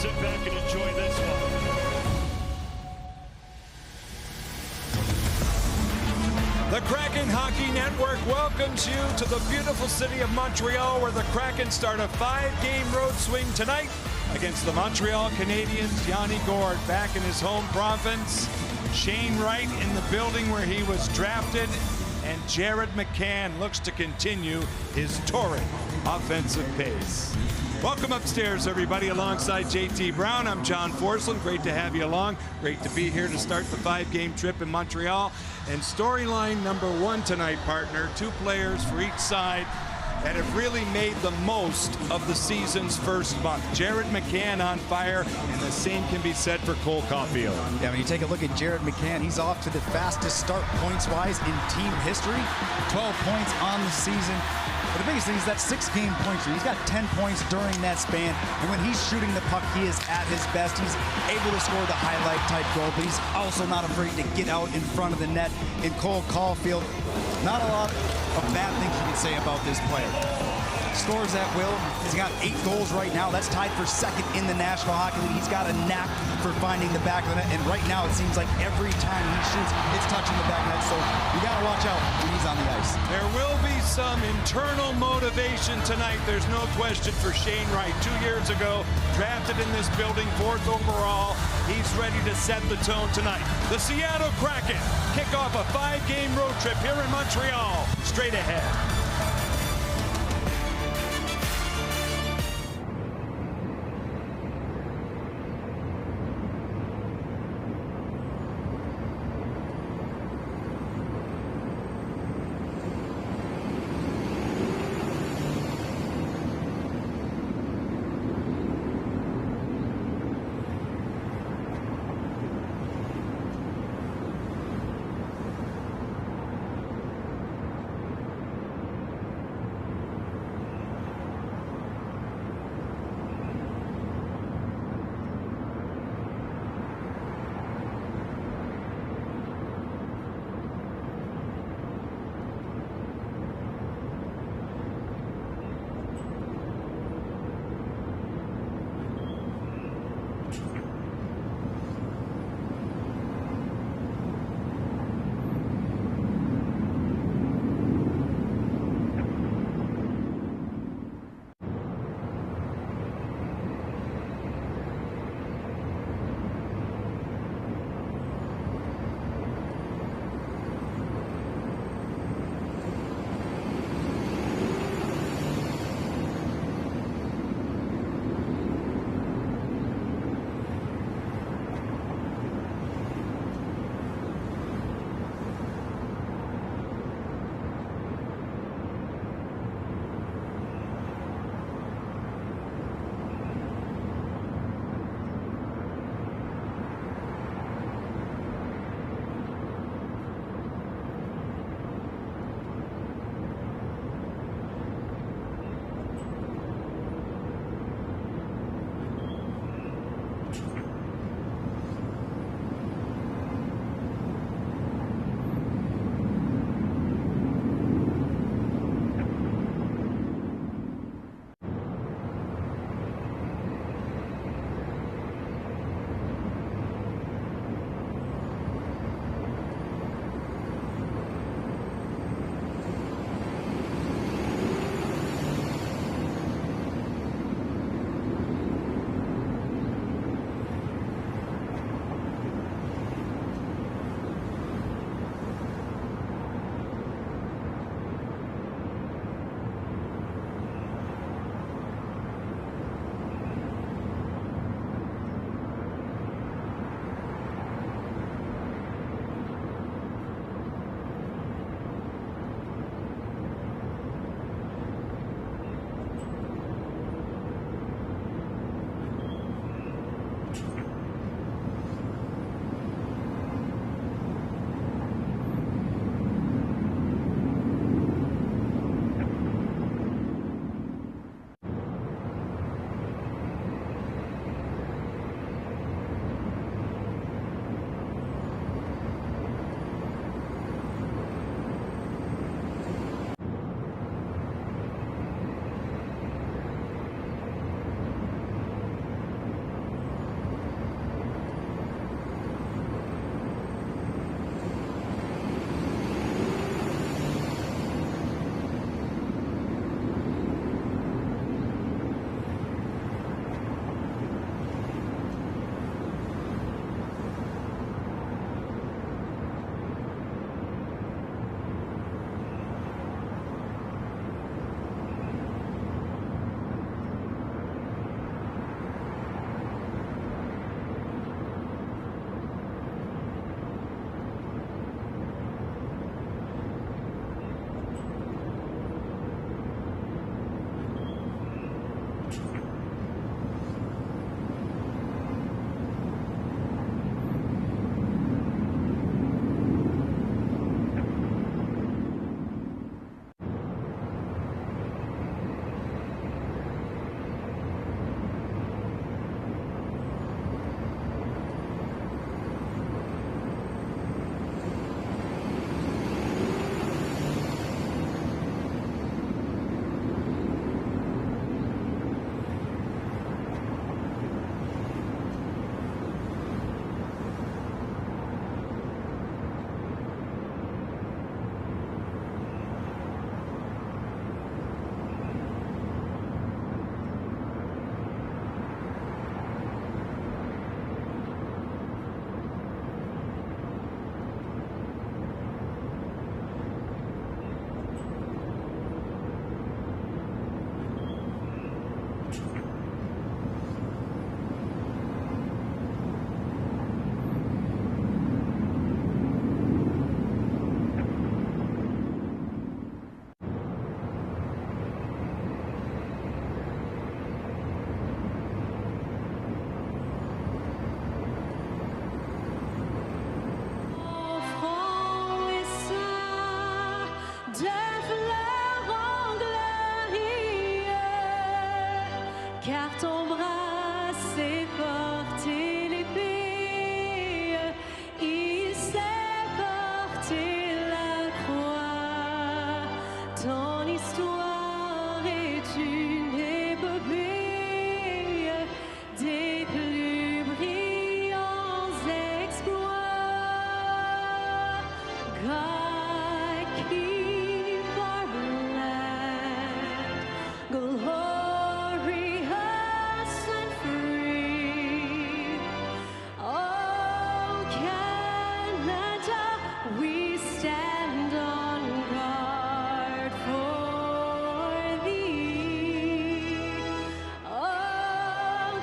sit back and enjoy this one. The Kraken Hockey Network welcomes you to the beautiful city of Montreal, where the Kraken start a 5-game road swing tonight against the Montreal Canadiens. Yanni Gourde back in his home province. Shane Wright in the building where he was drafted. And Jared McCann looks to continue his torrid offensive pace. Welcome upstairs, everybody, alongside JT Brown. I'm John Forslund. Great to have you along. Great to be here to start the 5-game trip in Montreal. And storyline number one tonight, partner, 2 players for each side that have really made the most of the season's first month. Jared McCann on fire, and the same can be said for Cole Caulfield. Yeah, when you take a look at Jared McCann, he's off to the fastest start points-wise in team history. 12 points on the season. But the biggest thing is that 6-game point streak. He's got 10 points during that span. And when he's shooting the puck, he is at his best. He's able to score the highlight type goal, but he's also not afraid to get out in front of the net. In Cole Caulfield, not a lot of bad things you can say about this player. Scores at will. He's got 8 goals right now. That's tied for second in the National Hockey League. He's got a knack for finding the back of the net, and right now it seems like every time he shoots, it's touching the back of the net, so you gotta watch out when he's on the ice. There will be some internal motivation tonight. There's no question for Shane Wright. 2 years ago, drafted in this building, 4th overall. He's ready to set the tone tonight. The Seattle Kraken kick off a 5-game road trip here in Montreal. Straight ahead.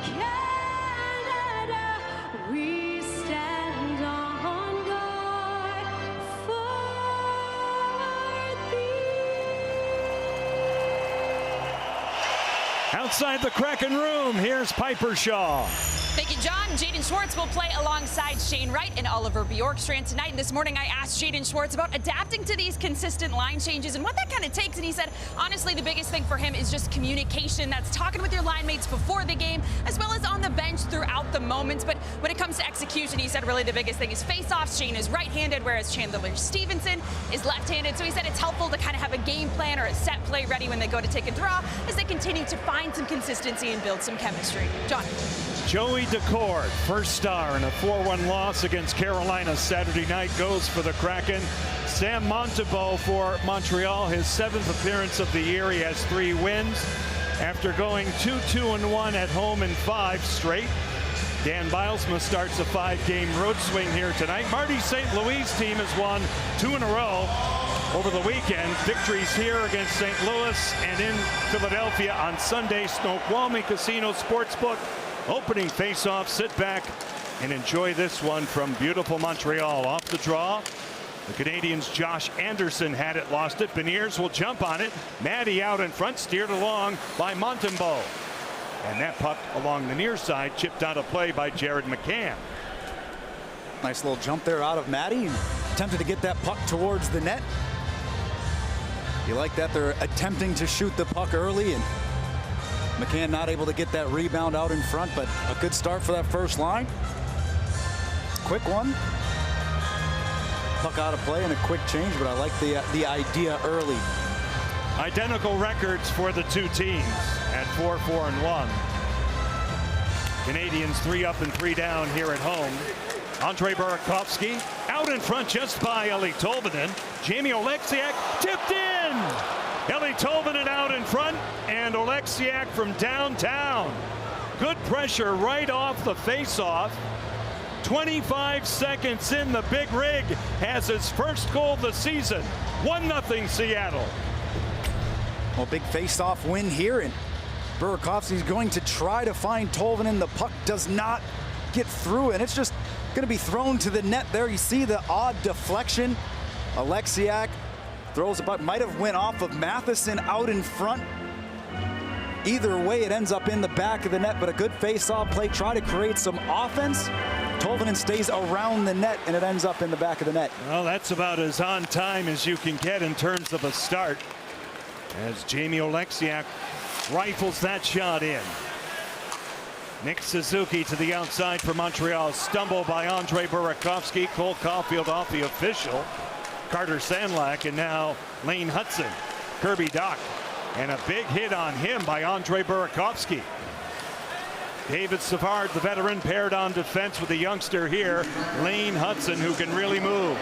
Canada, we stand on guard for thee. Outside the Kraken room, here's Piper Shaw. Thank you, John. Jaden Schwartz will play alongside Shane Wright and Oliver Bjorkstrand tonight. And this morning, I asked Jaden Schwartz about adapting to these consistent line changes and what that kind of takes. And he said, honestly, the biggest thing for him is just communication. That's talking with your line mates before the game, as well as on the bench throughout the moments. But when it comes to execution, he said really the biggest thing is face-offs. Shane is right-handed, whereas Chandler Stevenson is left-handed. So he said it's helpful to kind of have a game plan or a set play ready when they go to take a draw as they continue to find some consistency and build some chemistry. John. Joey Daccord, first star in a 4-1 loss against Carolina Saturday night, goes for the Kraken. Sam Montembeault for Montreal, his 7th appearance of the year. He has 3 wins after going 2-2-1 at home in 5 straight. Dan Bylsma starts a 5-game road swing here tonight. Marty St. Louis' team has won 2 in a row over the weekend. Victories here against St. Louis and in Philadelphia on Sunday. Snoqualmie Casino Sportsbook opening face-off. Sit back and enjoy this one from beautiful Montreal. Off the draw, the Canadiens' Josh Anderson had it, lost it. Beniers will jump on it. Maddie out in front, steered along by Montembeault. And that puck along the near side, chipped out of play by Jared McCann. Nice little jump there out of Maddie. Attempted to get that puck towards the net. You like that they're attempting to shoot the puck early, and McCann not able to get that rebound out in front, but a good start for that first line. Quick one. Puck out of play and a quick change, but I like the idea early. Identical records for the two teams at 4-4-1. Canadians 3 up and 3 down here at home. Andre Burakovsky out in front just by Eeli Tolvanen. Jamie Oleksiak tipped in. Eeli Tolvanen out in front, and Oleksiak from downtown. Good pressure right off the face-off. 25 seconds in, the Big Rig has his first goal of the season. 1-0 Seattle. Well, big face-off win here, and Burakovsky's going to try to find Tolvanen. The puck does not get through, and it's just going to be thrown to the net there. You see the odd deflection. Oleksiak throws a puck, might have went off of Matheson out in front. Either way, it ends up in the back of the net, but a good face-off play. Try to create some offense. Tolvanen stays around the net, and it ends up in the back of the net. Well, that's about as on time as you can get in terms of a start, as Jamie Oleksiak rifles that shot in. Nick Suzuki to the outside for Montreal. Stumble by Andre Burakovsky. Cole Caulfield off the official. Carter Sandlak, and now Lane Hudson. Kirby Dach, and a big hit on him by Andre Burakovsky. David Savard, the veteran, paired on defense with the youngster here, Lane Hudson, who can really move.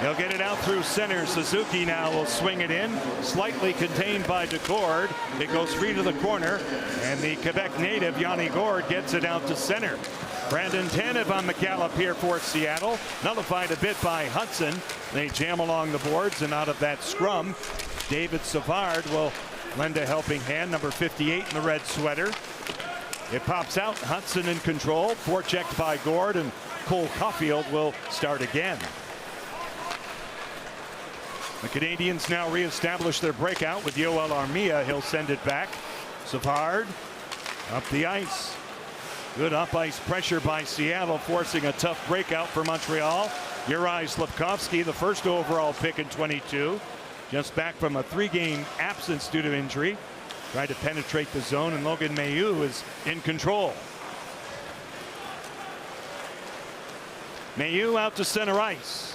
He'll get it out through center. Suzuki now will swing it in, slightly contained by Daccord. It goes free to the corner, and the Quebec native Yanni Gourde gets it out to center. Brandon Tanev on McCallum here for Seattle, nullified a bit by Hudson. They jam along the boards, and out of that scrum, David Savard will lend a helping hand, number 58 in the red sweater. It pops out, Hudson in control, forechecked by Gourde, and Cole Caulfield will start again. The Canadiens now reestablish their breakout with Yoel Armia. He'll send it back. Savard up the ice. Good up-ice pressure by Seattle, forcing a tough breakout for Montreal. Juraj Slafkovsky, the first overall pick in 22, just back from a 3-game absence due to injury. Tried to penetrate the zone, and Logan Mailloux is in control. Mailloux out to center ice.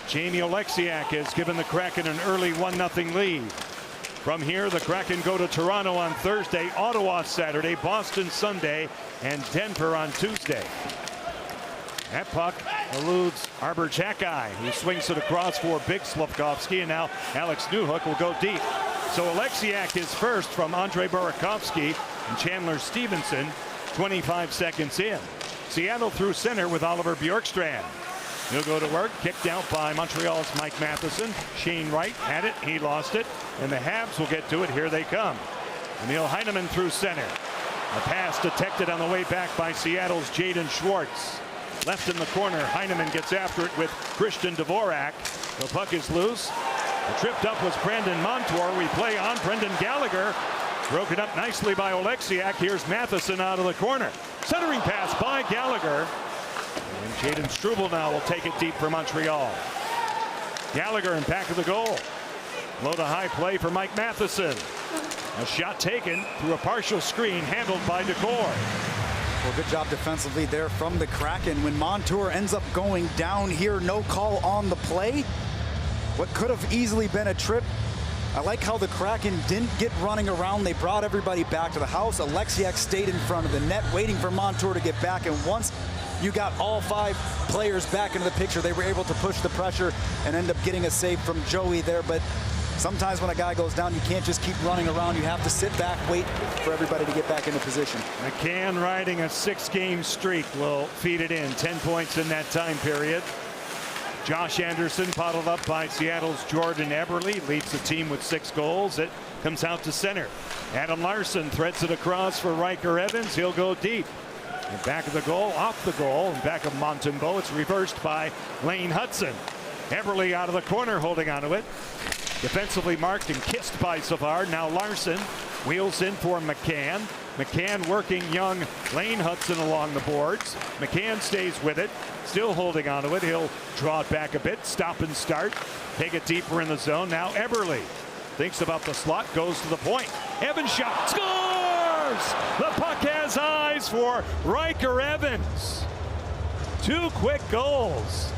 Jamie Oleksiak has given the Kraken an early 1-0 lead. From here, the Kraken go to Toronto on Thursday, Ottawa Saturday, Boston Sunday, and Denver on Tuesday. That puck eludes Arbor Xhekaj, who swings it across for Big Slafkovsky, and now Alex Newhook will go deep. So Oleksiak is first from Andre Burakovsky and Chandler Stevenson, 25 seconds in. Seattle through center with Oliver Bjorkstrand. He'll go to work, kicked out by Montreal's Mike Matheson. Shane Wright had it, he lost it, and the Habs will get to it. Here they come. Emil Heineman through center. A pass detected on the way back by Seattle's Jaden Schwartz. Left in the corner, Heineman gets after it with Christian Dvorak. The puck is loose. The tripped up was Brandon Montour. We play on Brendan Gallagher. Broken up nicely by Oleksiak. Here's Matheson out of the corner. Centering pass by Gallagher. And Jaden Struble now will take it deep for Montreal. Gallagher in back of the goal. Low to high play for Mike Matheson. A shot taken through a partial screen handled by Decor. Well, good job defensively there from the Kraken. When Montour ends up going down here, no call on the play. What could have easily been a trip. I like how the Kraken didn't get running around. They brought everybody back to the house. Oleksiak stayed in front of the net, waiting for Montour to get back. And once you got all 5 players back into the picture, they were able to push the pressure and end up getting a save from Joey there. But sometimes when a guy goes down, you can't just keep running around. You have to sit back, wait for everybody to get back into position. McCann riding a 6-game streak will feed it in. 10 points in that time period. Josh Anderson bottled up by Seattle's Jordan Eberle, leads the team with 6 goals. It comes out to center. Adam Larsson threads it across for Riker Evans. He'll go deep. And back of the goal, off the goal, and back of Montembeault. It's reversed by Lane Hudson. Eberle out of the corner holding onto it. Defensively marked and kissed by Savard. Now Larsson wheels in for McCann. McCann working young Lane Hudson along the boards. McCann stays with it, still holding onto it. He'll draw it back a bit, stop and start, take it deeper in the zone. Now Eberle thinks about the slot, goes to the point. Evans shot, scores! The puck has eyes for Riker Evans. 2 quick goals.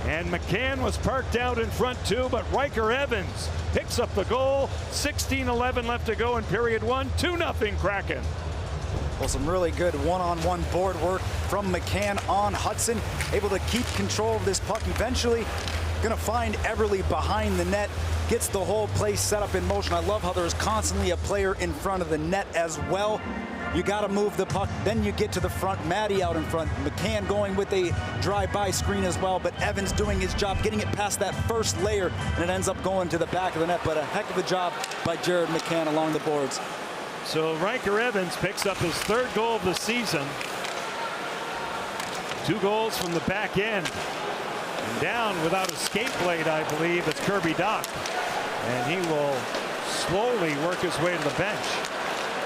And McCann was parked out in front too, but Riker Evans picks up the goal. 16:11 left to go in period 1. 2-0 Kraken. Well, some really good one-on-one board work from McCann on Hudson. Able to keep control of this puck eventually. Going to find Eberle behind the net. Gets the whole place set up in motion. I love how there's constantly a player in front of the net as well. You got to move the puck, then you get to the front. Maddie out in front. McCann going with a drive-by screen as well, but Evans doing his job, getting it past that first layer, and it ends up going to the back of the net. But a heck of a job by Jared McCann along the boards. So Riker Evans picks up his 3rd goal of the season. 2 goals from the back end. And down without a skate blade, I believe, it's Kirby Dach. And he will slowly work his way to the bench,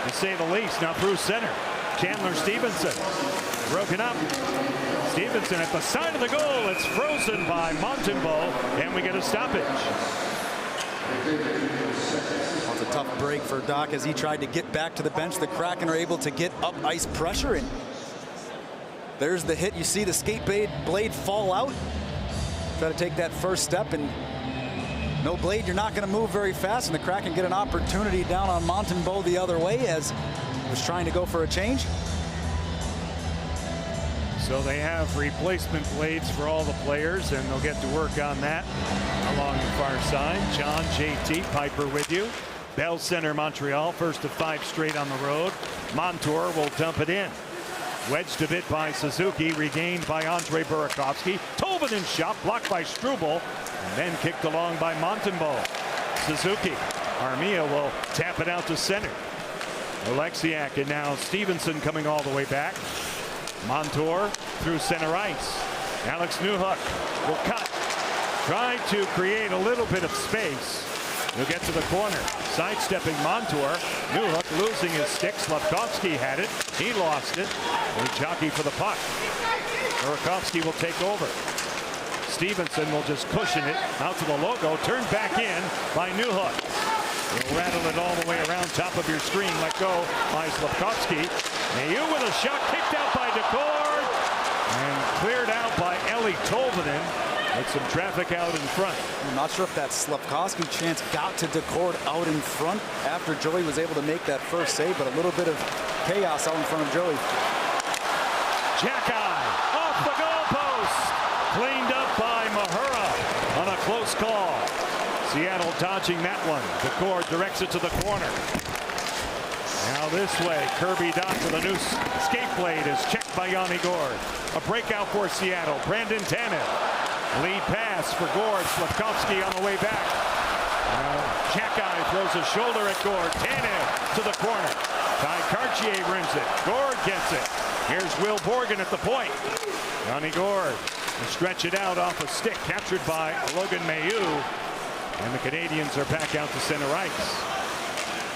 to say the least. Now through center, Chandler Stevenson broken up. Stevenson at the side of the goal. It's frozen by Montembeault, and we get a stoppage. Well, it's a tough break for Dach as he tried to get back to the bench. The Kraken are able to get up ice pressure, and there's the hit. You see the skate blade fall out. Try to take that first step, and no blade, you're not going to move very fast, and the Kraken get an opportunity down on Montembeault the other way as he was trying to go for a change. So they have replacement blades for all the players, and they'll get to work on that along the far side. John, JT, Piper with you. Bell Center, Montreal, first of 5 straight on the road. Montour will dump it in. Wedged a bit by Suzuki, regained by Andre Burakovsky. Tolvanen shot, blocked by Struble, and then kicked along by Montembeault. Suzuki, Armia will tap it out to center. Oleksiak, and now Stevenson coming all the way back. Montour through center ice. Alex Newhook will cut. Try to create a little bit of space. He'll get to the corner. Sidestepping Montour. Newhook losing his stick. Slavkovsky had it. He lost it. They jockey for the puck. Burakovsky will take over. Stevenson will just cushion it out to the logo. Turned back in by Newhook. He'll rattle it all the way around top of your screen. Let go by Slavkovsky. Mayu with a shot kicked out by Decor. And cleared out by Eli Tolvanen. With some traffic out in front. I'm not sure if that Slavkovsky chance got to Decord out in front after Joey was able to make that first save, but a little bit of chaos out in front of Joey. Jackeye off the goalpost. Cleaned up by Mahura on a close call. Seattle dodging that one. Decord directs it to the corner. Now this way, Kirby Dach with a new skate blade is checked by Yanni Gourde. A breakout for Seattle. Brandon Tanev. Lead pass for Gourde. Slavkovsky on the way back. Jackeye throws a shoulder at Gourde. Tanev to the corner. Ty Cartier rims it. Gord gets it. Here's Will Borgen at the point. Yanni Gord will stretch it out off a stick, captured by Logan Mailloux. And the Canadians are back out to center ice.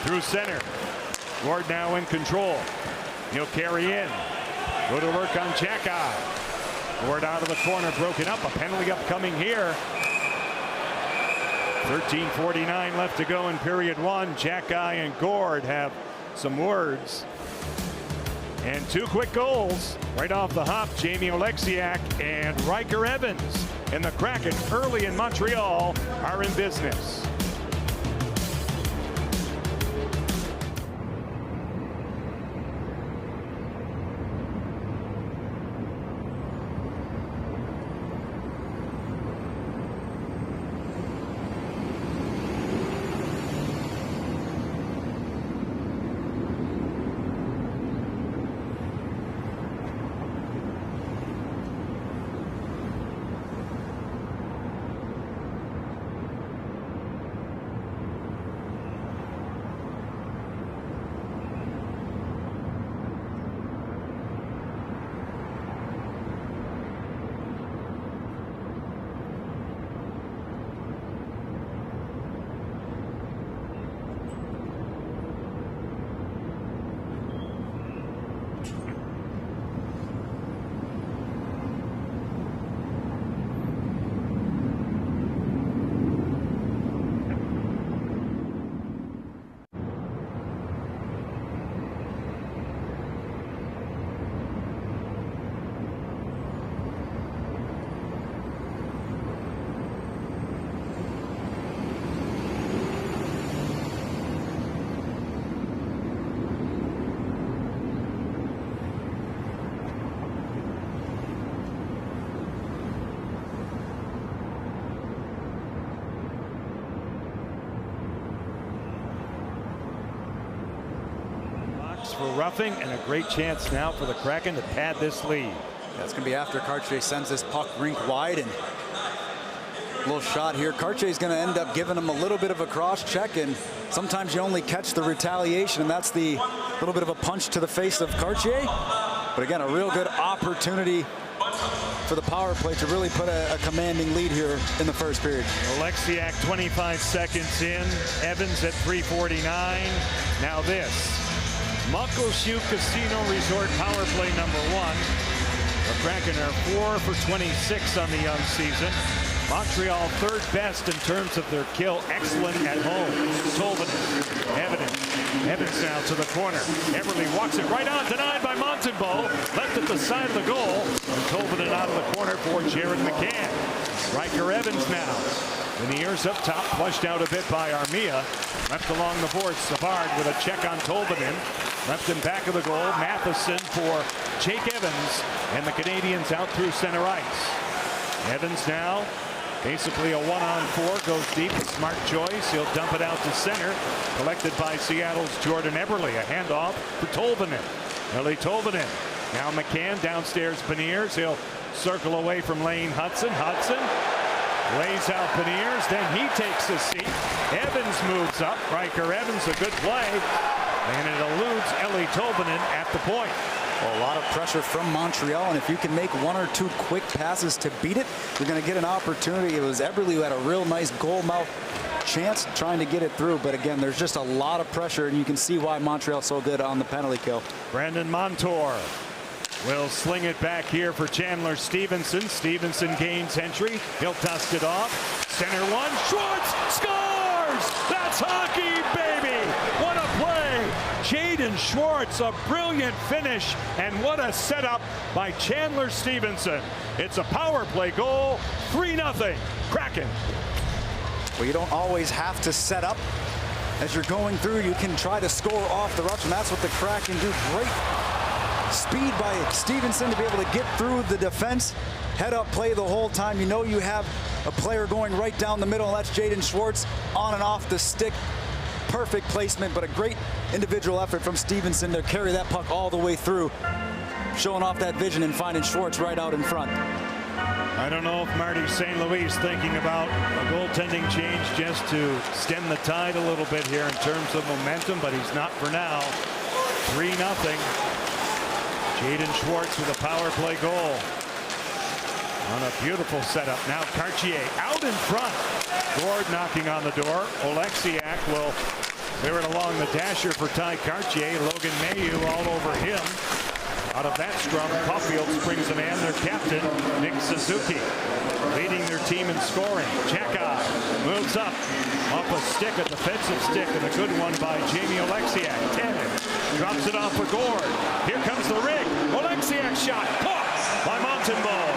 Through center. Gord now in control. He'll carry in. Go to work on Xhekaj. Gord out of the corner, broken up. A penalty upcoming here. 13:49 left to go in period one. Xhekaj and Gord have some words. And two quick goals right off the hop. Jamie Oleksiak and Riker Evans. And the Kraken early in Montreal are in business. For roughing, and a great chance now for the Kraken to pad this lead. That's going to be after Cartier sends this puck rink wide, and a little shot here. Cartier's going to end up giving him a little bit of a cross check, and sometimes you only catch the retaliation, and that's the little bit of a punch to the face of Cartier. But again, a real good opportunity for the power play to really put a commanding lead here in the first period. Oleksiak 25 seconds in. Evans at 3:49. Now this. Muckleshoot Casino Resort power play number 1. The Kraken are 4 for 26 on the young season. Montreal third best in terms of their kill. Excellent at home. Tolvanen. Evans now to the corner. Everly walks it right on. Denied by Montembeault. Left at the side of the goal. And Tolvanen out of the corner for Jared McCann. Riker Evans now. Veneers up top, flushed out a bit by Armia. Left along the boards. Savard with a check on Tolvanen. Left in back of the goal. Matheson for Jake Evans. And the Canadians out through center ice. Evans now, basically a 1-on-4. Goes deep. A smart choice. He'll dump it out to center. Collected by Seattle's Jordan Eberle. A handoff for Tolvanen. Eeli Tolvanen. Now McCann downstairs. Beniers. He'll circle away from Lane Hudson. Hudson lays out Beniers. Then he takes a seat. Evans moves up. Riker Evans, a good play. And it eludes Eeli Tolvanen at the point. Well, a lot of pressure from Montreal, and if you can make one or two quick passes to beat it, you're going to get an opportunity. It was Eberle who had a real nice goal mouth chance trying to get it through, but again, there's just a lot of pressure, and you can see why Montreal's so good on the penalty kill. Brandon Montour will sling it back here for Chandler Stevenson. Stevenson gains entry. He'll dust it off. Center one. Schwartz scores! That's hockey, baby! What a play! Jaden Schwartz, a brilliant finish, and what a setup by Chandler Stevenson. It's a power play goal. 3-0 Kraken. Well, you don't always have to set up. As you're going through, you can try to score off the rush, and that's what the Kraken do. Great speed by Stevenson to be able to get through the defense. Head up play the whole time. You know you have a player going right down the middle, and that's Jaden Schwartz on and off the stick. Perfect placement, but a great individual effort from Stevenson to carry that puck all the way through, showing off that vision and finding Schwartz right out in front. I don't know if Marty St. Louis thinking about a goaltending change just to stem the tide a little bit here in terms of momentum, but he's not for now. 3-0. Jaden Schwartz with a power play goal on a beautiful setup. Now Cartier out in front. Gord knocking on the door. Oleksiak will clear it along the dasher for Ty Cartier. Logan Mayu all over him. Out of that scrum, Caulfield springs a man, their captain, Nick Suzuki, leading their team in scoring. Cheka moves up off a stick, a defensive stick, and a good one by Jamie Oleksiak. 10 drops it off for Gord. Here comes the rig. Oleksiak shot caught by Montembeault.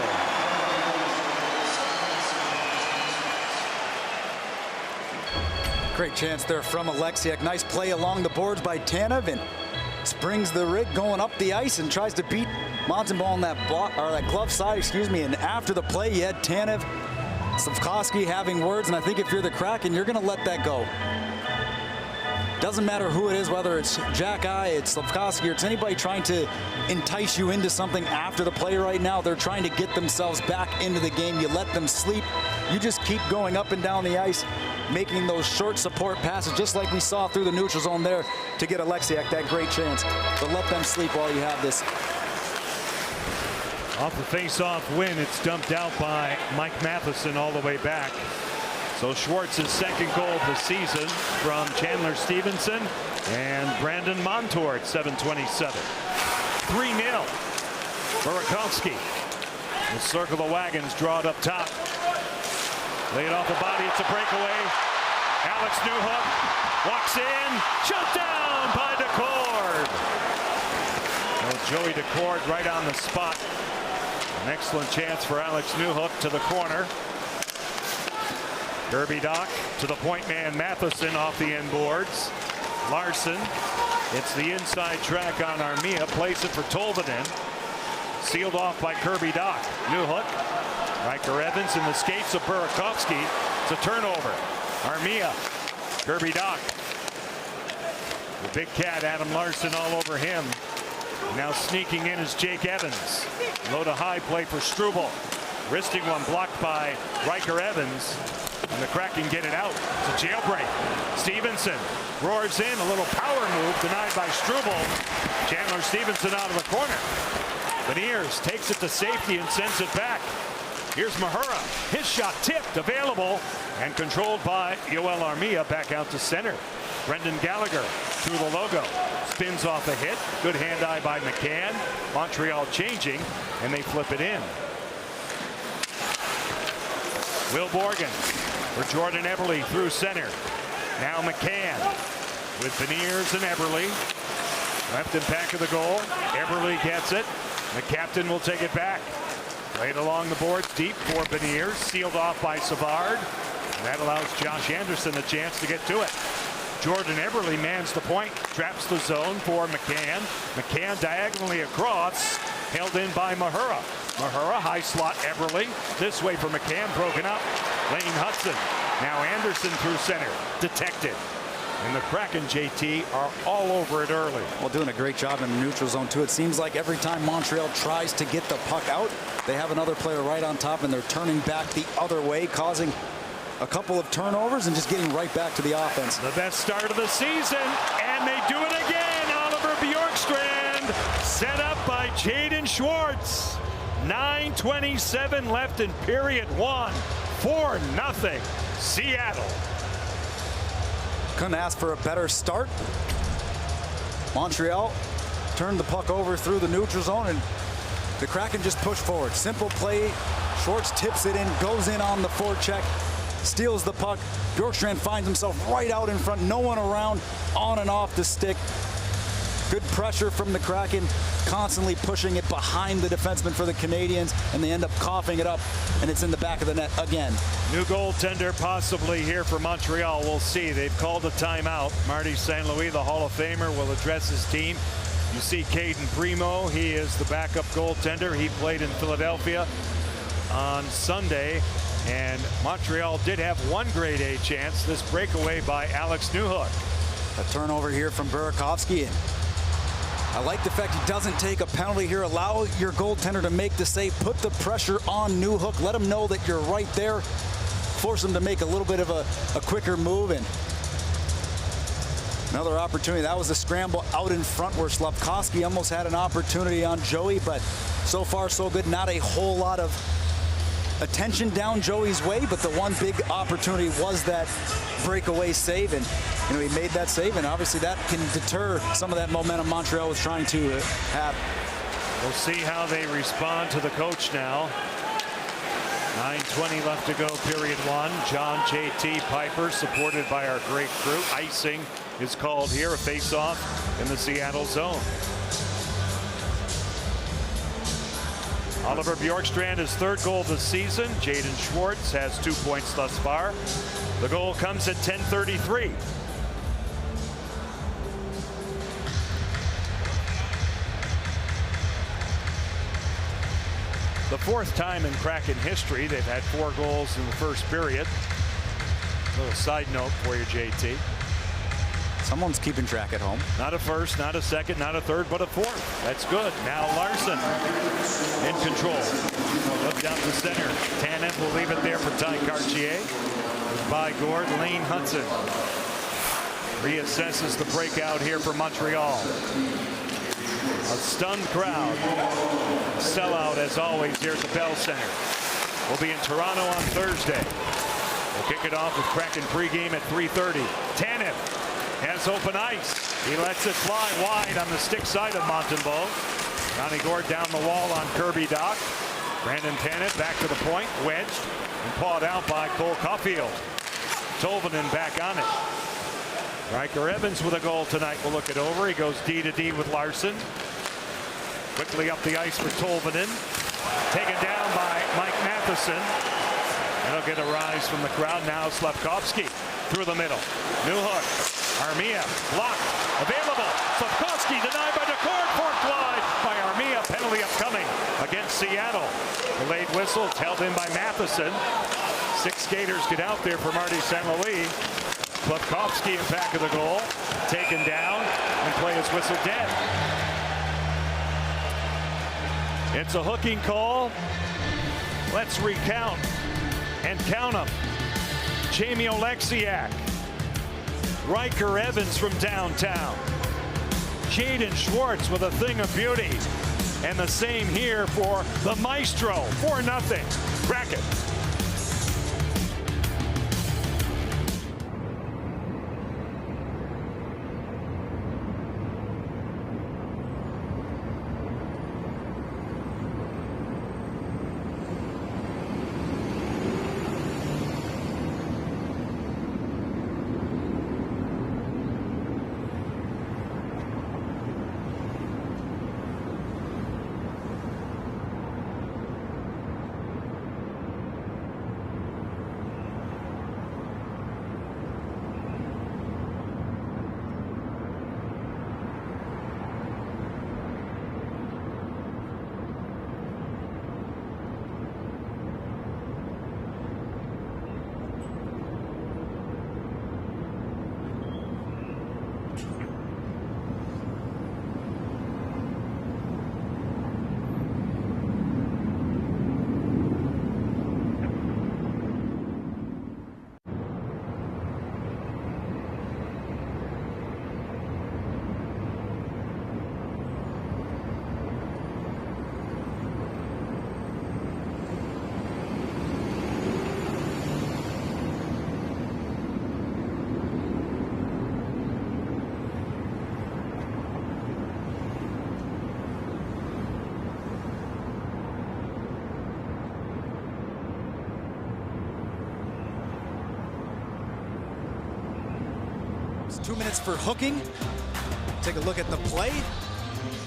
Great chance there from Oleksiak. Nice play along the boards by Tanev, and springs the rig going up the ice and tries to beat Montembeault on that block, or that glove side, excuse me. And after the play, you had Tanev, Slafkovsky having words, and I think if you're the Kraken, you're going to let that go. Doesn't matter who it is, whether it's Jack Eye, it's Slafkovsky, or it's anybody trying to entice you into something after the play right now. They're trying to get themselves back into the game. You let them sleep. You just keep going up and down the ice, making those short support passes, just like we saw through the neutral zone there to get Oleksiak that great chance. But let them sleep while you have this. Off the face-off win, it's dumped out by Mike Matheson all the way back. So Schwartz's second goal of the season from Chandler Stevenson and Brandon Montour at 7:27. 3-0. Burakovsky will circle the wagons, draw it up top. Lay it off the body, it's a breakaway. Alex Newhook walks in, shut down by Decord. Well, Joey Decord right on the spot. An excellent chance for Alex Newhook to the corner. Kirby Dach to the point man Matheson off the end boards. Larson, it's the inside track on Armia, plays it for Tolvanen. Sealed off by Kirby Dach. Newhook. Riker Evans in the skates of Burakovsky. It's a turnover. Armia. Kirby Dach. The big cat, Adam Larson, all over him. Now sneaking in is Jake Evans. Low to high play for Struble. Wristing one blocked by Riker Evans. And the Kraken get it out. It's a jailbreak. Stevenson roars in. A little power move denied by Struble. Chandler Stevenson out of the corner. Beniers takes it to safety and sends it back. Here's Mahura. His shot tipped, available, and controlled by Yoel Armia back out to center. Brendan Gallagher through the logo. Spins off a hit. Good hand-eye by McCann. Montreal changing, and they flip it in. Will Borgen for Jordan Eberle through center. Now McCann with Beniers and Eberle. Left in back of the goal. Eberle gets it. The captain will take it back. Played along the boards deep for Beniers. Sealed off by Savard. And that allows Josh Anderson a chance to get to it. Jordan Eberle mans the point. Traps the zone for McCann. McCann diagonally across. Held in by Mahura. Mahura high slot Eberle. This way for McCann, broken up. Lane Hudson. Now Anderson through center. Detected. And the Kraken, JT, are all over it early. Well, doing a great job in the neutral zone, too. It seems like every time Montreal tries to get the puck out, they have another player right on top, and they're turning back the other way, causing a couple of turnovers and just getting right back to the offense. The best start of the season, and they do it again. Oliver Bjorkstrand set up by Jaden Schwartz. 9:27 left in period one. 4-0 Seattle. Couldn't ask for a better start. Montreal turned the puck over through the neutral zone, and the Kraken just pushed forward. Simple play. Schwartz tips it in, goes in on the forecheck, steals the puck. Bjorkstrand finds himself right out in front, no one around, on and off the stick. Good pressure from the Kraken, constantly pushing it behind the defenseman for the Canadiens, and they end up coughing it up, and it's in the back of the net again. New goaltender possibly here for Montreal. We'll see. They've called a timeout. Marty St. Louis, the Hall of Famer, will address his team. You see Caden Primo. He is the backup goaltender. He played in Philadelphia on Sunday, and Montreal did have one grade A chance. This breakaway by Alex Newhook. A turnover here from Burakovsky. I like the fact he doesn't take a penalty here. Allow your goaltender to make the save. Put the pressure on Newhook. Let him know that you're right there. Force him to make a little bit of a quicker move. And Another opportunity. That was a scramble out in front where Slafkovsky almost had an opportunity on Joey, but so far so good. Not a whole lot of attention down Joey's way, but the one big opportunity was that breakaway save, and he made that save, and obviously that can deter some of that momentum Montreal was trying to have. We'll see how they respond to the coach now. 9:20 left to go, period one. John J.T. Piper, supported by our great crew. Icing is called here, a face-off in the Seattle zone. Oliver Bjorkstrand, his third goal of the season. Jaden Schwartz has 2 points thus far. The goal comes at 10:33. The fourth time in Kraken history they've had 4 goals in the first period. A little side note for you, JT. Someone's keeping track at home. Not a first, not a second, not a third, but a fourth. That's good. Now Larson in control. Up down the center. Tanev will leave it there for Ty Cartier. By Gord, Lane Hudson reassesses the breakout here for Montreal. A stunned crowd. Sellout as always here at the Bell Center. We'll be in Toronto on Thursday. We'll kick it off with Kraken pregame at 3:30. Tanev has open ice. He lets it fly wide on the stick side of Montembeault. Johnny Gord down the wall on Kirby Dach. Brandon Tanev back to the point, wedged and pawed out by Cole Caulfield. Tolvanen back on it. Riker Evans with a goal tonight. We'll look it over. He goes D to D with Larson. Quickly up the ice for Tolvanen. Taken down by Mike Matheson. And he'll get a rise from the crowd. Now Slafkovsky through the middle. Newhook. Armia blocked. Available. Slafkovsky denied by Decord. Forked wide by Armia. Penalty upcoming against Seattle. Delayed whistle. It's held in by Matheson. 6 skaters get out there for Marty St. Louis. Slafkovsky in back of the goal. Taken down and play his whistle dead. It's a hooking call. Let's recount and count them. Jamie Oleksiak. Riker Evans from downtown. Jaden Schwartz with a thing of beauty. And the same here for the Maestro. 4-0. Kraken. It's 2 minutes for hooking. Take a look at the play.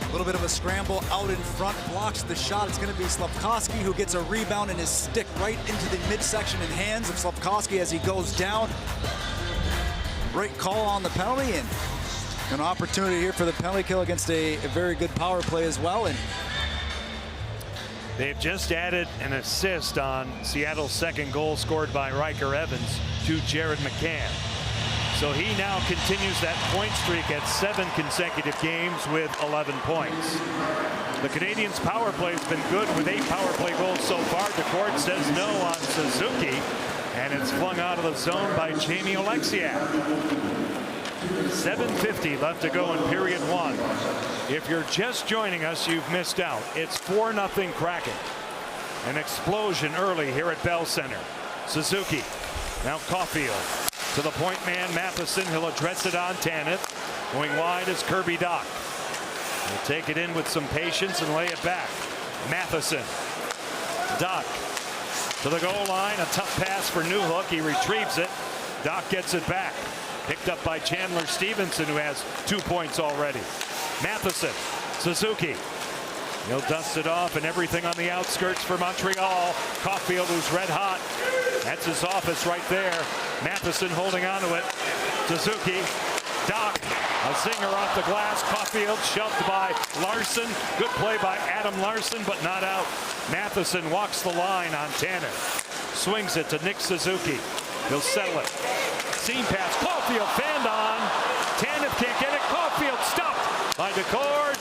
A little bit of a scramble out in front, blocks the shot. It's going to be Slafkovsky who gets a rebound and his stick right into the midsection and hands of Slafkovsky as he goes down. Great call on the penalty, and an opportunity here for the penalty kill against a very good power play as well. And they've just added an assist on Seattle's second goal scored by Riker Evans to Jared McCann. So he now continues that point streak at 7 consecutive games with 11 points. The Canadiens' power play has been good with 8 power play goals so far. Decord says no on Suzuki, and it's flung out of the zone by Jamie Oleksiak. 7:50 left to go in period one. If you're just joining us, you've missed out. It's 4-0 Kraken. An explosion early here at Bell Center. Suzuki, now Caulfield. To the point man, Matheson. He'll address it on Tanev. Going wide is Kirby Dach. He'll take it in with some patience and lay it back. Matheson. Dach to the goal line. A tough pass for Newhook. He retrieves it. Dach gets it back. Picked up by Chandler Stevenson, who has 2 points already. Matheson. Suzuki. He'll dust it off, and everything on the outskirts for Montreal. Caulfield, who's red hot. That's his office right there. Matheson holding on to it. Suzuki. Dach. A zinger off the glass. Caulfield shoved by Larson. Good play by Adam Larson, but not out. Matheson walks the line on Tanev. Swings it to Nick Suzuki. He'll settle it. Seam pass. Caulfield fanned on. Tanev can't get it. Caulfield stopped by Decord.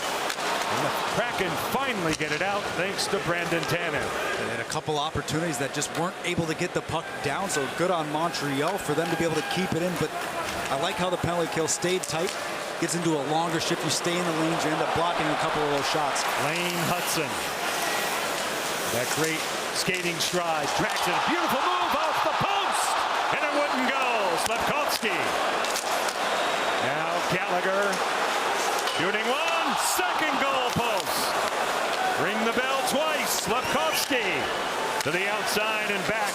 And the Kraken finally get it out thanks to Brandon Tanev. They had a couple opportunities that just weren't able to get the puck down, so good on Montreal for them to be able to keep it in. But I like how the penalty kill stayed tight. Gets into a longer shift. You stay in the lane, you end up blocking a couple of those shots. Lane Hudson. That great skating stride. Drags it. A beautiful move off the post. And it wouldn't go. Slavkovsky. Now Gallagher. Shooting one. Second goal post. Ring the bell twice. Slavkovsky to the outside and back.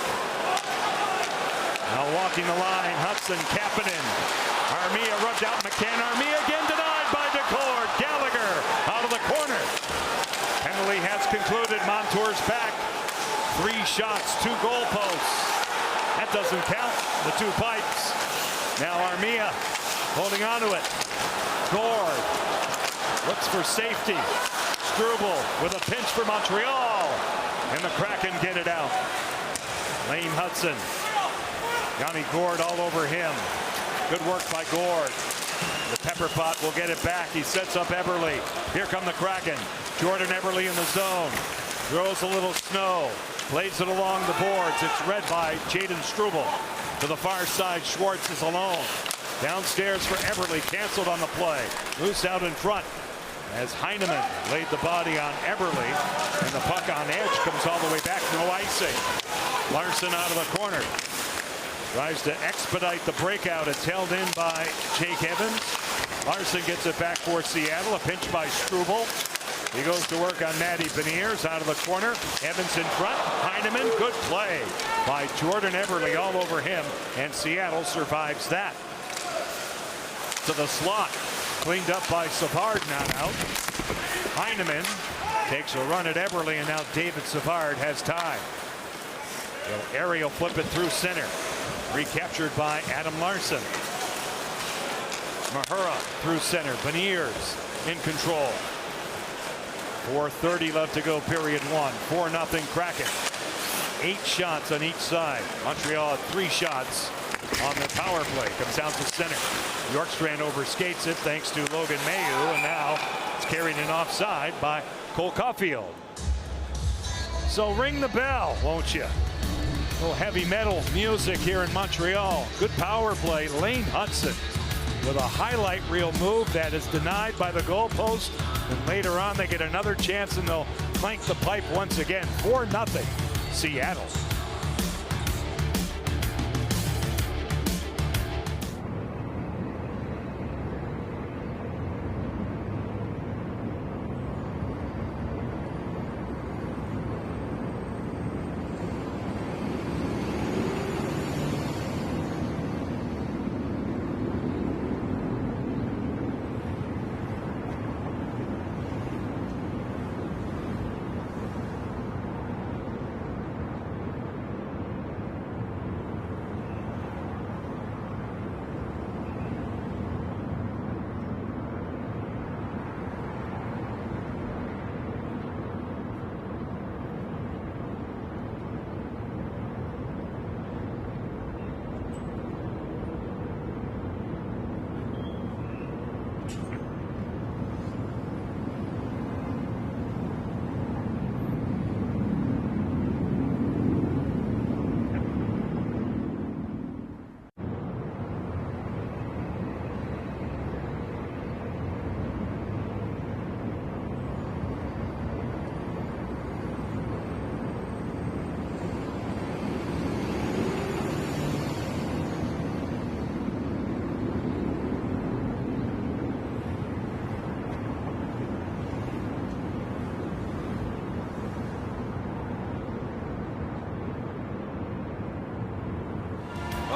Now walking the line. Hudson, Kapanen. Armia rubbed out McCann. Armia again denied by Decord. Gallagher out of the corner. Penalty has concluded. Montour's back. 3 shots, 2 goal posts. That doesn't count. The 2 pipes. Now Armia holding on to it. Gord looks for safety. Struble with a pinch for Montreal. And the Kraken get it out. Lane Hudson. Yanni Gord all over him. Good work by Gord. The Pepper Pot will get it back. He sets up Eberle. Here come the Kraken. Jordan Eberle in the zone. Throws a little snow. Plays it along the boards. It's read by Jaden Struble. To the far side, Schwartz is alone. Downstairs for Eberle. Canceled on the play. Loose out in front. As Heineman laid the body on Eberle. And the puck on edge comes all the way back. No icing. Larson out of the corner. Tries to expedite the breakout. It's held in by Jake Evans. Larson gets it back for Seattle. A pinch by Struble. He goes to work on Matty Beniers out of the corner. Evans in front. Heineman. Good play by Jordan Eberle all over him. And Seattle survives that. To the slot. Cleaned up by Savard, not out. Heineman takes a run at Eberle, and now David Savard has time. He'll aerial flip it through center. Recaptured by Adam Larson. Mahura through center. Beniers in control. 4:30 left to go, period one. 4-0 Kraken. 8 shots on each side. Montreal had 3 shots on the power play. Comes down to center. Bjorkstrand overskates it thanks to Logan Mailloux, and now it's carried in offside by Cole Caulfield. So ring the bell, won't you? A little heavy metal music here in Montreal. Good power play. Lane Hudson with a highlight reel move that is denied by the goalpost. And later on, they get another chance and they'll flank the pipe once again. 4-0 Seattle.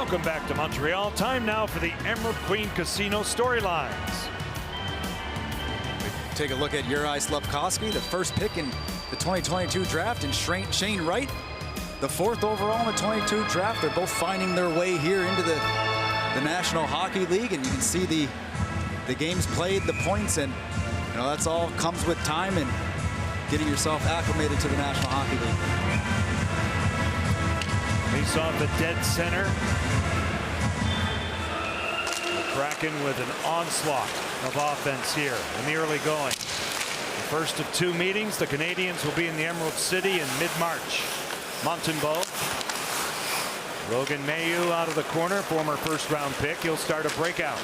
Welcome back to Montreal. Time now for the Emerald Queen Casino storylines. Take a look at Juraj Slafkovsky, the first pick in the 2022 draft, and Shane Wright, the 4th overall in the 22 draft. They're both finding their way here into the National Hockey League, and you can see the games played, the points, and that's all comes with time and getting yourself acclimated to the National Hockey League. Face off the dead center. The Kraken with an onslaught of offense here in the early going. The first of 2 meetings. The Canadiens will be in the Emerald City in mid-March. Montembeault. Logan Mailloux out of the corner, former first-round pick. He'll start a breakout.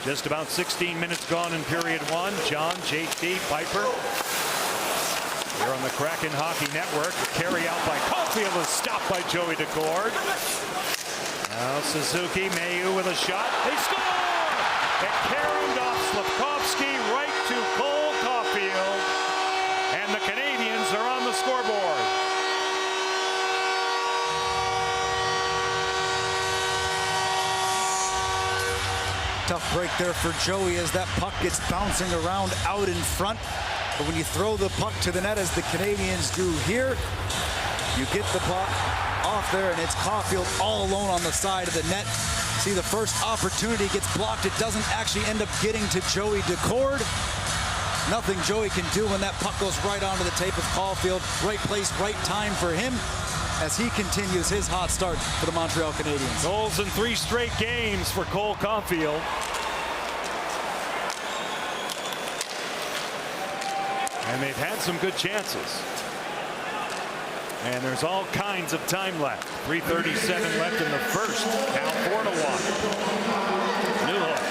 Just about 16 minutes gone in period 1. John, JT, Piper. Here on the Kraken Hockey Network. The carry out by Caulfield is stopped by Joey Daccord. Now Suzuki, Mailloux with a shot. They score! It carried off Slafkovsky right to Cole Caulfield. And the Canadiens are on the scoreboard. Tough break there for Joey as that puck gets bouncing around out in front. But when you throw the puck to the net, as the Canadiens do here, you get the puck off there, and it's Caulfield all alone on the side of the net. See, the first opportunity gets blocked. It doesn't actually end up getting to Joey Daccord. Nothing Joey can do when that puck goes right onto the tape of Caulfield. Right place, right time for him as he continues his hot start for the Montreal Canadiens. Goals in 3 straight games for Cole Caulfield. And they've had some good chances. And there's all kinds of time left. 3:37 left in the first. Now 4-1. Newhook.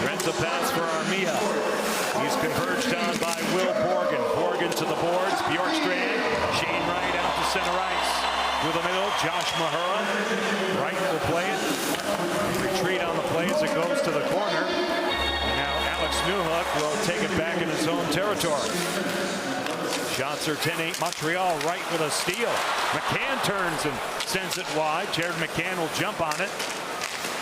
Rents a pass for Armia. He's converged on by Will Borgen. Borgen to the boards. Bjorkstrand. Shane Wright out to center ice. Through the middle, Josh Mahura. Wright will play it. Retreat on the play as it goes to the corner. And now Alex Newhook will take it back in his own territory. Shots are 10-8 Montreal. Wright with a steal. McCann turns and sends it wide. Jared McCann will jump on it.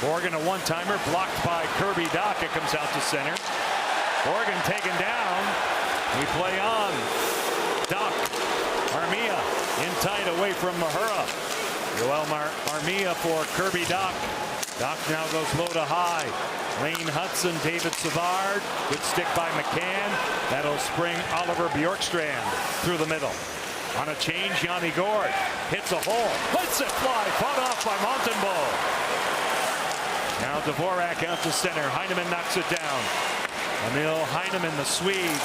Borgen a one-timer blocked by Kirby Dach. It comes out to center. Borgen taken down. We play on. Dach. Armia in tight away from Mahura. Joel Armia for Kirby Dach. Dach now goes low to high. Lane Hudson, David Savard. Good stick by McCann. That'll spring Oliver Bjorkstrand through the middle. On a change, Yanni Gourde hits a hole. Lets it fly. Fought off by Montembeault. Now Dvorak out to center. Heineman knocks it down. Emil Heineman, the Swede.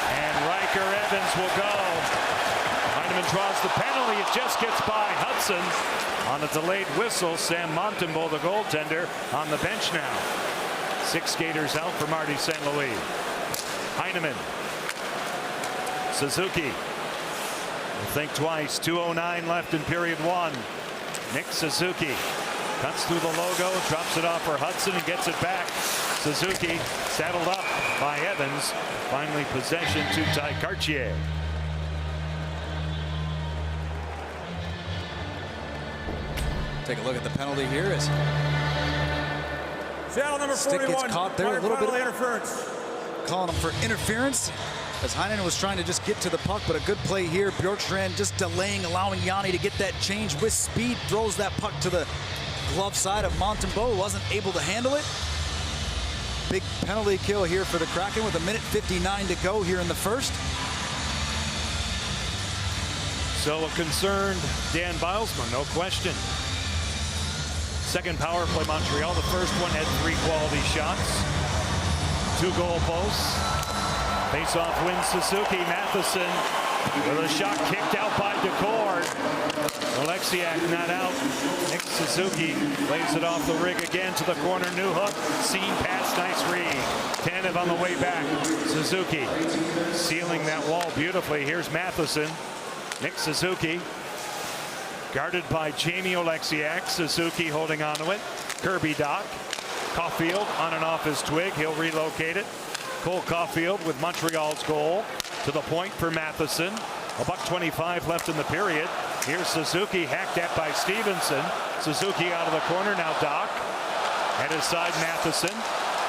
And Riker Evans will go. Heineman draws the penalty. It just gets by Hudson. On a delayed whistle, Sam Montembeault, the goaltender, on the bench now. 6 skaters out for Marty St. Louis. Heineman. Suzuki. Will think twice. 2:09 left in period 1. Nick Suzuki cuts through the logo, drops it off for Hudson and gets it back. Suzuki saddled up by Evans. Finally possession to Ty Cartier. Take a look at the penalty here as Channel number stick 41. gets caught there. A little bit of interference. Calling him for interference as Heinen was trying to just get to the puck, but a good play here. Bjorkstrand just delaying, allowing Yanni to get that change with speed. Throws that puck to the glove side of Montembeault. Wasn't able to handle it. Big penalty kill here for the Kraken with 1:59 to go here in the first. So a concerned Dan Bilesman, no question. Second power play Montreal. The first one had 3 quality shots. 2 goal posts. Face-off wins Suzuki. Matheson with a shot kicked out by Daccord. Oleksiak not out. Nick Suzuki lays it off the rig again to the corner. Newhook. Seam pass. Nice read. Tanev on the way back. Suzuki sealing that wall beautifully. Here's Matheson. Nick Suzuki. Guarded by Jamie Oleksiak. Suzuki holding on to it. Kirby Dach. Caulfield on and off his twig. He'll relocate it. Cole Caulfield with Montreal's goal to the point for Matheson. $1:25 left in the period. Here's Suzuki, hacked at by Stevenson. Suzuki out of the corner, now Doc. At his side, Matheson.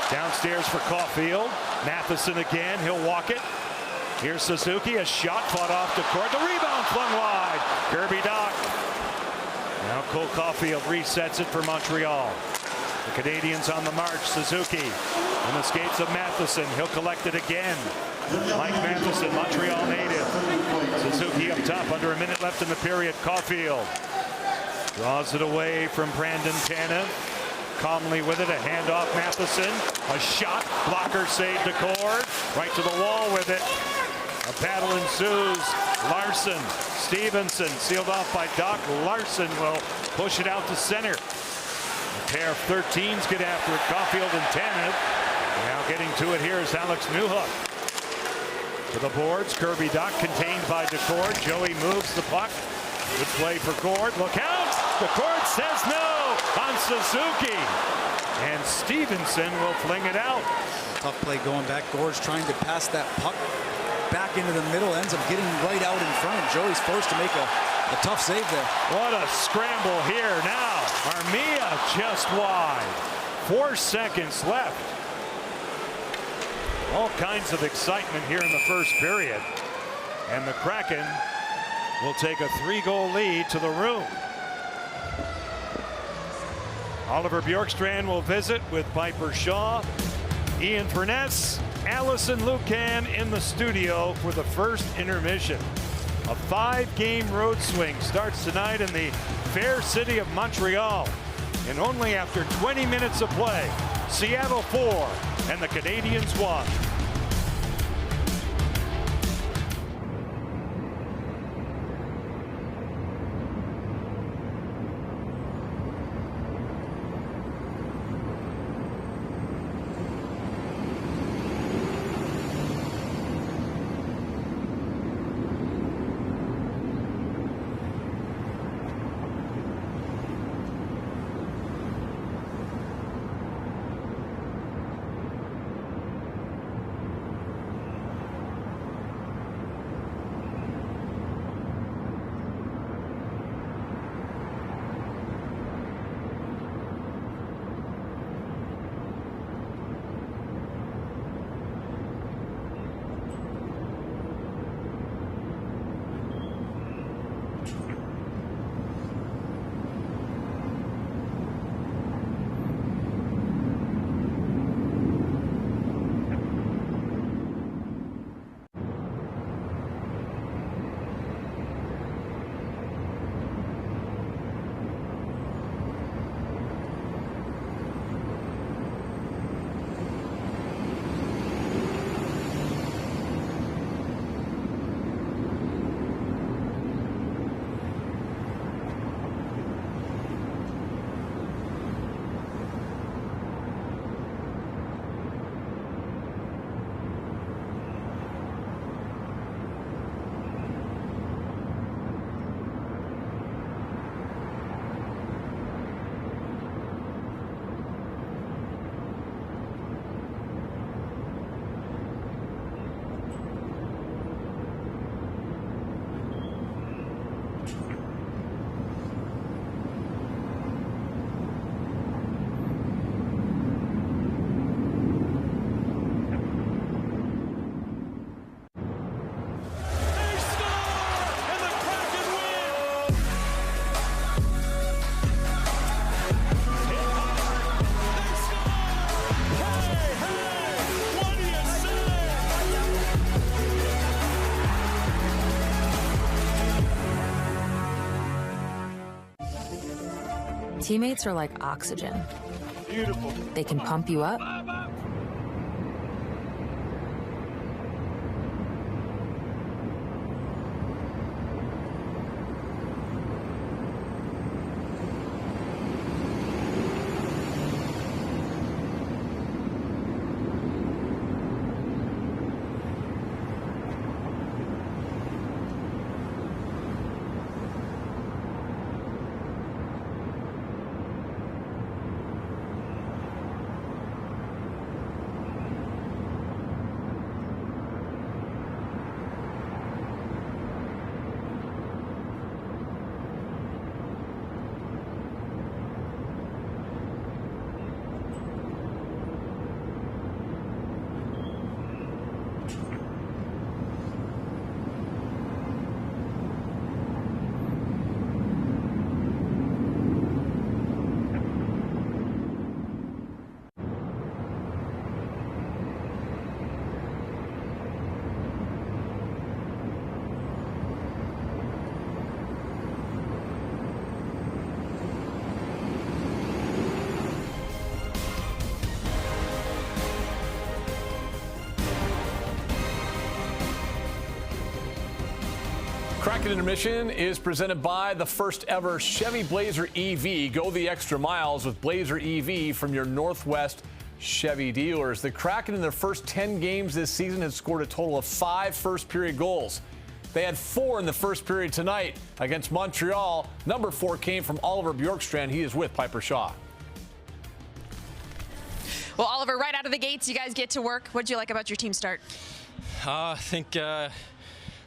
Downstairs for Caulfield. Matheson again, he'll walk it. Here's Suzuki, a shot fought off the court. The rebound flung wide. Kirby Doc. Now Cole Caulfield resets it for Montreal. The Canadians on the march. Suzuki in the skates of Matheson. He'll collect it again. Mike Matheson, Montreal native. Suzuki up top, under a minute left in the period. Caulfield draws it away from Brandon Tanev. Calmly with it, a handoff Matheson. A shot, blocker saved Decord. Right to the wall with it. A battle ensues. Larson, Stevenson, sealed off by Doc. Larson will push it out to center. A pair of 13s get after it. Caulfield and Tanev. Now getting to it here is Alex Newhook. To the boards, Kirby Doc contained by Decord. Joey moves the puck. Good play for Gord. Look out! Decord says no on Suzuki. And Stevenson will fling it out. Tough play going back. Gord's trying to pass that puck back into the middle. Ends up getting right out in front. And Joey's forced to make a tough save there. What a scramble here now. Armia just wide. 4 seconds left. All kinds of excitement here in the first period. And the Kraken will take a 3-goal lead to the room. Oliver Bjorkstrand will visit with Piper Shaw, Ian Furness, Allison Lucan in the studio for the first intermission. A 5-game road swing starts tonight in the fair city of Montreal. And only after 20 minutes of play, Seattle 4 and the Canadiens 1. Teammates are like oxygen. Beautiful. They can pump you up Kraken Intermission is presented by the first ever Chevy Blazer EV. Go the extra miles with Blazer EV from your Northwest Chevy dealers. The Kraken in their first 10 games this season has scored a total of 5 first-period goals. They had 4 in the first period tonight against Montreal. Number 4 came from Oliver Bjorkstrand. He is with Piper Shaw. Well, Oliver, right out of the gates, you guys get to work. What did you like about your team start? I think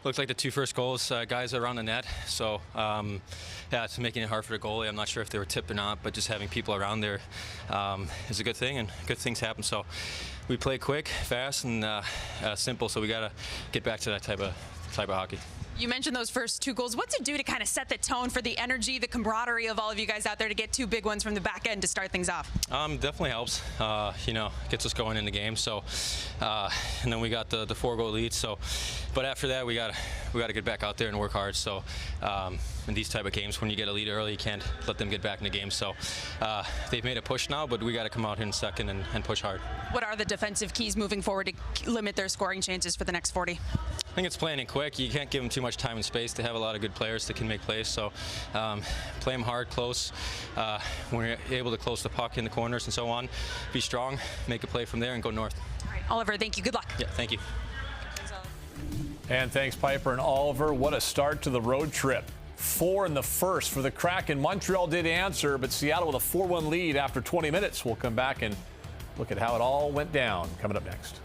looked like the 2 first goals, guys around the net. So, yeah, it's making it hard for the goalie. I'm not sure if they were tipped or not, but just having people around there is a good thing, and good things happen. So we play quick, fast, and simple. So we got to get back to that type of hockey. You mentioned those first 2 goals. What's it do to kind of set the tone for the energy, the camaraderie of all of you guys out there to get 2 big ones from the back end to start things off? Definitely helps. Gets us going in the game. So, and then we got the 4-goal lead. So, but after that, we gotta get back out there and work hard. So, in these type of games, when you get a lead early, you can't let them get back in the game. So, they've made a push now, but we got to come out here in second and push hard. What are the defensive keys moving forward to limit their scoring chances for the next 40? I think it's playing it quick. You can't give them too much time and space. They have a lot of good players that can make plays. So play them hard, close. When you're able to close the puck in the corners and so on, be strong, make a play from there, and go north. All right, Oliver, thank you. Good luck. Yeah, thank you. And thanks, Piper and Oliver. What a start to the road trip. 4 in the first for the Kraken. Montreal did answer, but Seattle with a 4-1 lead after 20 minutes. We'll come back and look at how it all went down coming up next.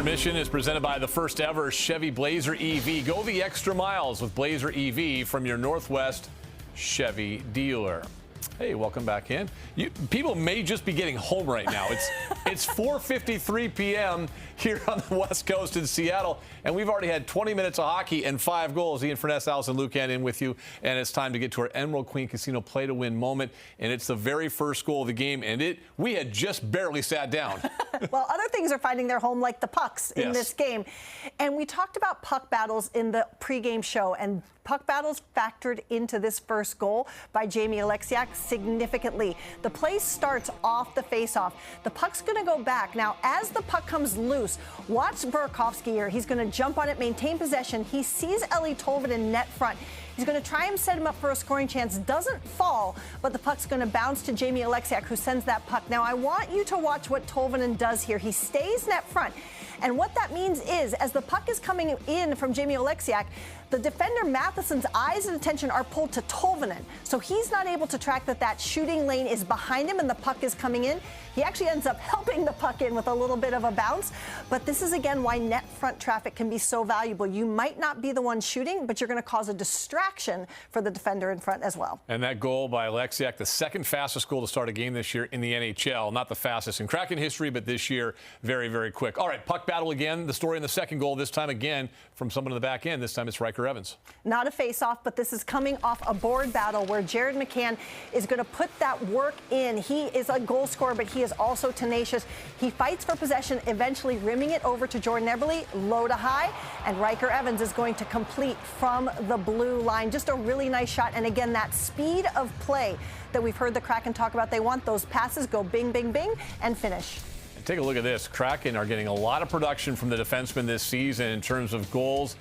intermission is presented by the first ever Chevy Blazer EV. Go the extra miles with Blazer EV from your Northwest Chevy dealer. Hey, welcome back in. People may just be getting home right now. It's 4:53 p.m. here on the West Coast in Seattle, and we've already had 20 minutes of hockey and 5 goals. Ian Furness, Allison Lucan in with you, and it's time to get to our Emerald Queen Casino play-to-win moment, and it's the very first goal of the game, and we had just barely sat down. Well, other things are finding their home, like the pucks in this game. And we talked about puck battles in the pregame show, and puck battles factored into this first goal by Jamie Oleksiak significantly. The play starts off the faceoff. The puck's going to go back. Now, as the puck comes loose, watch Burakovsky here. He's going to jump on it, maintain possession. He sees Eeli Tolvanen in net front. He's going to try and set him up for a scoring chance. Doesn't fall, but the puck's going to bounce to Jamie Oleksiak, who sends that puck. Now, I want you to watch what Tolvanen does here. He stays net front. And what that means is, as the puck is coming in from Jamie Oleksiak, the defender Matheson's eyes and attention are pulled to Tolvanen. So he's not able to track that shooting lane is behind him and the puck is coming in. He actually ends up helping the puck in with a little bit of a bounce. But this is, again, why net front traffic can be so valuable. You might not be the one shooting, but you're going to cause a distraction for the defender in front as well. And that goal by Oleksiak, the second fastest goal to start a game this year in the NHL. Not the fastest in Kraken history, but this year, very, very quick. All right, puck battle again. The story in the second goal, this time again from someone in the back end. This time it's Riker Evans. Not a face-off, but this is coming off a board battle where Jared McCann is going to put that work in. He is a goal scorer, but he is also tenacious. He fights for possession, eventually rimming it over to Jordan Eberle, low to high, and Riker Evans is going to complete from the blue line. Just a really nice shot, and again, that speed of play that we've heard the Kraken talk about. They want those passes, go bing, bing, bing, and finish. Take a look at this. Kraken are getting a lot of production from the defensemen this season in terms of goals.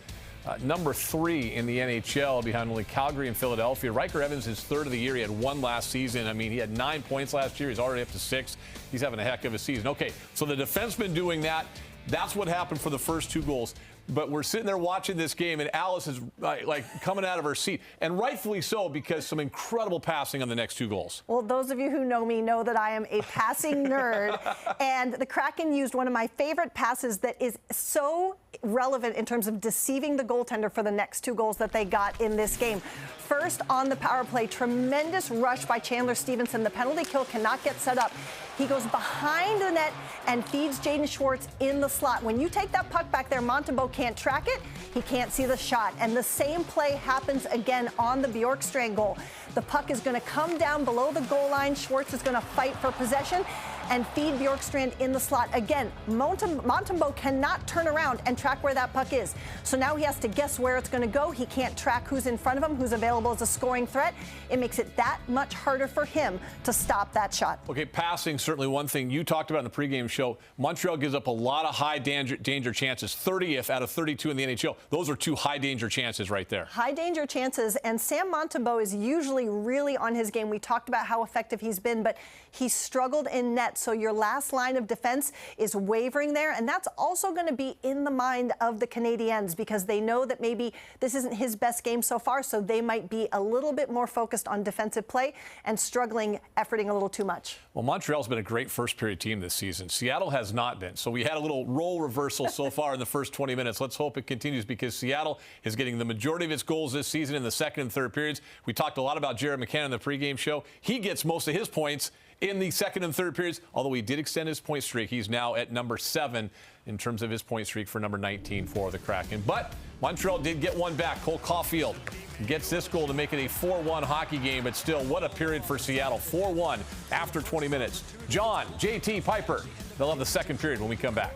Number 3 in the NHL behind only Calgary and Philadelphia. Riker Evans is 3rd of the year. He had 1 last season. I mean, he had 9 points last year. He's already up to 6. He's having a heck of a season. Okay, so the defenseman doing that, that's what happened for the first 2 goals. But we're sitting there watching this game, and Alice is like coming out of her seat, and rightfully so, because some incredible passing on the next 2 goals. Well, those of you who know me know that I am a passing nerd, and the Kraken used one of my favorite passes that is so relevant in terms of deceiving the goaltender for the next 2 goals that they got in this game. First, on the power play, tremendous rush by Chandler Stevenson. The penalty kill cannot get set up. He goes behind the net and feeds Jaden Schwartz in the slot. When you take that puck back there, Montembeault can't track it. He can't see the shot. And the same play happens again on the Bjorkstrand goal. The puck is going to come down below the goal line. Schwartz is going to fight for possession and feed Bjorkstrand in the slot. Again, Montembeault cannot turn around and track where that puck is. So now he has to guess where it's going to go. He can't track who's in front of him, who's available as a scoring threat. It makes it that much harder for him to stop that shot. Okay, passing, certainly one thing you talked about in the pregame show. Montreal gives up a lot of high danger chances, 30th out of 32 in the NHL. Those are 2 high danger chances right there. High danger chances, and Sam Montembeault is usually really on his game. We talked about how effective he's been, but he struggled in net. So your last line of defense is wavering there, and that's also going to be in the mind of the Canadiens because they know that maybe this isn't his best game so far, so they might be a little bit more focused on defensive play and struggling, efforting a little too much. Well, Montreal's been a great first period team this season. Seattle has not been. So we had a little role reversal so far in the first 20 minutes. Let's hope it continues because Seattle is getting the majority of its goals this season in the second and third periods. We talked a lot about Jared McCann in the pregame show. He gets most of his points in the second and third periods, although he did extend his point streak. He's now at number 7 in terms of his point streak for number 19 for the Kraken. But Montreal did get one back. Cole Caulfield gets this goal to make it a 4-1 hockey game, but still, what a period for Seattle. 4-1 after 20 minutes. John, JT, Piper, they'll have the second period when we come back.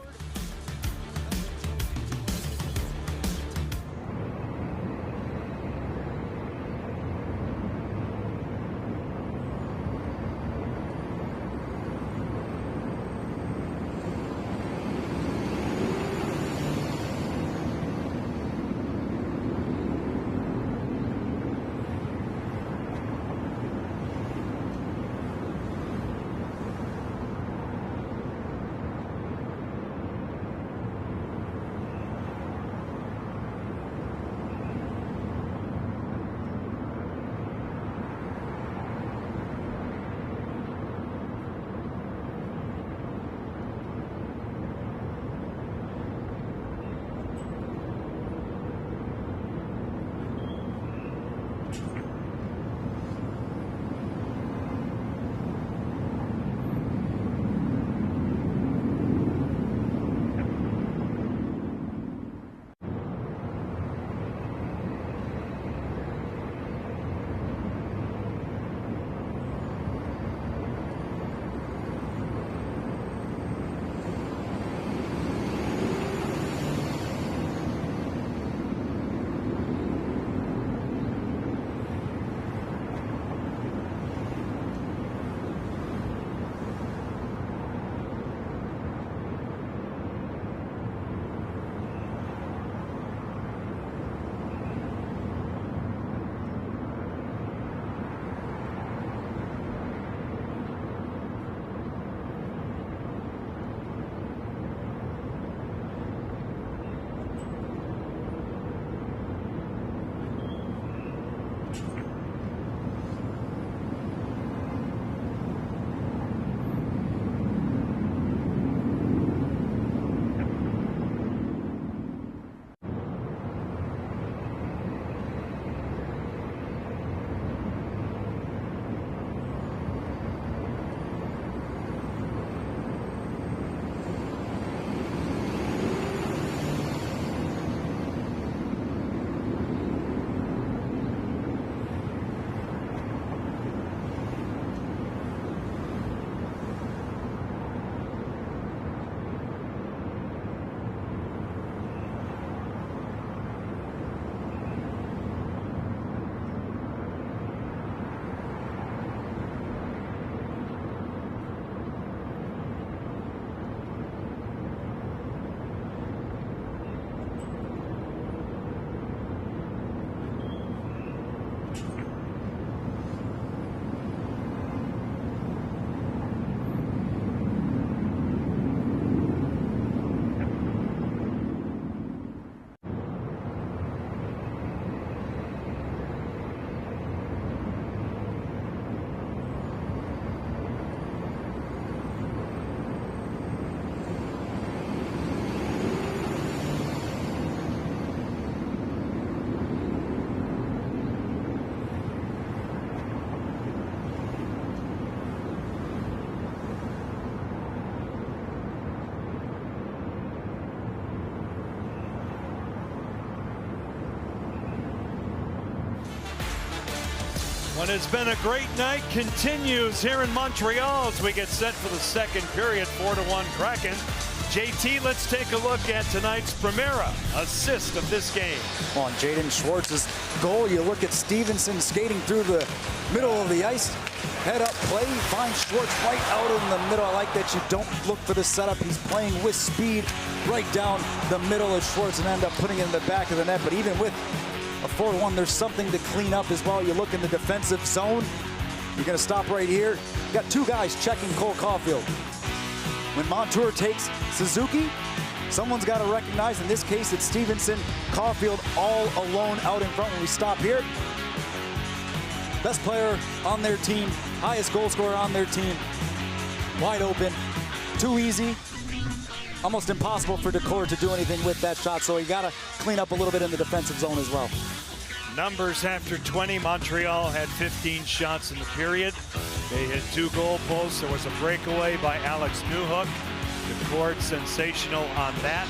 What has been a great night continues here in Montreal as we get set for the second period. 4-1 Kraken. JT, let's take a look at tonight's Primera assist of this game. On Jaden Schwartz's goal, you look at Stevenson skating through the middle of the ice. Head up play, finds Schwartz right out in the middle. I like that you don't look for the setup. He's playing with speed right down the middle of Schwartz and end up putting it in the back of the net. But even with a 4-1, there's something to clean up as well. You look in the defensive zone. You're going to stop right here. You got two guys checking Cole Caulfield. When Montour takes Suzuki, someone's got to recognize, in this case, it's Stevenson. Caulfield all alone out in front when we stop here. Best player on their team, highest goal scorer on their team. Wide open, too easy. Almost impossible for Decor to do anything with that shot, so you got to clean up a little bit in the defensive zone as well. Numbers after 20. Montreal had 15 shots in the period. They hit 2 goal posts. There was a breakaway by Alex Newhook. Decor sensational on that.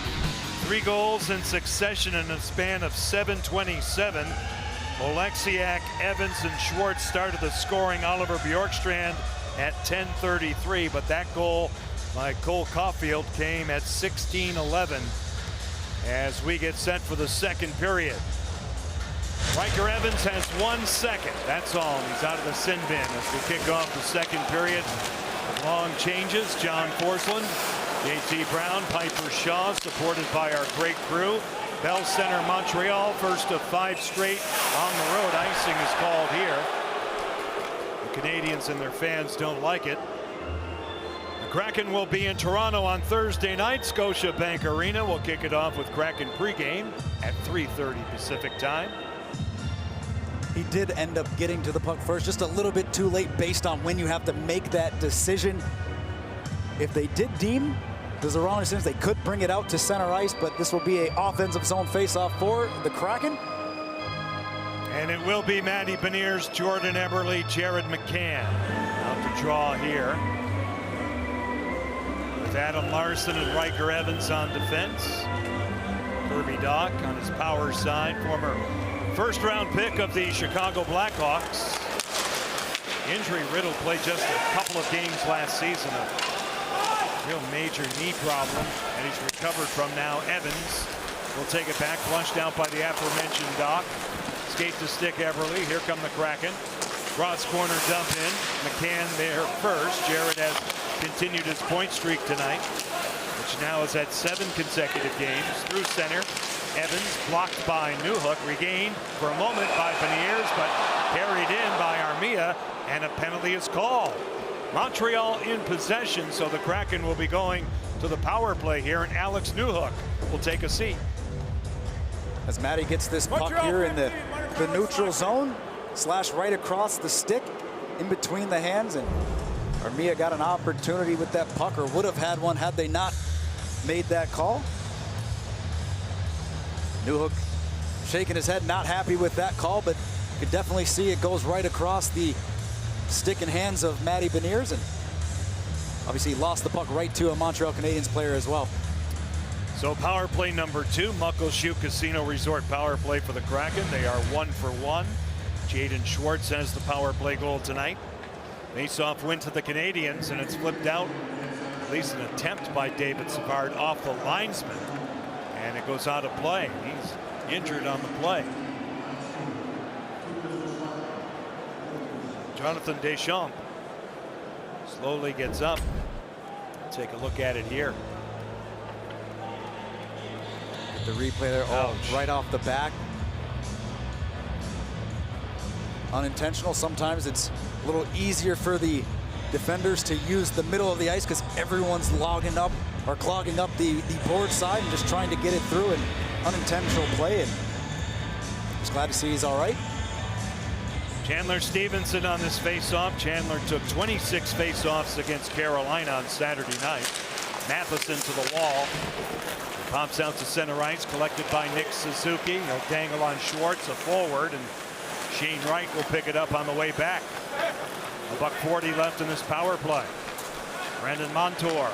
3 goals in succession in a span of 7:27. Oleksiak, Evans, and Schwartz started the scoring. Oliver Bjorkstrand at 10:33, but that goal by Cole Caulfield came at 16:11 as we get set for the second period. Ryker Evans has 1 second. That's all. He's out of the sin bin as we kick off the second period. Long changes. John Forsland, JT Brown, Piper Shaw, supported by our great crew. Bell Center, Montreal, first of 5 straight on the road. Icing is called here. The Canadians and their fans don't like it. The Kraken will be in Toronto on Thursday night. Scotiabank Arena will kick it off with Kraken pregame at 3:30 Pacific time. He did end up getting to the puck first, just a little bit too late based on when you have to make that decision. If they did deem the Toronto Sims, they could bring it out to center ice, but this will be an offensive zone faceoff for the Kraken. And it will be Matty Beniers, Jordan Eberle, Jared McCann out to draw here. With Adam Larson and Ryker Evans on defense. Kirby Dach on his power side, former first-round pick of the Chicago Blackhawks. Injury-riddled, played just a couple of games last season. A real major knee problem, and he's recovered from now. Evans will take it back, flushed out by the aforementioned Dach. Skate to stick Eberle. Here come the Kraken. Cross corner dump in. McCann there first. Jared has continued his point streak tonight, which now is at 7 consecutive games. Through center. Evans blocked by Newhook, regained for a moment by Beniers, but carried in by Armia, and a penalty is called. Montreal in possession, so the Kraken will be going to the power play here, and Alex Newhook will take a seat. As Matty gets this puck here in the neutral zone, slash right across the stick, in between the hands, and Armia got an opportunity with that puck, or would have had one had they not made that call. Newhook shaking his head, not happy with that call, but you could definitely see it goes right across the stick and hands of Matty Beniers, and obviously he lost the puck right to a Montreal Canadiens player as well. So power play number 2, Muckleshoot Casino Resort power play for the Kraken. They are 1 for 1. Jaden Schwartz has the power play goal tonight. Face-off win to the Canadiens, and it's flipped out, at least an attempt by David Savard off the linesman. And it goes out of play. He's injured on the play. Jonathan Deschamps slowly gets up. Take a look at it here. Get the replay there. Oh, right off the back. Unintentional. Sometimes it's a little easier for the defenders to use the middle of the ice because everyone's logging up or clogging up the board side and just trying to get it through, an unintentional play, and just glad to see he's all right. Chandler Stevenson on this face-off. Chandler took 26 face-offs against Carolina on Saturday night. Matheson to the wall. Pops out to center ice, collected by Nick Suzuki. He'll dangle on Schwartz, a forward, and Shane Wright will pick it up on the way back. $1:40 left in this power play. Brandon Montour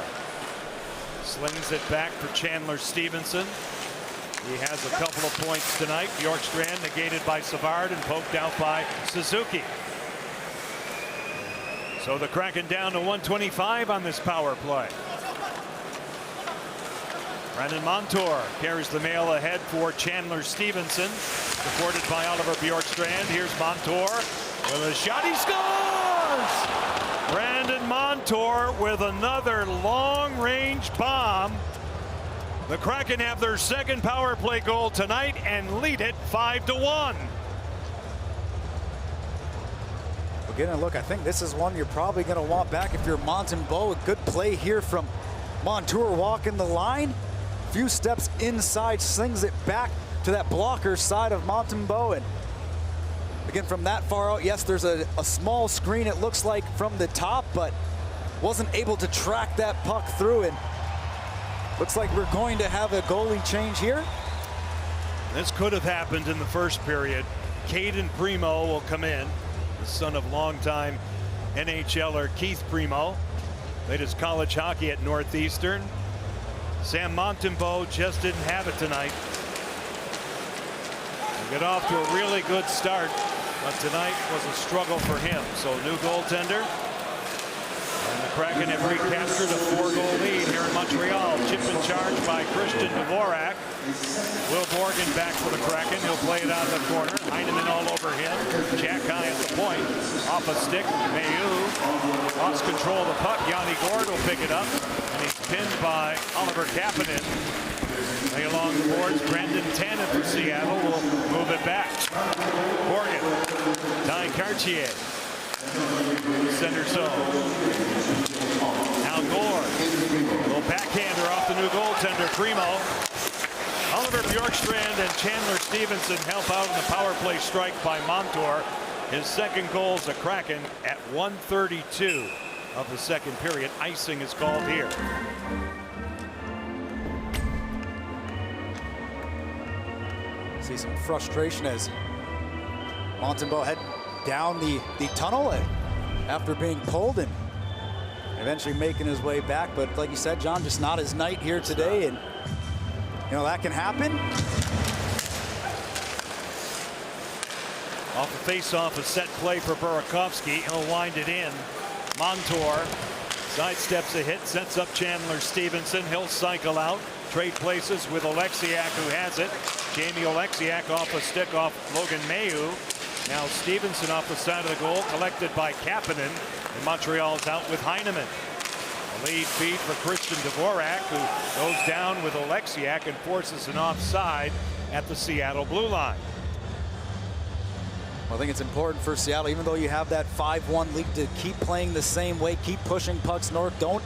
slings it back for Chandler Stevenson. He has a couple of points tonight. Bjorkstrand negated by Savard and poked out by Suzuki. So the Kraken down to 125 on this power play. Brandon Montour carries the mail ahead for Chandler Stevenson. Supported by Oliver Bjorkstrand. Here's Montour with a shot. He scores! Brandon Montour with another long-range bomb. The Kraken have their second power play goal tonight and lead it 5-1. We're getting a look. I think this is one you're probably going to want back if you're Montembeault. A good play here from Montour walking the line. Few steps inside, slings it back to that blocker side of Montembeault. And again, from that far out, yes, there's a small screen, it looks like, from the top, but wasn't able to track that puck through. And looks like we're going to have a goalie change here. This could have happened in the first period. Caden Primo will come in, the son of longtime NHLer Keith Primo. Played his college hockey at Northeastern. Sam Montembeault just didn't have it tonight. They get off to a really good start, but tonight was a struggle for him. So new goaltender. And the Kraken have recaptured a 4-goal lead here in Montreal. Chip in charge by Christian Dvorak. Will Borgen back for the Kraken. He'll play it out of the corner. Heineman all over him. Jack high at the point. Off a stick. Mayu lost control of the puck. Yanni Gourde will pick it up. And he's pinned by Oliver Kapanen. Play along the boards. Brendan Tannen for Seattle will move it back. Borgen. Ty Cartier. Center zone. Now Gourde. Little backhander off the new goaltender, Primo. Oliver Bjorkstrand and Chandler Stevenson help out in the power play strike by Montour. His second goal is the Kraken at 1:32 of the second period. Icing is called here. See some frustration as Montembeault head down the tunnel after being pulled and eventually making his way back. But like you said, John, just not his night here today. And you know, that can happen. Off the face-off, a set play for Burakovsky. He'll wind it in. Montour sidesteps a hit, sets up Chandler Stevenson. He'll cycle out, trade places with Oleksiak, who has it. Jamie Oleksiak off a stick off Logan Mayu. Now Stevenson off the side of the goal, collected by Kapanen. And Montreal's out with Heineman. A lead feed for Christian Dvorak, who goes down with Oleksiak and forces an offside at the Seattle blue line. I think it's important for Seattle, even though you have that 5-1 lead, to keep playing the same way, keep pushing pucks north. Don't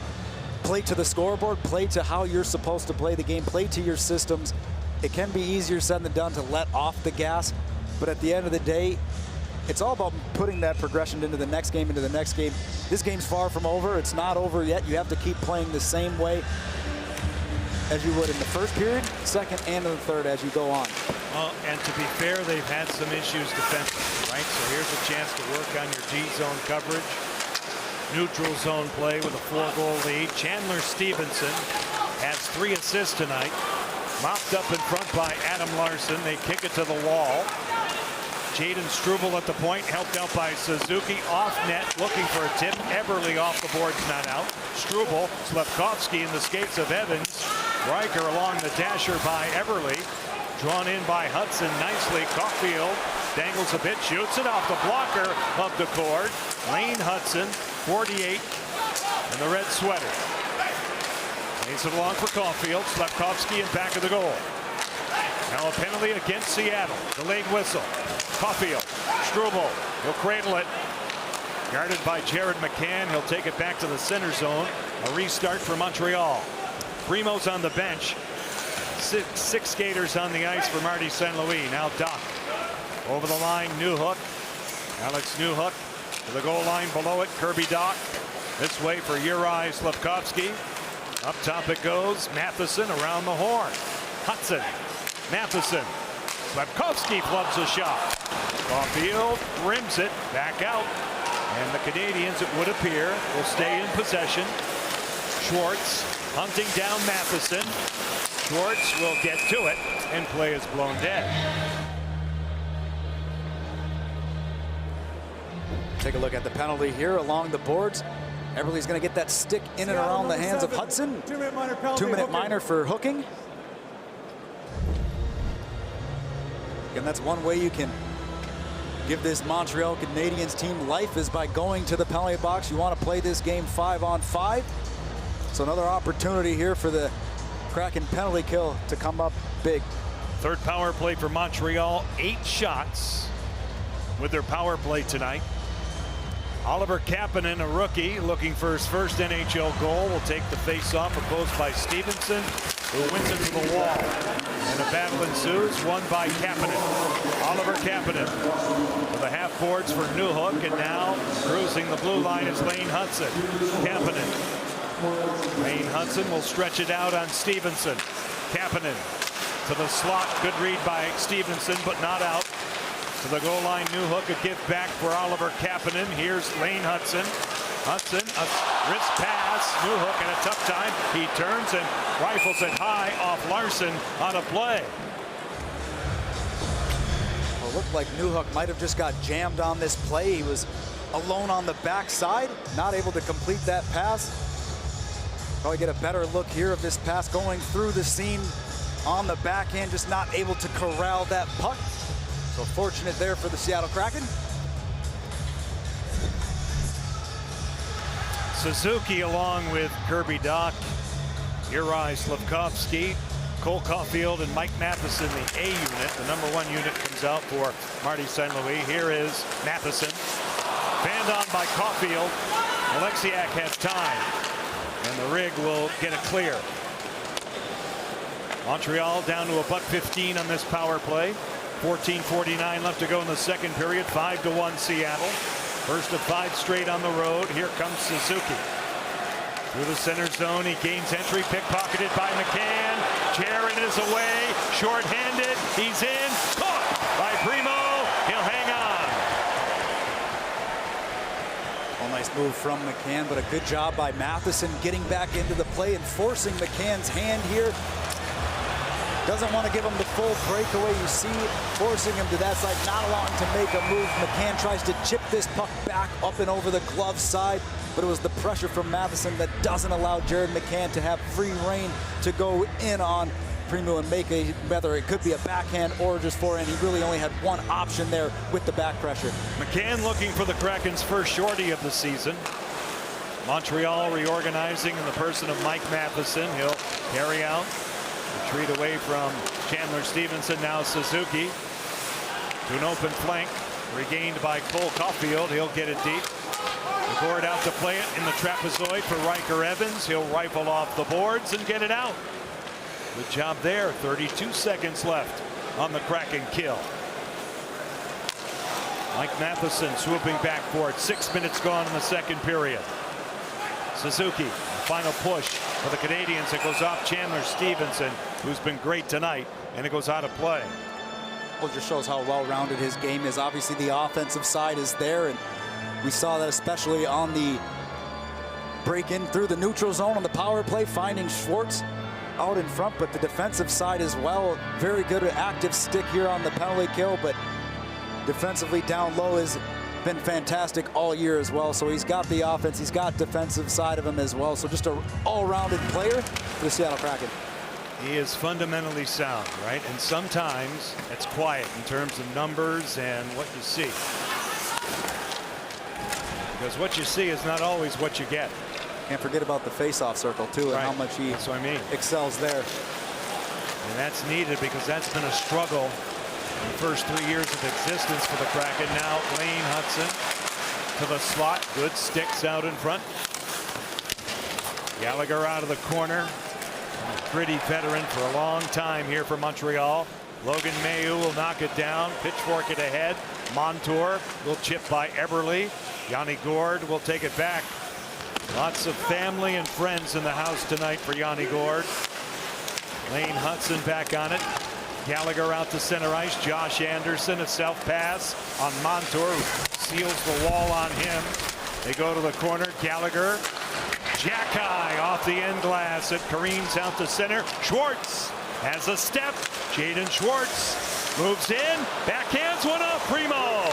play to the scoreboard, play to how you're supposed to play the game, play to your systems. It can be easier said than done to let off the gas, but at the end of the day, it's all about putting that progression into the next game, This game's far from over. It's not over yet. You have to keep playing the same way as you would in the first period, second, and in the third as you go on. Well, and to be fair, they've had some issues defensively, right? So here's a chance to work on your D-zone coverage. Neutral zone play with a 4-goal lead. Chandler Stevenson has 3 assists tonight. Mopped up in front by Adam Larson. They kick it to the wall. Jaden Struble at the point, helped out by Suzuki. Off net, looking for a tip. Everly off the boards, not out. Struble, Slavkovsky in the skates of Evans. Riker along the dasher by Everly. Drawn in by Hudson nicely. Caulfield dangles a bit, shoots it off the blocker of the cord. Lane Hudson, 48, in the red sweater. Lays it along for Caulfield. Slavkovsky in back of the goal. Now a penalty against Seattle. Delayed whistle. Caulfield. Struble. He'll cradle it. Guarded by Jared McCann. He'll take it back to the center zone. A restart for Montreal. Primo's on the bench. Six skaters on the ice for Marty St. Louis. Now Doc. Over the line, Newhook. Alex Newhook to the goal line below it. Kirby Doc. This way for Juraj Slavkovsky. Up top it goes. Matheson around the horn. Hudson. Matheson. Slavkovsky flubs a shot. Caulfield rims it back out. And the Canadians, it would appear, will stay in possession. Schwartz hunting down Matheson. Schwartz will get to it, and play is blown dead. Take a look at the penalty here along the boards. Eberle's going to get that stick in and around the hands of Hudson. 2-minute minor for hooking. And that's one way you can give this Montreal Canadiens team life, is by going to the penalty box. You want to play this game 5-on-5. So another opportunity here for the Kraken penalty kill to come up big. Third power play for Montreal. 8 shots with their power play tonight. Oliver Kapanen, a rookie, looking for his first NHL goal, will take the face-off, opposed by Stevenson, who wins it to the wall. And a battle ensues, won by Kapanen. Oliver Kapanen to the half boards for Newhook, and now cruising the blue line is Lane Hudson. Kapanen. Lane Hudson will stretch it out on Stevenson. Kapanen to the slot. Good read by Stevenson, but not out. To the goal line, Newhook, a give back for Oliver Kapanen. Here's Lane Hudson. Hudson, a wrist pass. Newhook in a tough time. He turns and rifles it high off Larson on a play. Well, it looked like Newhook might have just got jammed on this play. He was alone on the backside, not able to complete that pass. Probably get a better look here of this pass going through the seam on the backhand, just not able to corral that puck. So fortunate there for the Seattle Kraken. Suzuki along with Kirby Dach, Uri Slafkovsky, Cole Caulfield, and Mike Matheson, the A unit. The number 1 unit comes out for Marty St. Louis. Here is Matheson. Fanned on by Caulfield. Alexiak has time, and the rig will get it clear. Montreal down to $1:15 on this power play. 14:49 left to go in the second period. 5-1 Seattle. First of 5 straight on the road. Here comes Suzuki. Through the center zone, he gains entry, pickpocketed by McCann. Jared is away, short-handed. He's in, caught by Primo. He'll hang on. Well, nice move from McCann, but a good job by Matheson getting back into the play and forcing McCann's hand here. Doesn't want to give him the full breakaway. You see, forcing him to that side, not allowing to make a move. McCann tries to chip this puck back up and over the glove side, but it was the pressure from Matheson that doesn't allow Jared McCann to have free reign to go in on Primo and make whether it could be a backhand or just forehand. He really only had one option there with the back pressure. McCann looking for the Kraken's first shorty of the season. Montreal reorganizing in the person of Mike Matheson. He'll carry out. Retreat away from Chandler Stevenson. Now Suzuki to an open flank, regained by Cole Caulfield. He'll get it deep. The board out to play it in the trapezoid for Riker Evans. He'll rifle off the boards and get it out. Good job there. 32 seconds left on the Kraken kill. Mike Matheson swooping back for it. 6 minutes gone in the second period. Suzuki, final push for the Canadiens. It goes off Chandler Stevenson, who's been great tonight, and it goes out of play. Well, it just shows how well-rounded his game is. Obviously, the offensive side is there, and we saw that especially on the break-in through the neutral zone on the power play, finding Schwartz out in front, but the defensive side as well. Very good active stick here on the penalty kill, but defensively down low has been fantastic all year as well. So he's got the offense, he's got defensive side of him as well. So just an all-rounded player for the Seattle Kraken. He is fundamentally sound, right? And sometimes it's quiet in terms of numbers and what you see. Because what you see is not always what you get. Can't forget about the face-off circle too, and how much he excels there. And that's needed because that's been a struggle in the first 3 years of existence for the Kraken. Now Lane Hudson to the slot. Good sticks out in front. Gallagher out of the corner. A gritty veteran for a long time here for Montreal. Logan Mailloux will knock it down. Pitchfork it ahead. Montour will chip by Eberle. Yanni Gourde will take it back. Lots of family and friends in the house tonight for Yanni Gourde. Lane Hudson back on it. Gallagher out to center ice. Josh Anderson, a self pass on Montour, who seals the wall on him. They go to the corner. Gallagher Jack high off the end glass. It careens out to center. Schwartz has a step. Jaden Schwartz moves in. Backhands one up. Primo.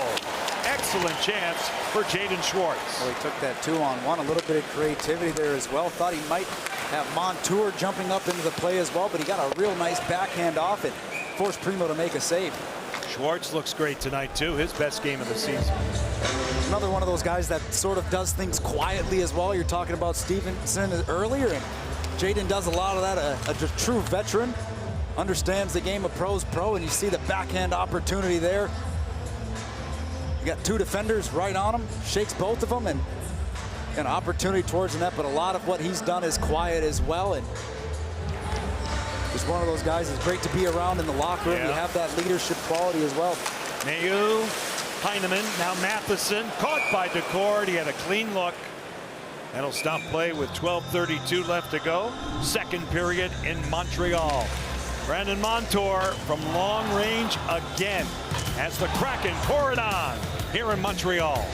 Excellent chance for Jaden Schwartz. Well, he took that 2-on-1. A little bit of creativity there as well. Thought he might have Montour jumping up into the play as well, but he got a real nice backhand off it. Forced Primo to make a save. Schwartz looks great tonight, too. His best game of the season. Another one of those guys that sort of does things quietly as well. You're talking about Stevenson earlier, and Jaden does a lot of that. A true veteran, understands the game of pro's pro, and you see the backhand opportunity there. You got two defenders right on him, shakes both of them, and an opportunity towards the net, but a lot of what he's done is quiet as well. And just one of those guys is great to be around in the locker room. Yeah. You have that leadership quality as well. Mayu, Heineman, now Matheson, caught by Decord. He had a clean look. That'll stop play with 12:32 left to go. Second period in Montreal. Brandon Montour from long range again as the Kraken pour it on here in Montreal.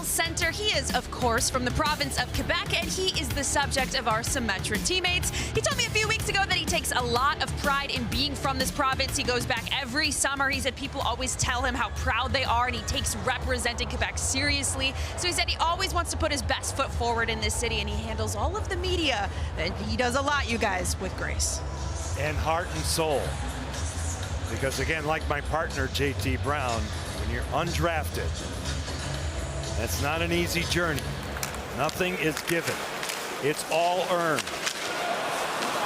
Center. He is, of course, from the province of Quebec, and he is the subject of our Symetra teammates. He told me a few weeks ago that he takes a lot of pride in being from this province. He goes back every summer. He said people always tell him how proud they are, and he takes representing Quebec seriously. So he said he always wants to put his best foot forward in this city, and he handles all of the media. And he does a lot, you guys, with grace. And heart and soul. Because again, like my partner, JT Brown, when you're undrafted, that's not an easy journey. Nothing is given. It's all earned.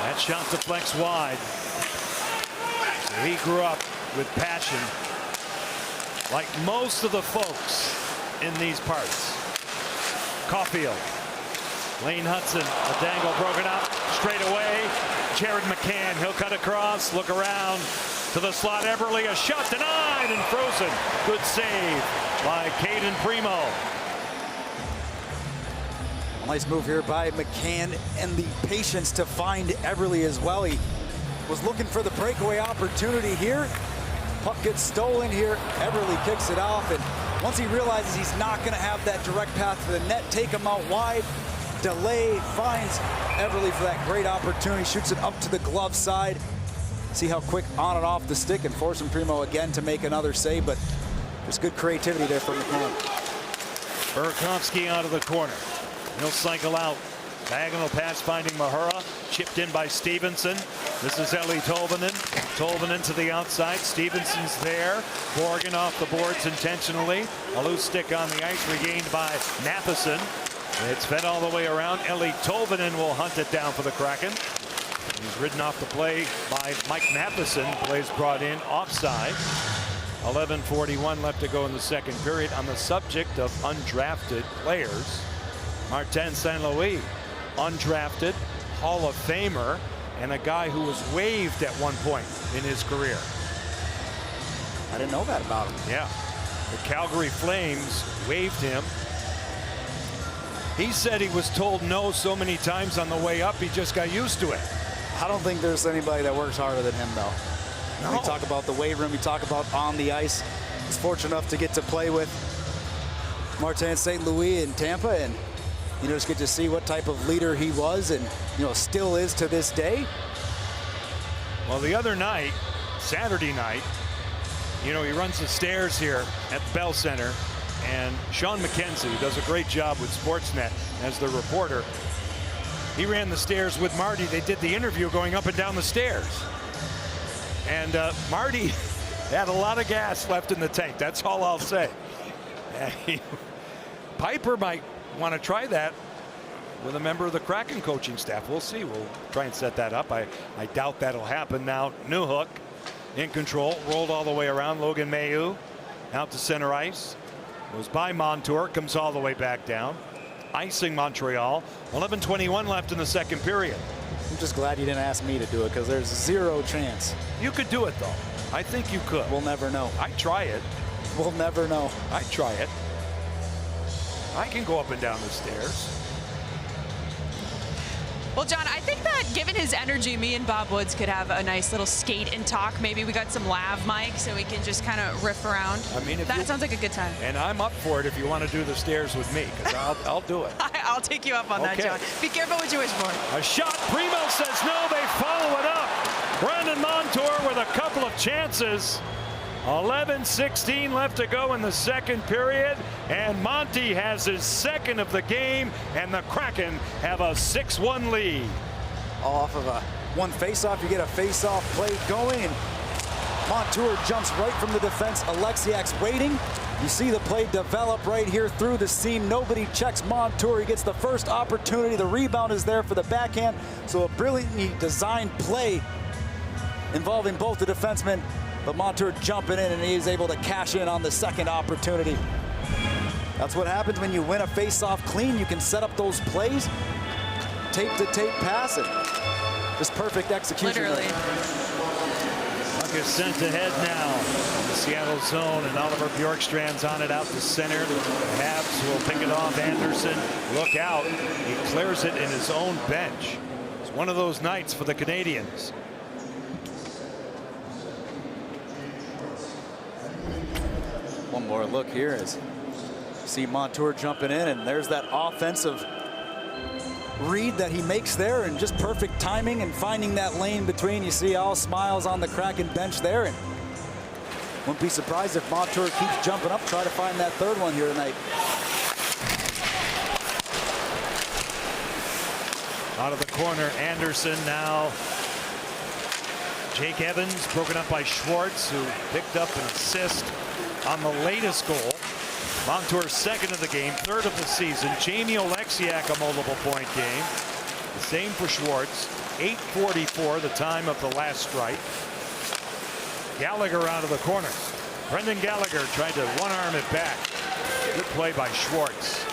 That shot deflects wide. So he grew up with passion, like most of the folks in these parts. Caulfield, Lane Hudson, a dangle broken up, straight away. Jared McCann, he'll cut across, look around to the slot. Eberle, a shot denied and frozen. Good save by Caden Primo. Nice move here by McCann, and the patience to find Eberle as well. He was looking for the breakaway opportunity here. Puck gets stolen here. Eberle kicks it off, and once he realizes he's not going to have that direct path to the net, take him out wide, delay, finds Eberle for that great opportunity, shoots it up to the glove side. See how quick on and off the stick, and forcing Primo again to make another save, but there's good creativity there from McCann. Burakovsky out of the corner. He'll cycle out. Diagonal pass finding Mahura. Chipped in by Stevenson. This is Eeli Tolvanen. Tolvanen to the outside. Stevenson's there. Morgan off the boards intentionally. A loose stick on the ice regained by Matheson. It's fed all the way around. Eeli Tolvanen will hunt it down for the Kraken. He's ridden off the play by Mike Matheson. Plays brought in offside. 11:41 left to go in the second period. On the subject of undrafted players, Martin St. Louis, undrafted, Hall of Famer, and a guy who was waived at one point in his career. I didn't know that about him. Yeah. The Calgary Flames waived him. He said he was told no so many times on the way up, he just got used to it. I don't think there's anybody that works harder than him, though. No. We talk about the weight room, we talk about on the ice. He's fortunate enough to get to play with Martin St. Louis in Tampa, and just get to see what type of leader he was and still is to this day. Well, the other night, Saturday night, he runs the stairs here at the Bell Center, and Sean McKenzie, who does a great job with Sportsnet as the reporter, he ran the stairs with Marty. They did the interview going up and down the stairs. And Marty had a lot of gas left in the tank. That's all I'll say. Piper might want to try that with a member of the Kraken coaching staff. We'll see. We'll try and set that up. I doubt that'll happen. Now Newhook in control, rolled all the way around. Logan Mailloux out to center ice. Goes by Montour, comes all the way back down. Icing Montreal. 11:21 left in the second period. I'm just glad you didn't ask me to do it, because there's zero chance. You could do it, though. I think you could. We'll never know. I'd try it. We'll never know. I'd try it. I can go up and down the stairs. Well, John, I think that given his energy, me and Bob Woods could have a nice little skate and talk. Maybe we got some lav mic so we can just kind of riff around. I mean, that sounds like a good time. And I'm up for it if you want to do the stairs with me, because I'll do it. I'll take you up on that, John. Be careful what you wish for. A shot. Primo says no. They follow it up. Brandon Montour with a couple of chances. 11:16 left to go in the second period, and Monty has his second of the game, and the Kraken have a 6-1 lead. Off of one face-off, you get a face-off play going, and Montour jumps right from the defense. Alexiak's waiting. You see the play develop right here through the seam. Nobody checks Montour. He gets the first opportunity. The rebound is there for the backhand. So a brilliantly designed play involving both the defensemen. But Montour jumping in, and he is able to cash in on the second opportunity. That's what happens when you win a face-off clean. You can set up those plays, tape-to-tape pass, and just perfect execution. Literally. Puck is sent ahead now in the Seattle zone, and Oliver Bjorkstrand's on it out to center. The Habs will pick it off. Anderson, look out. He clears it in his own bench. It's one of those nights for the Canadiens. One more look here as you see Montour jumping in, and there's that offensive read that he makes there, and just perfect timing and finding that lane between. You see all smiles on the Kraken bench there, and wouldn't be surprised if Montour keeps jumping up, try to find that third one here tonight. Out of the corner, Anderson now. Jake Evans broken up by Schwartz, who picked up an assist on the latest goal. Montour's second of the game, third of the season. Jamie Oleksiak, a multiple point game. The same for Schwartz. 8:44, the time of the last strike. Gallagher out of the corner. Brendan Gallagher tried to one-arm it back. Good play by Schwartz.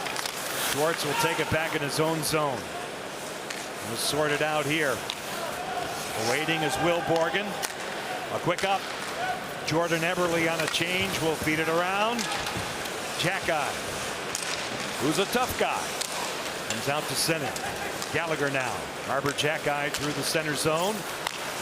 Schwartz will take it back in his own zone. We'll sort it out here. Awaiting is Will Borgen. A quick up. Jordan Eberle on a change will feed it around. Xhekaj, who's a tough guy, comes out to center. Gallagher now. Arber Xhekaj through the center zone.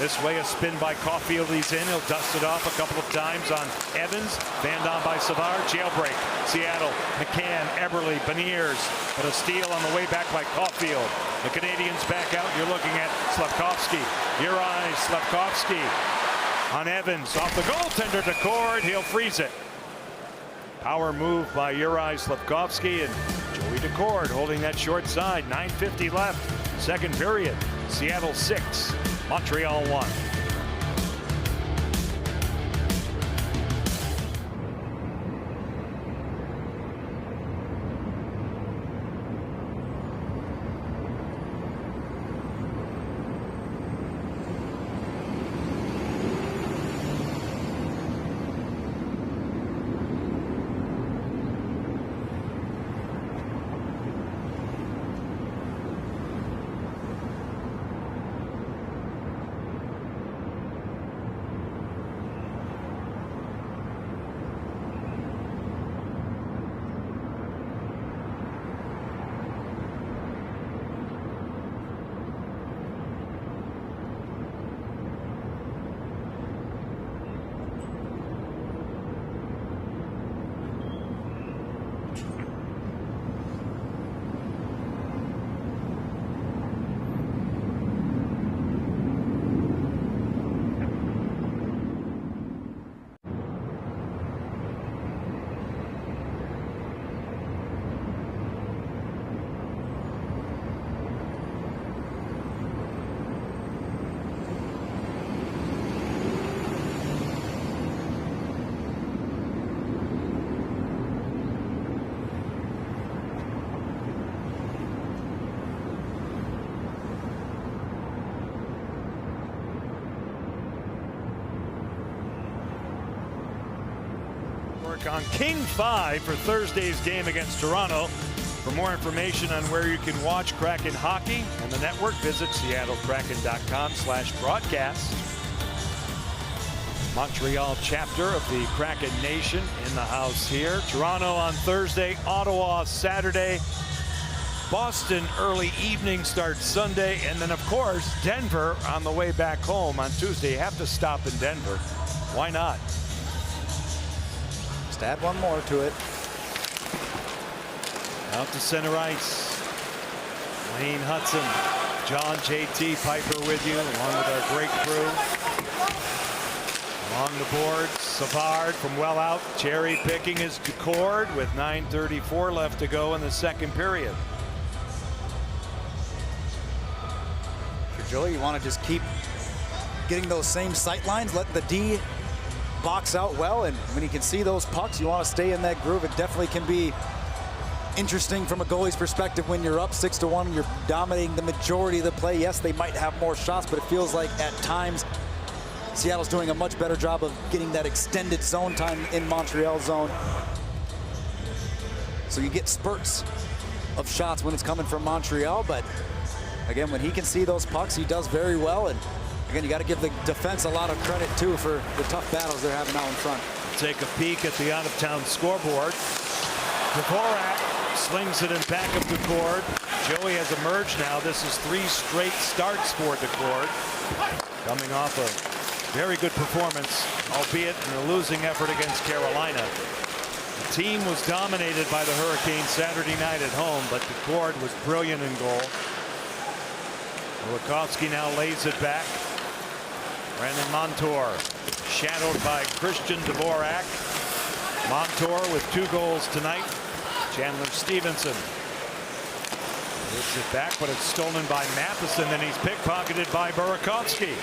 This way a spin by Caulfield. He's in. He'll dust it off a couple of times on Evans. Fanned on by Savard. Jailbreak. Seattle. McCann. Eberle. Beniers. But a steal on the way back by Caulfield. The Canadiens back out. You're looking at Slavkovsky. Juraj Slavkovsky on Evans. Off the goaltender to Cord. He'll freeze it. Power move by Juraj Slavkovsky, and Joey Daccord holding that short side. 9:50 left. Second period. Seattle 6, Montreal 1. Network on King 5 for Thursday's game against Toronto. For more information on where you can watch Kraken hockey and the network, visit seattlekraken.com/broadcast. Montreal chapter of the Kraken Nation in the house here. Toronto on Thursday, Ottawa Saturday, Boston early evening start Sunday, and then of course Denver on the way back home on Tuesday. You have to stop in Denver. Why not? Just add one more to it. Out to center ice. Lane Hudson, John JT Piper with you, along with our great crew. Along the board, Savard from well out, cherry picking his cord with 9:34 left to go in the second period. For Joey, you want to just keep getting those same sight lines, let the D box out well, and when you can see those pucks, you want to stay in that groove. It definitely can be interesting from a goalie's perspective when you're up 6-1 and you're dominating the majority of the play. Yes, they might have more shots, but it feels like at times Seattle's doing a much better job of getting that extended zone time in Montreal zone. So you get spurts of shots when it's coming from Montreal, but again, when he can see those pucks, he does very well. And again, you got to give the defense a lot of credit too for the tough battles they're having out in front. Take a peek at the out-of-town scoreboard. Dvorak slings it in back of Decord. Joey has emerged now. This is 3 straight starts for Decord, coming off a very good performance, albeit in a losing effort against Carolina. The team was dominated by the Hurricanes Saturday night at home, but Decord was brilliant in goal. Burakovsky now lays it back. Brandon Montour shadowed by Christian Dvorak. Montour with 2 goals tonight. Chandler Stevenson gives it back, but it's stolen by Matheson, and he's pickpocketed by Burakovsky.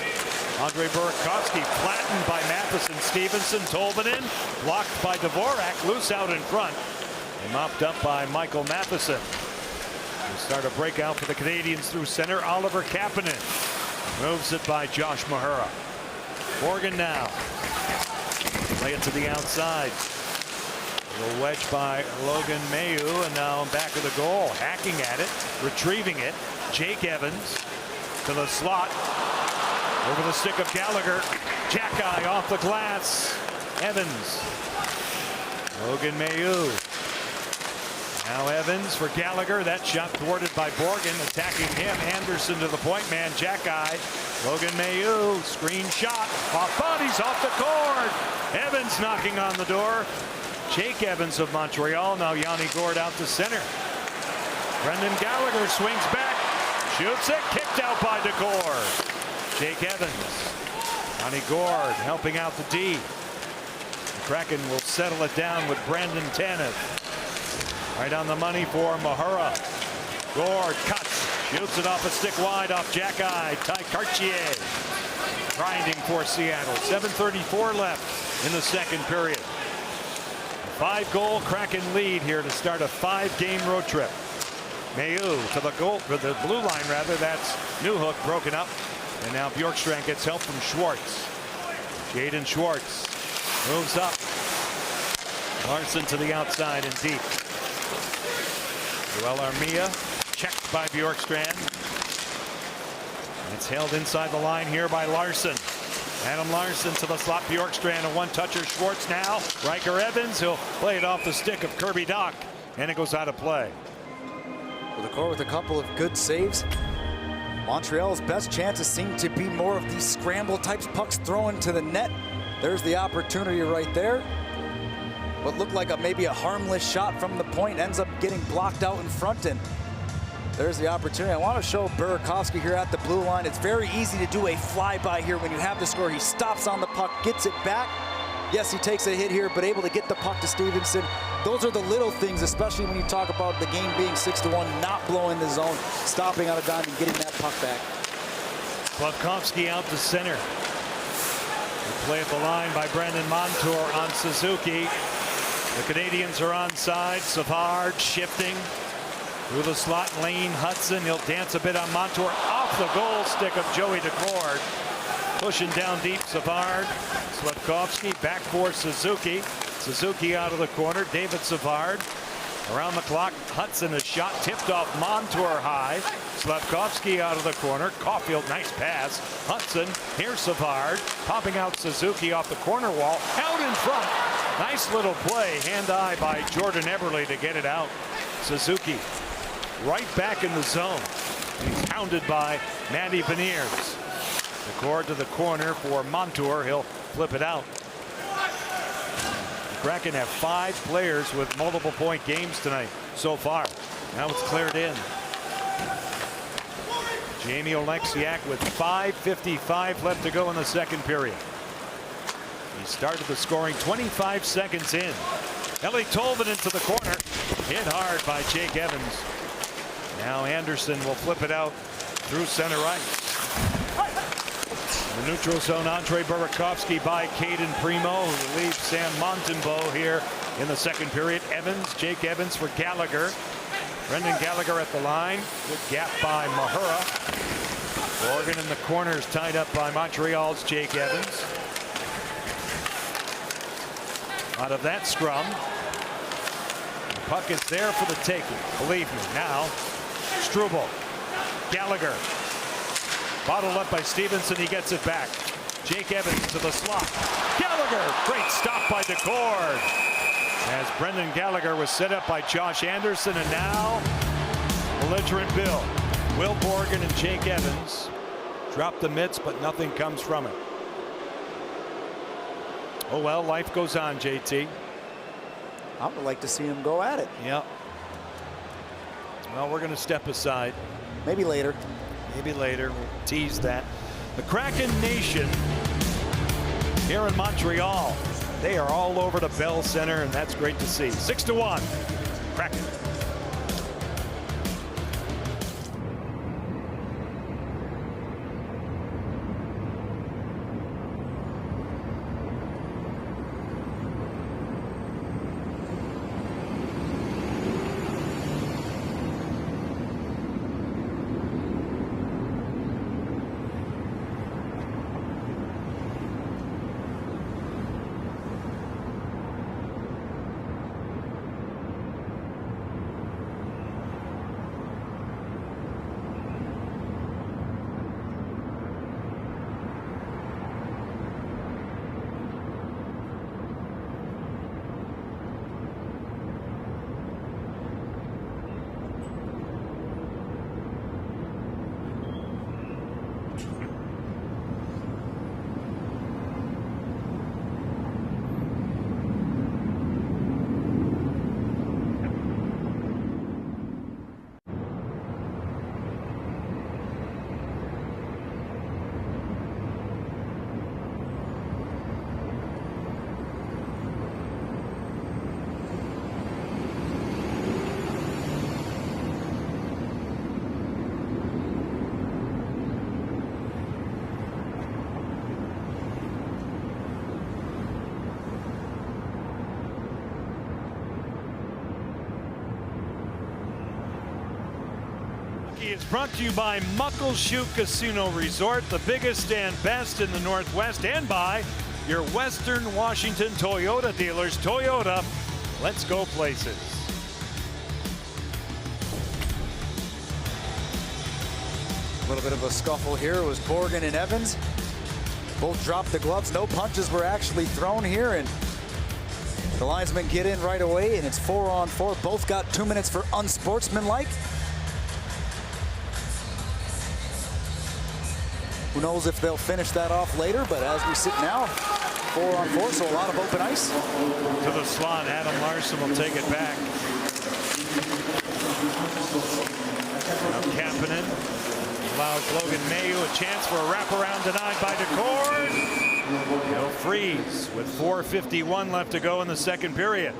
Andre Burakovsky flattened by Matheson. Stevenson, Tolvanen, blocked by Dvorak, loose out in front, and mopped up by Michael Matheson. We start a breakout for the Canadiens through center. Oliver Kapanen moves it by Josh Mahura. Morgan now. Play it to the outside. A wedge by Logan Mailloux, and now back of the goal, hacking at it, retrieving it. Jake Evans to the slot, over the stick of Gallagher. Jackeye off the glass. Evans. Logan Mailloux. Now Evans for Gallagher. That shot thwarted by Borgen, attacking him. Anderson to the point man. Jackeye. Logan Mailloux. Screen shot. Off bodies, off the cord. Evans knocking on the door. Jake Evans of Montreal. Now Yanni Gourde out to center. Brendan Gallagher swings back. Shoots it. Kicked out by Decord. Jake Evans. Yanni Gourde helping out the D. The Kraken will settle it down with Brandon Tanev. Right on the money for Mahura. Gourde cuts. Shoots it off a stick wide off Jackeye. Ty Cartier grinding for Seattle. 7:34 left in the second period. 5-goal Kraken lead here to start a 5-game road trip. Mailloux to the goal, for the blue line rather. That's Newhook broken up, and now Bjorkstrand gets help from Schwartz. Jaden Schwartz moves up. Larson to the outside and deep. Joel Armia checked by Bjorkstrand. It's held inside the line here by Larson. Adam Larson to the slot. Bjorkstrand, a one-toucher. Schwartz now. Riker Evans. He'll play it off the stick of Kirby Dach, and it goes out of play. With the core with a couple of good saves. Montreal's best chances seem to be more of these scramble types, pucks thrown to the net. There's the opportunity right there. What looked like maybe a harmless shot from the point ends up getting blocked out in front, and there's the opportunity. I want to show Burakovsky here at the blue line. It's very easy to do a flyby here when you have the score. He stops on the puck, gets it back. Yes, he takes a hit here, but able to get the puck to Stevenson. Those are the little things, especially when you talk about the game being 6-1, not blowing the zone, stopping on a dime and getting that puck back. Slavkovsky out to center. The play at the line by Brandon Montour on Suzuki. The Canadiens are onside. Savard shifting through the slot. Lane Hudson. He'll dance a bit on Montour. Off the goal stick of Joey Decord. Pushing down deep, Savard. Slavkovsky back for Suzuki. Suzuki out of the corner. David Savard around the clock. Hudson, a shot tipped off Montour high. Slavkovsky out of the corner. Caulfield, nice pass. Hudson, here's Savard, popping out Suzuki off the corner wall. Out in front. Nice little play, hand-eye by Jordan Eberle to get it out. Suzuki right back in the zone. He's hounded by Mandy Beniers. The cord to the corner for Montour. He'll flip it out. The Kraken have 5 players with multiple point games tonight so far. Now it's cleared in. Jamie Oleksiak with 5:55 left to go in the second period. He started the scoring 25 seconds in. Eeli Tolvanen into the corner. Hit hard by Jake Evans. Now Anderson will flip it out through center ice. The neutral zone, Andre Burakovsky by Caden Primo, who leaves Sam Montembeault here in the second period. Evans, Jake Evans for Gallagher. Brendan Gallagher at the line. Good gap by Mahura. Morgan in the corners tied up by Montreal's Jake Evans. Out of that scrum. The puck is there for the taking. Believe me. Now Struble. Gallagher. Bottled up by Stevenson. He gets it back. Jake Evans to the slot. Gallagher. Great stop by DeCord. As Brendan Gallagher was set up by Josh Anderson, and now belligerent Bill. Will Borgen and Jake Evans drop the mitts, but nothing comes from it. Oh well, life goes on, JT. I would like to see him go at it. Yep. Well, we're going to step aside. Maybe later. Maybe later. We'll tease that. The Kraken Nation here in Montreal. They are all over the Bell Center, and that's great to see. 6-1. Kraken. Is brought to you by Muckleshoot Casino Resort, the biggest and best in the Northwest, and by your Western Washington Toyota dealers. Toyota, let's go places. A little bit of a scuffle here. It was Borgen and Evans. Both dropped the gloves. No punches were actually thrown here, and the linesmen get in right away, and it's 4-on-4. Both got 2 minutes for unsportsmanlike. Who knows if they'll finish that off later, but as we sit now, 4-on-4, so a lot of open ice. To the slot, Adam Larsson will take it back. Now Kapanen allows Logan Mailloux a chance for a wraparound denied by DeCord. He'll freeze with 4:51 left to go in the second period.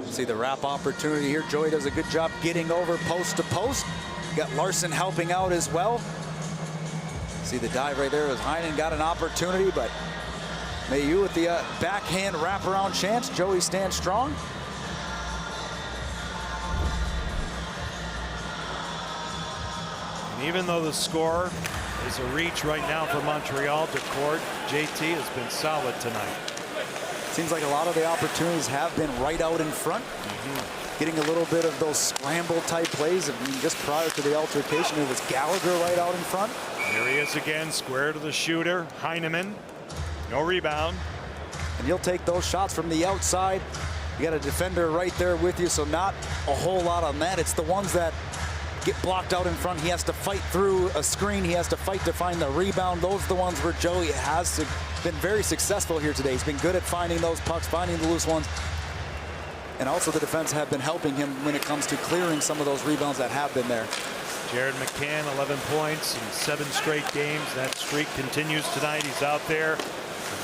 See the wrap opportunity here. Joey does a good job getting over post to post. Got Larsson helping out as well. See the dive right there as Heinen got an opportunity, but Mailloux with the backhand wraparound chance. Joey stands strong. And even though the score is a reach right now for Montreal. Decord, JT has been solid tonight. Seems like a lot of the opportunities have been right out in front. Getting a little bit of those scramble type plays. I mean, just prior to the altercation, it was Gallagher right out in front. Here he is again, square to the shooter. Heineman, no rebound. And you'll take those shots from the outside. You got a defender right there with you, so not a whole lot on that. It's the ones that get blocked out in front. He has to fight through a screen. He has to fight to find the rebound. Those are the ones where Joey has been very successful here today. He's been good at finding those pucks, finding the loose ones. And also the defense have been helping him when it comes to clearing some of those rebounds that have been there. Jared McCann, 11 points in 7 straight games. That streak continues tonight. He's out there.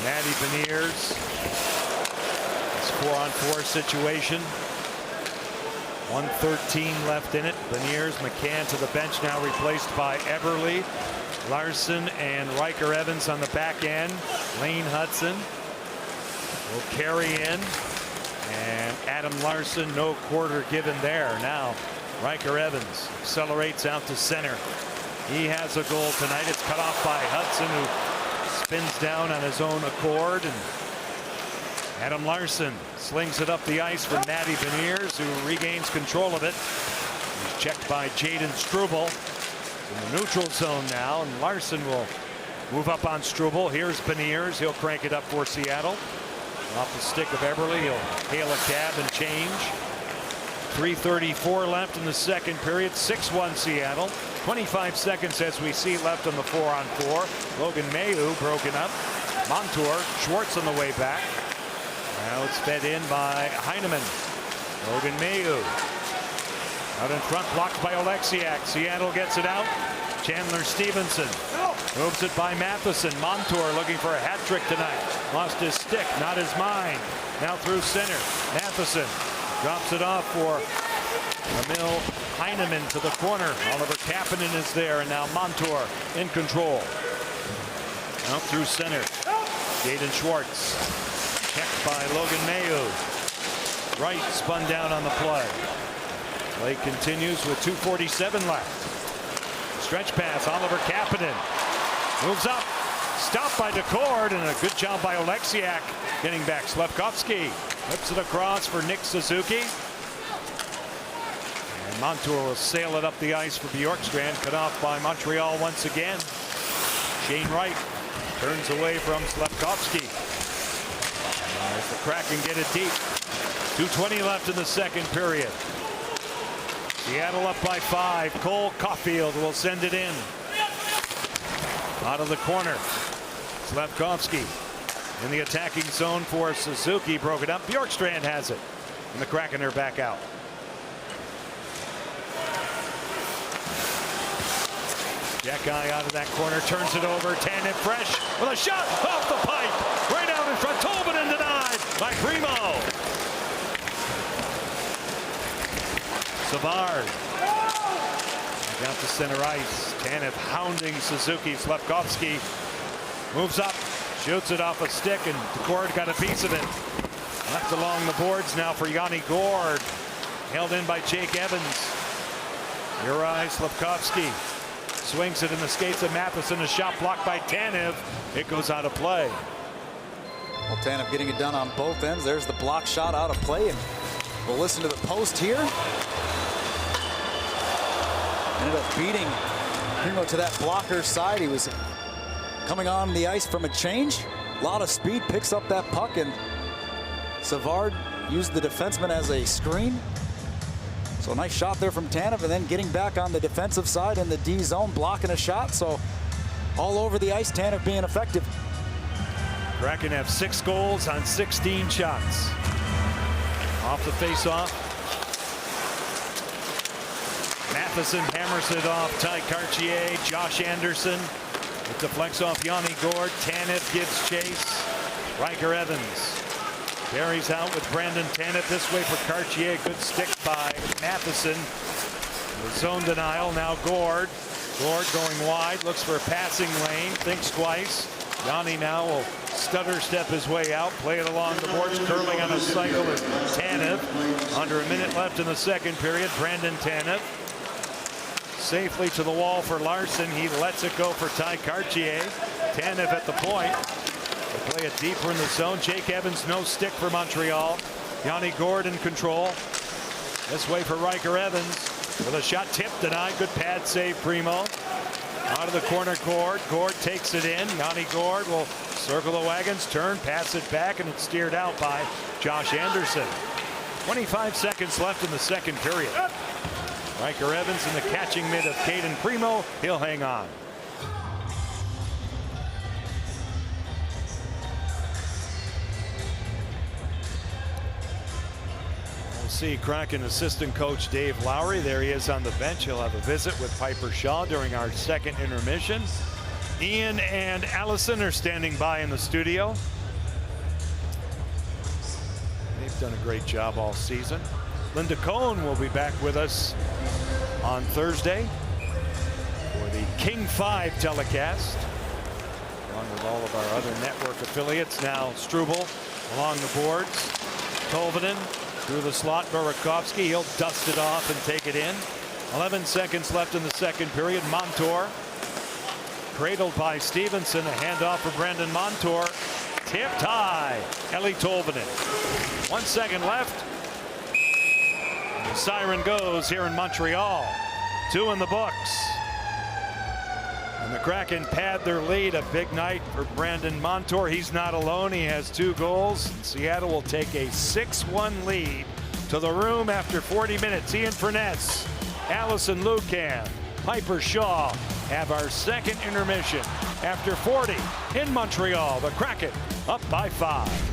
Matty Beniers. It's 4-on-4 situation. 1:13 left in it. Beniers, McCann to the bench now, replaced by Eberle. Larson and Riker Evans on the back end. Lane Hudson will carry in. And Adam Larson, no quarter given there. Now Riker Evans accelerates out to center. He has a goal tonight. It's cut off by Hudson, who spins down on his own accord. And Adam Larson slings it up the ice for Matty Beniers, who regains control of it. He's checked by Jaden Struble in the neutral zone now, and Larson will move up on Struble. Here's Beniers. He'll crank it up for Seattle. Off the stick of Eberle, he'll hail a cab and change. 3:34 left in the second period. 6-1 Seattle. 25 seconds as we see left on the 4-on-4. Logan Mailloux broken up. Montour, Schwartz on the way back. Now it's fed in by Heineman. Logan Mailloux out in front, blocked by Oleksiak. Seattle gets it out. Chandler Stevenson moves it by Matheson. Montour looking for a hat trick tonight. Lost his stick, not his mind. Now through center. Matheson drops it off for Emil Heineman to the corner. Oliver Kapanen is there, and now Montour in control. Out through center. Jaden Schwartz. Checked by Logan Mailloux. Wright spun down on the play. Play continues with 2:47 left. Stretch pass, Oliver Kapanen moves up, stopped by Decord, and a good job by Oleksiak getting back. Slavkovsky flips it across for Nick Suzuki. And Montour will sail it up the ice for Bjorkstrand, cut off by Montreal once again. Shane Wright turns away from Slavkovsky. As the Kraken get it deep. 2:20 left in the second period. Seattle up by 5. Cole Caulfield will send it in. Out of the corner. Slavkovsky in the attacking zone for Suzuki. Broken up. Bjorkstrand has it. And the Kraken are back out. Jack Guy out of that corner. Turns it over. Tanev fresh with a shot off the pipe. Right out in front. Tolvanen denied by Primo. Savard down to center ice. Tanev hounding Suzuki. Slavkovsky moves up, shoots it off a stick, and Decord got a piece of it. Left along the boards now for Yanni Gord. Held in by Jake Evans. Juraj Slavkovsky swings it in the skates of Matheson. A shot blocked by Tanev. It goes out of play. Well, Tanev getting it done on both ends. There's the block shot out of play, and we'll listen to the post here. Ended up beating Primo to that blocker side. He was coming on the ice from a change. A lot of speed, picks up that puck, and Savard used the defenseman as a screen. So a nice shot there from Tanev, and then getting back on the defensive side in the D zone, blocking a shot. So all over the ice, Tanev being effective. Kraken have 6 goals on 16 shots. Off the face-off. Matheson hammers it off. Ty Cartier, Josh Anderson. It deflects off Yanni Gord. Tanev gives chase. Riker Evans carries out with Brandon Tanev this way for Cartier. Good stick by Matheson. The zone denial. Now Gord. Gord going wide. Looks for a passing lane. Thinks twice. Yanni now will stutter step his way out. Play it along the boards. Curling on a cycle is Tanev. Under a minute left in the second period. Brandon Tanev safely to the wall for Larson. He lets it go for Ty Cartier. Tanev at the point. They play it deeper in the zone. Jake Evans, no stick for Montreal. Yanni Gourde in control. This way for Riker Evans. With a shot tipped, denied. Good pad save, Primo. Out of the corner, Gourde. Gourde takes it in. Yanni Gourde will circle the wagons, turn, pass it back, and it's steered out by Josh Anderson. 25 seconds left in the second period. Riker Evans in the catching mid of Caden Primo. He'll hang on. We'll see Kraken assistant coach Dave Lowry. There he is on the bench. He'll have a visit with Piper Shaw during our second intermission. Ian and Allison are standing by in the studio. They've done a great job all season. Linda Cohn will be back with us on Thursday for the King 5 telecast, along with all of our other network affiliates. Now Struble along the boards. Tolvanen through the slot. Burakovsky, he'll dust it off and take it in. 11 seconds left in the second period. Montour cradled by Stevenson. A handoff for Brandon Montour. Tipped high. Eeli Tolvanen. 1 second left. The siren goes here in Montreal. 2 in the books. And the Kraken pad their lead. A big night for Brandon Montour. He's not alone. He has 2 goals. And Seattle will take a 6-1 lead to the room after 40 minutes. Ian Furness, Allison Lucan, Piper Shaw have our second intermission. After 40 in Montreal, the Kraken up by 5.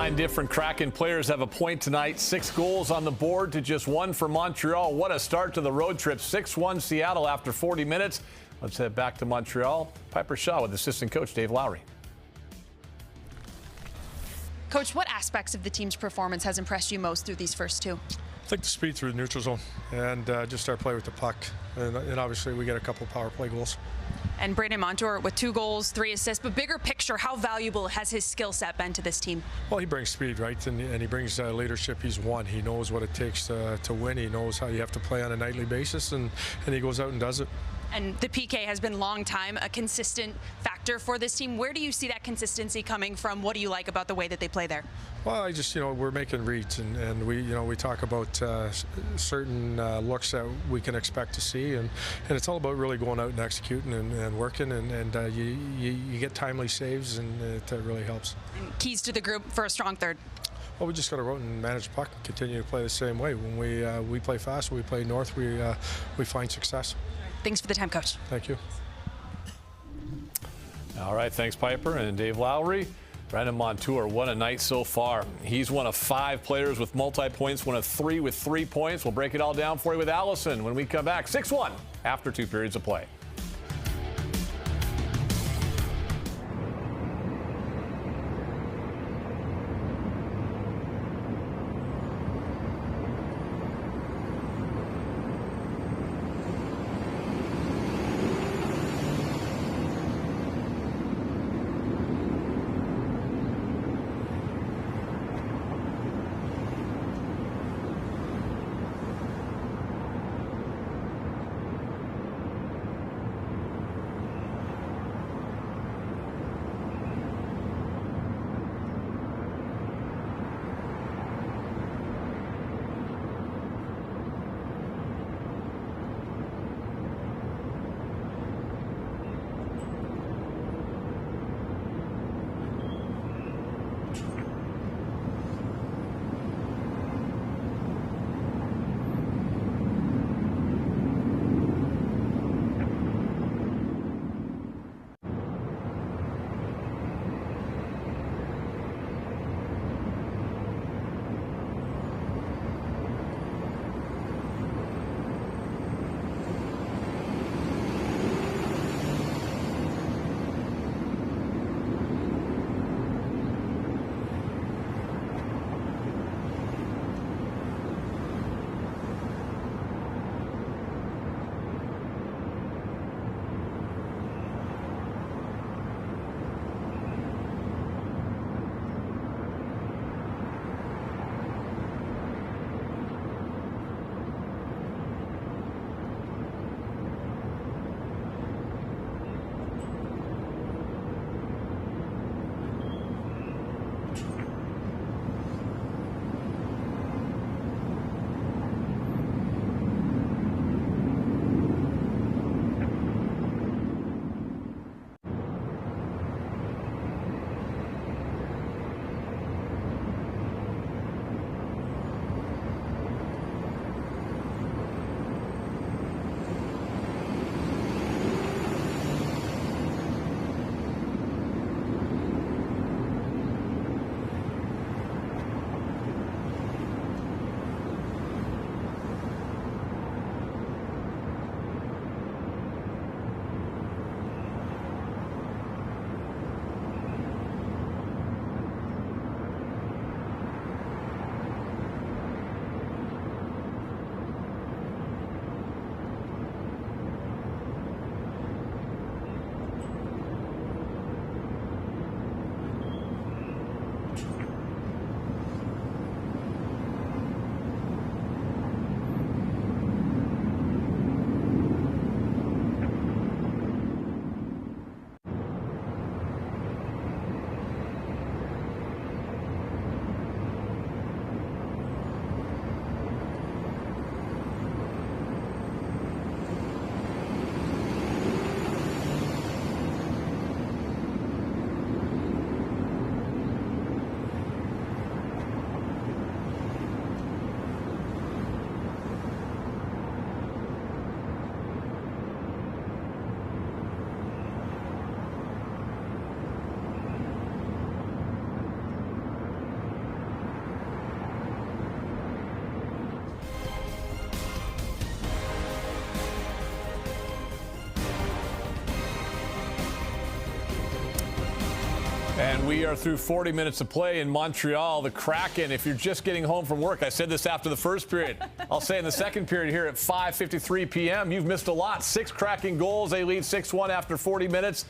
9 different Kraken players have a point tonight. 6 goals on the board to just 1 for Montreal. What a start to the road trip. 6-1 Seattle after 40 minutes. Let's head back to Montreal. Piper Shaw with assistant coach Dave Lowry. Coach, what aspects of the team's performance has impressed you most through these first 2? I think the speed through the neutral zone and just our play with the puck. And obviously we get a couple power play goals. And Brandon Montour with 2 goals, 3 assists. But bigger picture, how valuable has his skill set been to this team? Well, he brings speed, right? And he brings leadership. He's won. He knows what it takes to win. He knows how you have to play on a nightly basis, and he goes out and does it. And the PK has been long time a consistent factor for this team. Where do you see that consistency coming from? What do you like about the way that they play there? Well, I just, we're making reads, and we talk about certain looks that we can expect to see, and it's all about really going out and executing and working, and you get timely saves, and it really helps. And keys to the group for a strong third? Well, we just got to go out and manage the puck and continue to play the same way. When we play fast, we play north, we find success. Thanks for the time, Coach. Thank you. All right, thanks, Piper and Dave Lowry. Brandon Montour, what a night so far. He's one of 5 players with multi-points, one of 3 with 3 points. We'll break it all down for you with Allison when we come back. 6-1 after 2 periods of play. And we are through 40 minutes of play in Montreal. The Kraken, if you're just getting home from work, I said this after the first period. I'll say in the second period here at 5:53 p.m., you've missed a lot. 6 Kraken goals. They lead 6-1 after 40 minutes.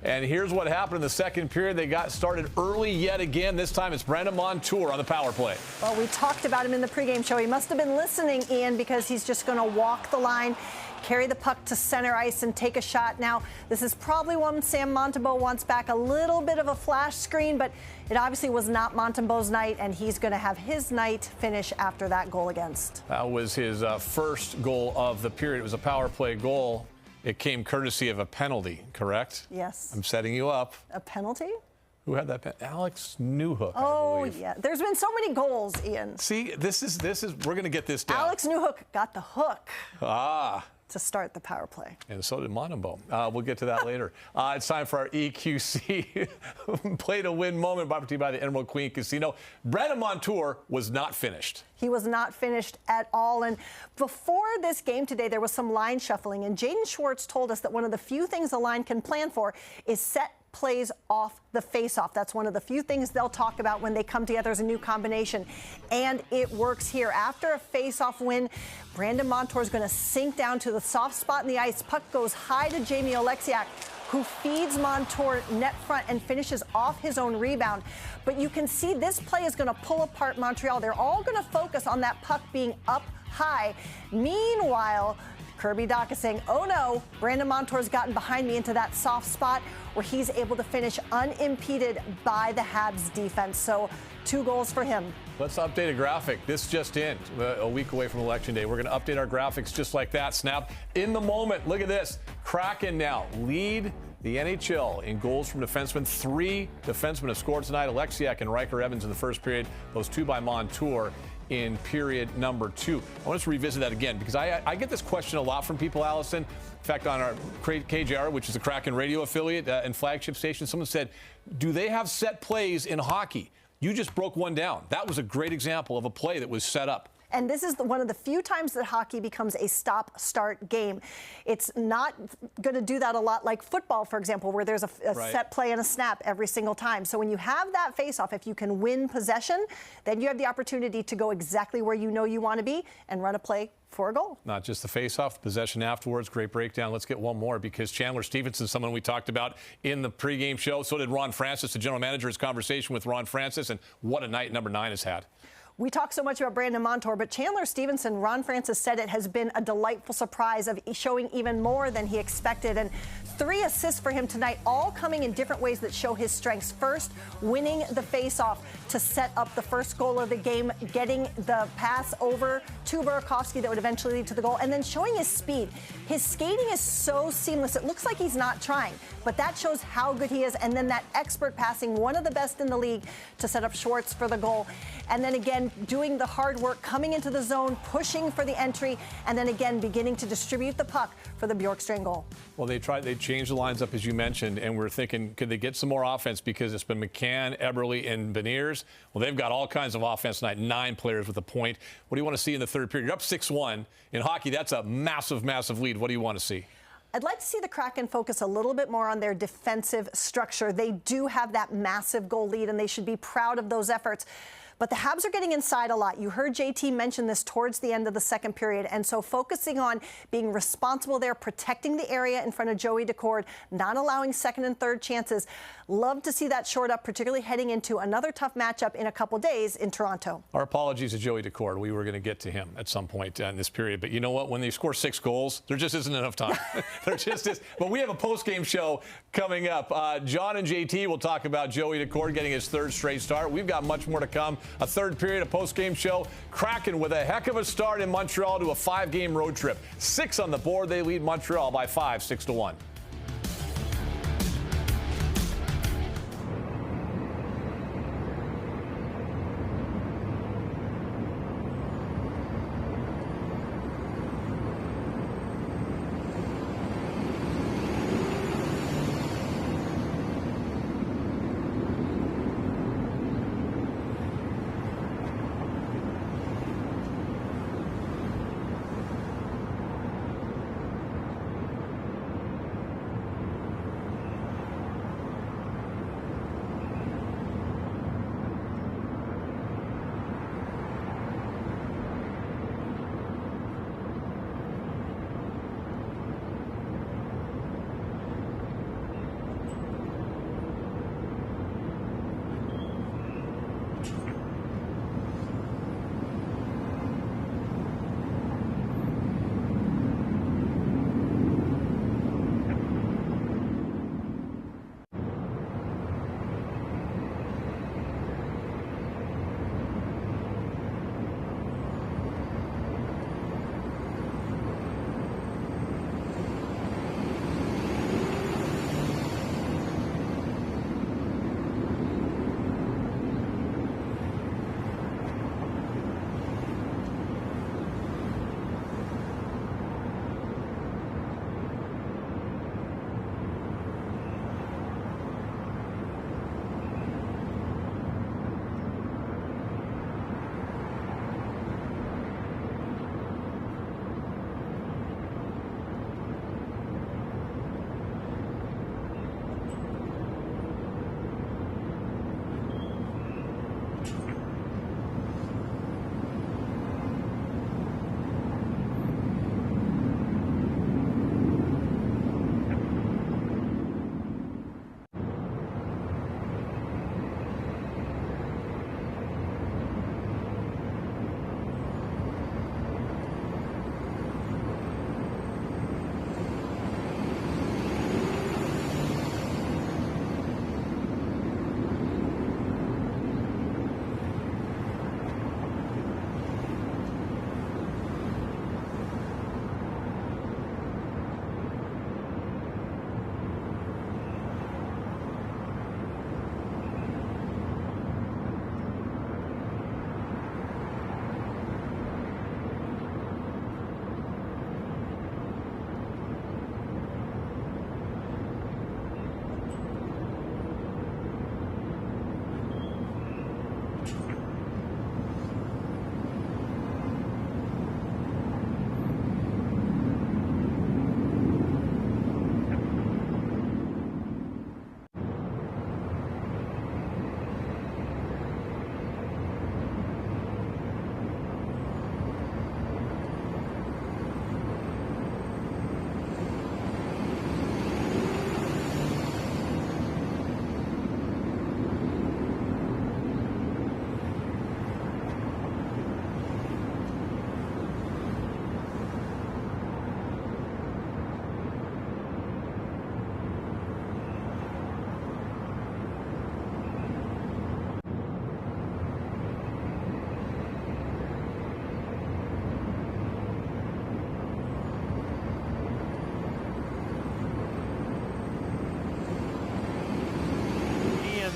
And here's what happened in the second period. They got started early yet again. This time it's Brandon Montour on the power play. Well, we talked about him in the pregame show. He must have been listening, Ian, because he's just going to walk the line, carry the puck to center ice and take a shot. Now, this is probably one Sam Montembeault wants back, a little bit of a flash screen, but it obviously was not Montembeault's night, and he's going to have his night finish after that goal against. That was his first goal of the period. It was a power play goal. It came courtesy of a penalty, correct? Yes. I'm setting you up. A penalty? Who had that? Alex Newhook. Oh, yeah. There's been so many goals, Ian. See, this is. We're going to get this down. Alex Newhook got the hook. Ah. To start the power play. And so did Montembeault. We'll get to that later. It's time for our EQC Play to Win moment brought to you by the Emerald Queen Casino. Brandon Montour was not finished. He was not finished at all. And before this game today, there was some line shuffling. And Jaden Schwartz told us that one of the few things a line can plan for is set plays off the face-off. That's one of the few things they'll talk about when they come together as a new combination. And it works here. After a face-off win, Brandon Montour is going to sink down to the soft spot in the ice. Puck goes high to Jamie Oleksiak, who feeds Montour net front and finishes off his own rebound. But you can see this play is going to pull apart Montreal. They're all going to focus on that puck being up high. Meanwhile, Kirby Dach is saying, oh no, Brandon Montour's gotten behind me into that soft spot where he's able to finish unimpeded by the Habs defense. So 2 goals for him. Let's update a graphic. This just in, a week away from Election Day. We're going to update our graphics just like that. Snap in the moment. Look at this. Kraken now lead the NHL in goals from defensemen. 3 defensemen have scored tonight. Oleksiak and Riker Evans in the first period. Those 2 by Montour in period number 2. I want us to revisit that again because I get this question a lot from people, Allison. In fact, on our KJR, which is the Kraken radio affiliate and flagship station, someone said, do they have set plays in hockey? You just broke one down. That was a great example of a play that was set up. And this is one of the few times that hockey becomes a stop-start game. It's not going to do that a lot like football, for example, where there's a right. set play and a snap every single time. So when you have that face-off, if you can win possession, then you have the opportunity to go exactly where you know you want to be and run a play for a goal. Not just the face-off, possession afterwards. Great breakdown. Let's get one more because Chandler Stephenson, someone we talked about in the pregame show. So did Ron Francis, the general manager. His conversation with Ron Francis, and what a night number 9 has had. We talk so much about Brandon Montour, but Chandler Stephenson, Ron Francis said it has been a delightful surprise of showing even more than he expected. And 3 assists for him tonight, all coming in different ways that show his strengths. First, winning the faceoff to set up the first goal of the game, getting the pass over to Burakovsky that would eventually lead to the goal, and then showing his speed. His skating is so seamless. It looks like he's not trying, but that shows how good he is. And then that expert passing, one of the best in the league, to set up Schwartz for the goal. And then again, doing the hard work, coming into the zone, pushing for the entry, and then again beginning to distribute the puck for the Bjorkstrand goal. Well, they changed the lines up, as you mentioned, and we're thinking, could they get some more offense? Because it's been McCann, Eberle, and Beniers. Well, they've got all kinds of offense tonight, 9 players with a point. What do you want to see in the third period? You're up 6-1. In hockey, that's a massive, massive lead. What do you want to see? I'd like to see the Kraken focus a little bit more on their defensive structure. They do have that massive goal lead, and they should be proud of those efforts. But the Habs are getting inside a lot. You heard JT mention this towards the end of the second period. And so focusing on being responsible there, protecting the area in front of Joey Daccord, not allowing second and third chances. Love to see that shored up, particularly heading into another tough matchup in a couple days in Toronto. Our apologies to Joey Daccord. We were going to get to him at some point in this period. But you know what? When they score 6 goals, there just isn't enough time. There just is. But we have a post-game show coming up. John and JT will talk about Joey Daccord getting his 3rd straight start. We've got much more to come. A third period, a post-game show. Kraken with a heck of a start in Montreal to a 5-game road trip. 6 on the board. They lead Montreal by 5, 6-1.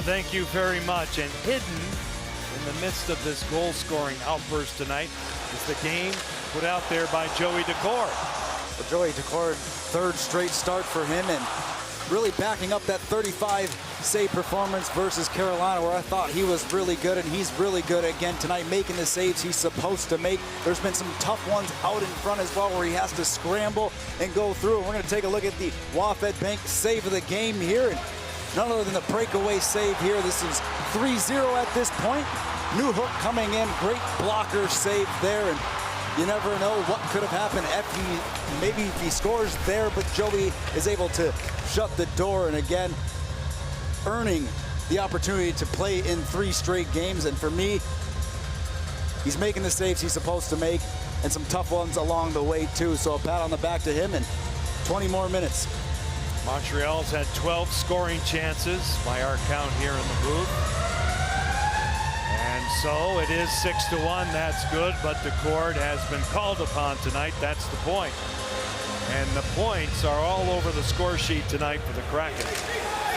thank you very much. And hidden in the midst of this goal-scoring outburst tonight is the game put out there by Joey Daccord. Well, Joey Daccord, third straight start for him, and really backing up that 35 save performance versus Carolina, where I thought he was really good, and he's really good again tonight, making the saves he's supposed to make. There's been some tough ones out in front as well, where he has to scramble and go through. And we're going to take a look at the Wafed Bank save of the game here, and none other than the breakaway save here. This is 3-0 at this point. Newhook coming in, great blocker save there, and you never know what could have happened if he scores there, but Joey is able to shut the door, and again, earning the opportunity to play in 3 straight games. And for me, he's making the saves he's supposed to make, and some tough ones along the way too. So a pat on the back to him, and 20 more minutes. Montreal's had 12 scoring chances by our count here in the booth. And so it is 6-1. That's good, but Daccord has been called upon tonight. That's the point. And the points are all over the score sheet tonight for the Kraken.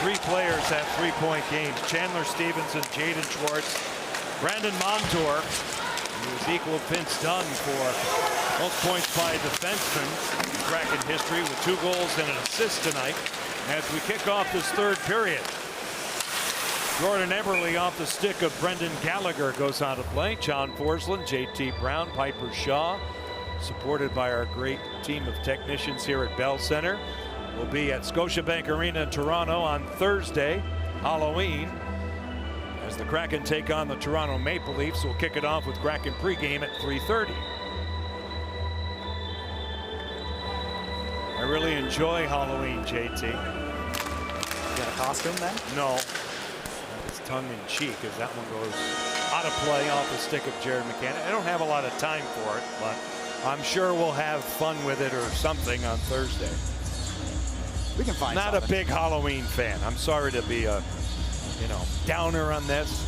3 players have 3-point games. Chandler Stevenson, Jaden Schwartz, Brandon Montour, who was equal Vince Dunn for most points by a defenseman in Kraken history, with 2 goals and an assist tonight as we kick off this third period. Jordan Eberle off the stick of Brendan Gallagher goes on to play. John Forsland, JT Brown, Piper Shaw, supported by our great team of technicians here at Bell Center. We'll be at Scotiabank Arena in Toronto on Thursday, Halloween, as the Kraken take on the Toronto Maple Leafs. We'll kick it off with Kraken pregame at 3:30. I really enjoy Halloween, JT. You got a costume then? No. It's tongue-in-cheek, as that one goes out of play off the stick of Jared McCann. I don't have a lot of time for it, but I'm sure we'll have fun with it or something on Thursday. We can find Not something. a big Halloween fan. I'm sorry to be a, downer on this.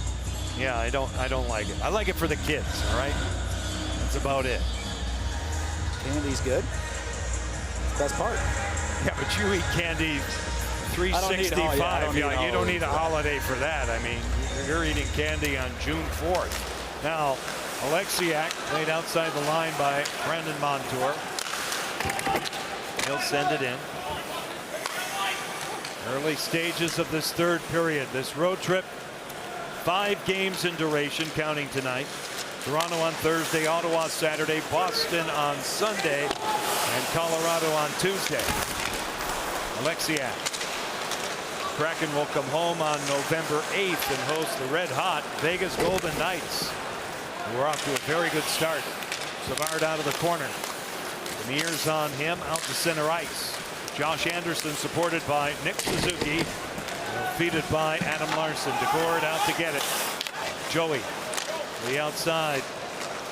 Yeah, I don't like it. I like it for the kids, all right? That's about it. Candy's good. Best part. Yeah, but you eat candy 365. You don't need a holiday for that. I mean, you're eating candy on June 4th. Now, Alexiak played outside the line by Brandon Montour. He'll send it in. Early stages of this third period. This road trip, 5 games in duration, counting tonight. Toronto on Thursday, Ottawa Saturday, Boston on Sunday, and Colorado on Tuesday. Alexiak. Kraken will come home on November 8th and host the red-hot Vegas Golden Knights, who are off to a very good start. Savard out of the corner. Mears on him, out to center ice. Josh Anderson supported by Nick Suzuki. Defeated by Adam Larson. Daccord out to get it. Joey, the outside.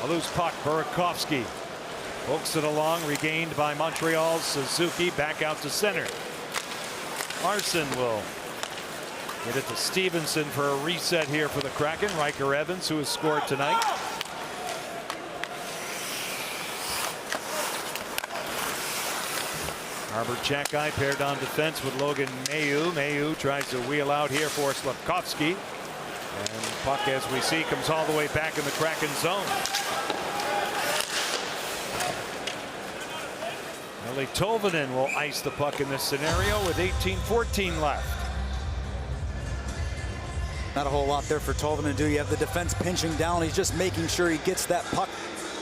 A loose puck, Burakovsky. Pokes it along, regained by Montreal's Suzuki. Back out to center. Larson will get it to Stevenson for a reset here for the Kraken. Riker Evans, who has scored tonight. Arbor Chakai paired on defense with Logan Mailloux. Mailloux tries to wheel out here for Slavkovsky. And the puck, as we see, comes all the way back in the Kraken zone. Eli Tolvanen will ice the puck in this scenario with 18:14 left. Not a whole lot there for Tolvanen to do. You have the defense pinching down. He's just making sure he gets that puck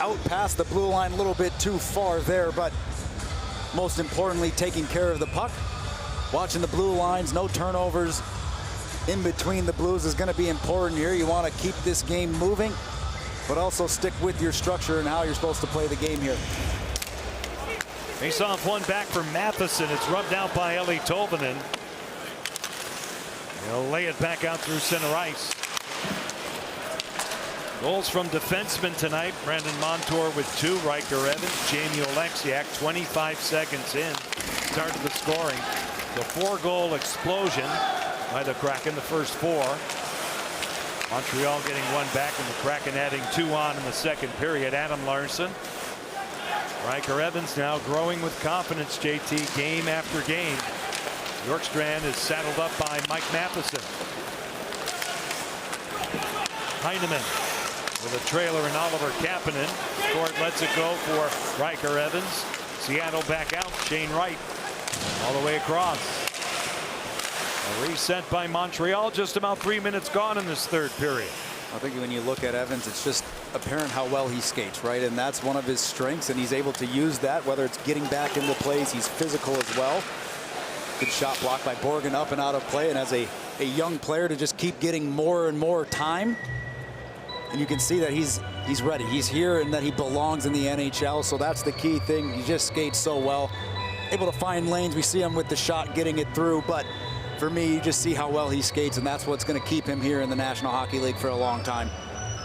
out past the blue line a little bit too far there, but most importantly, taking care of the puck. Watching the blue lines, no turnovers in between the Blues is going to be important here. You want to keep this game moving, but also stick with your structure and how you're supposed to play the game here. Face off one back for Matheson. It's rubbed out by Eli Tolvanen. He'll lay it back out through center ice. Goals from defensemen tonight. Brandon Montour with 2. Riker Evans, Jamie Oleksiak, 25 seconds in. Started the scoring. The 4-goal explosion by the Kraken, the first 4. Montreal getting 1 back, and the Kraken adding 2 on in the second period. Adam Larson. Riker Evans now growing with confidence, JT, game after game. Bjorkstrand is saddled up by Mike Matheson. Heineman with a trailer and Oliver Kapanen. Court lets it go for Riker Evans. Seattle back out. Shane Wright all the way across. A reset by Montreal. Just about 3 minutes gone in this third period. I think when you look at Evans, it's just apparent how well he skates, right? And that's one of his strengths, and he's able to use that, whether it's getting back into plays. He's physical as well. Good shot blocked by Borgen up and out of play, and as a young player to just keep getting more and more time. And you can see that he's ready. He's here and that he belongs in the NHL, so that's the key thing. He just skates so well. Able to find lanes. We see him with the shot getting it through, but for me, you just see how well he skates, and that's what's going to keep him here in the National Hockey League for a long time.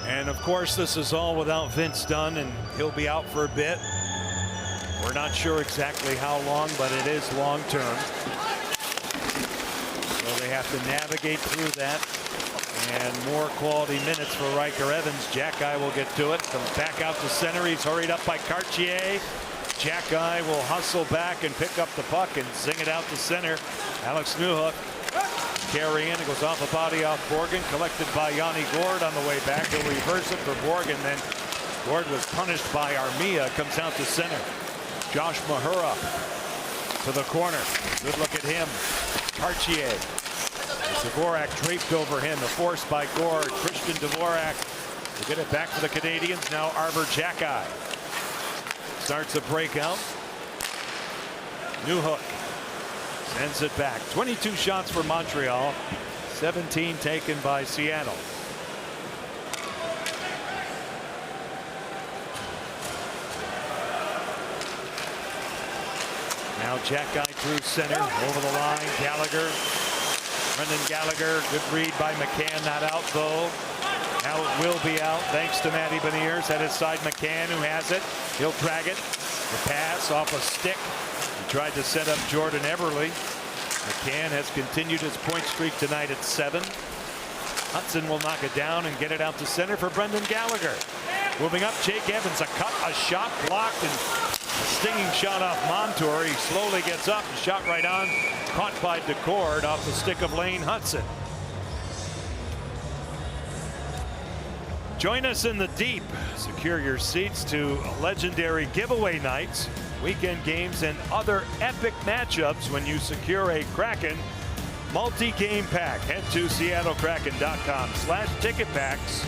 And of course, this is all without Vince Dunn, and he'll be out for a bit. We're not sure exactly how long, but it is long term. So they have to navigate through that. And more quality minutes for Riker Evans. Jack Guy will get to it. Comes back out to center. He's hurried up by Cartier. Jack Guy will hustle back and pick up the puck and zing it out to center. Alex Newhook carry in. It goes off a body off Borgen. Collected by Yanni Gourde on the way back. He'll reverse it for Borgen. Then Gourde was punished by Armia. Comes out to center. Josh Mahura to the corner. Good look at him. Cartier. Dvorak draped over him. A force by Gourde. Christian Dvorak to get it back for the Canadians. Now Arbor Xhekaj starts a breakout. Newhook sends it back. 22 shots for Montreal. 17 taken by Seattle. Now Jack Guy through center. Over the line. Gallagher. Brendan Gallagher, good read by McCann, not out though. Now it will be out thanks to Matty Beniers. At his side, McCann, who has it. He'll drag it. The pass off a stick. He tried to set up Jordan Eberle. McCann has continued his point streak tonight at 7. Hudson will knock it down and get it out to center for Brendan Gallagher. Moving up, Jake Evans, a cut, a shot blocked, and a stinging shot off Montour. He slowly gets up and shot right on. Caught by Decord off the stick of Lane Hudson. Join us in the deep. Secure your seats to legendary giveaway nights, weekend games, and other epic matchups when you secure a Kraken multi-game pack. Head to seattlekraken.com/ticketpacks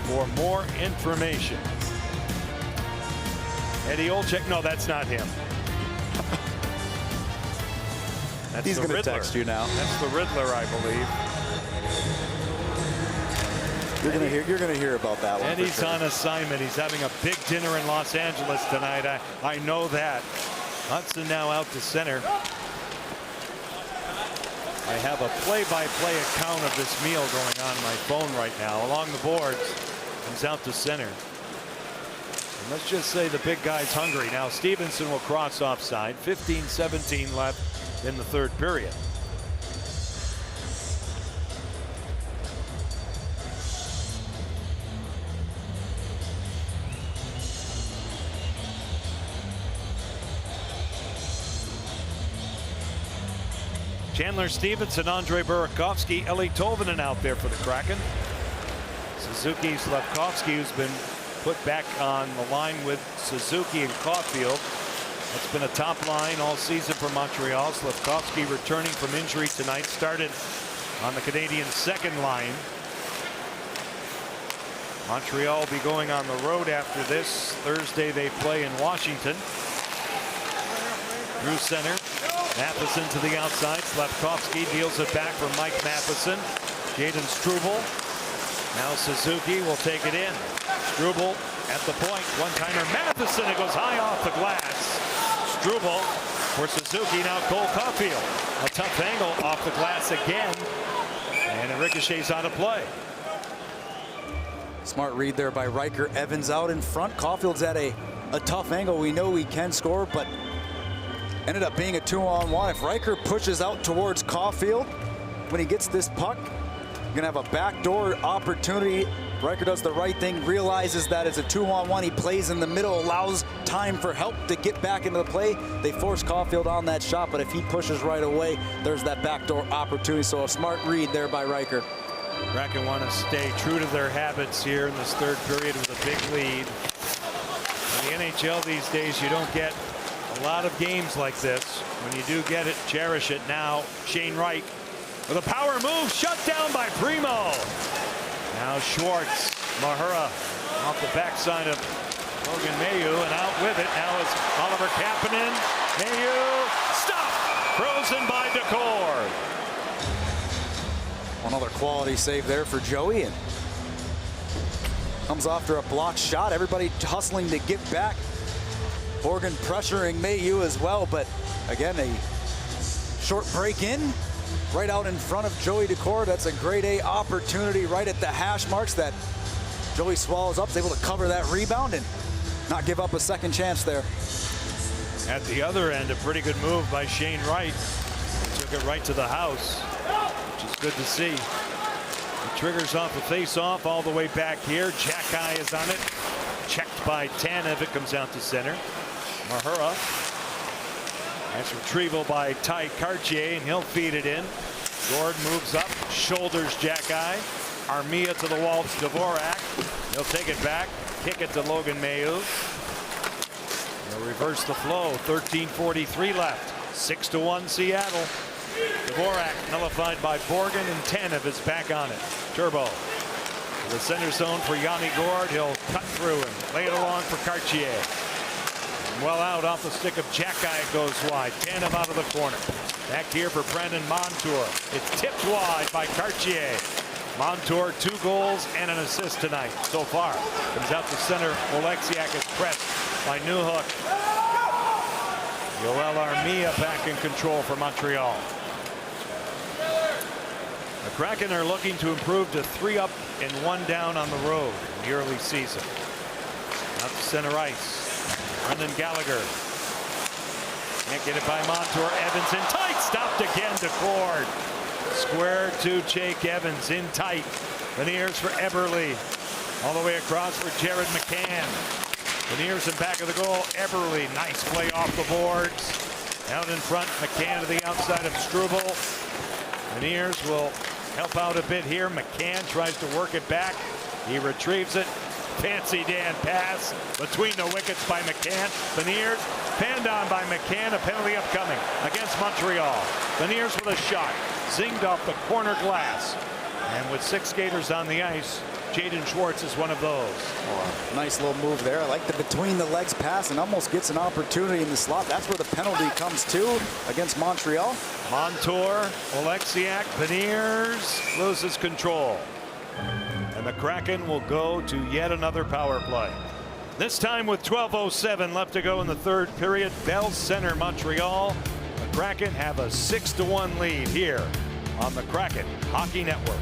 for more information. Eddie Olczyk, no, that's not him. That's He's going to text you now. That's the Riddler, I believe. You're going to hear about that one. Eddie's sure. on assignment. He's having a big dinner in Los Angeles tonight. I know that. Hudson now out to center. I have a play-by-play account of this meal going on my phone right now. Along the boards, comes out to center. And let's just say the big guy's hungry. Now Stevenson will cross offside. 15-17 left in the third period. Chandler Stevenson, Andre Burakovsky, Eli Tolvanen out there for the Kraken. Suzuki Slavkovsky, who's been put back on the line with Suzuki and Caulfield. That's been a top line all season for Montreal. Slavkovsky returning from injury tonight, started on the Canadiens' second line. Montreal will be going on the road after this. Thursday they play in Washington. Through center. Matheson to the outside. Slavkovsky deals it back for Mike Matheson. Jaden Struble. Now Suzuki will take it in. Struble at the point. One-timer. Matheson. It goes high off the glass. Struble for Suzuki. Now Cole Caulfield. A tough angle off the glass again. And it ricochets out of play. Smart read there by Riker. Evans out in front. Caulfield's at a tough angle. We know he can score, but ended up being a 2-on-1. If Riker pushes out towards Caulfield when he gets this puck, you're gonna have a backdoor opportunity. Riker does the right thing, realizes that it's a 2-on-1. He plays in the middle, allows time for help to get back into the play. They force Caulfield on that shot, but if he pushes right away, there's that backdoor opportunity. So a smart read there by Riker. Kraken want to stay true to their habits here in this third period with a big lead. In the NHL these days, you don't get a lot of games like this. When you do get it, cherish it. Now, Shane Wright with a power move, shut down by Primo. Now Schwartz, Mahura off the backside of Logan Mailloux and out with it. Now it's Oliver Kapanen. Mailloux, stop! Frozen by Decord. Another quality save there for Joey, and comes after a blocked shot. Everybody hustling to get back. Borgen pressuring Mailloux as well, but again, a short break in, right out in front of Joey Decord. That's a grade A opportunity right at the hash marks that Joey swallows up, is able to cover that rebound and not give up a second chance there. At the other end, a pretty good move by Shane Wright. He took it right to the house, which is good to see. He triggers off a face-off all the way back here. Jack-Eye is on it. Checked by Tanev. It comes out to center. Mahura. Nice retrieval by Ty Cartier, and he'll feed it in. Gord moves up, shoulders Jack-Eye. Armia to the wall, Dvorak. He'll take it back, kick it to Logan Mailloux. He'll reverse the flow. 13:43 left. 6-1 Seattle. Dvorak nullified by Borgen, and Tanev is back on it. Turbo to the center zone for Yanni Gord. He'll cut through and lay it along for Cartier. Well out off the stick of Jack-Eye, it goes wide. Tanev out of the corner. Back here for Brandon Montour. It's tipped wide by Cartier. Montour, 2 goals and an assist tonight so far. Comes out to center. Oleksiak is pressed by Newhook. Yoel Armia back in control for Montreal. The Kraken are looking to improve to 3 up and 1 down on the road in the early season. Out to center ice. Brendan Gallagher. Can't get it by Montour. Evans in tight. Stopped again to Cord. Square to Jake Evans in tight. Beniers for Eberle. All the way across for Jared McCann. Beniers in back of the goal. Eberle. Nice play off the boards. Out in front. McCann to the outside of Struble. Beniers will help out a bit here. McCann tries to work it back. He retrieves it. Fancy Dan pass between the wickets by McCann. Beniers panned on by McCann. A penalty upcoming against Montreal. Beniers with a shot. Zinged off the corner glass. And with 6 skaters on the ice, Jaden Schwartz is one of those. Oh, nice little move there. I like the between the legs pass, and almost gets an opportunity in the slot. That's where the penalty comes to against Montreal. Montour, Oleksiak, Beniers loses control. And the Kraken will go to yet another power play. This time with 12:07 left to go in the third period. Bell Center, Montreal. The Kraken have a 6-1 lead here on the Kraken Hockey Network.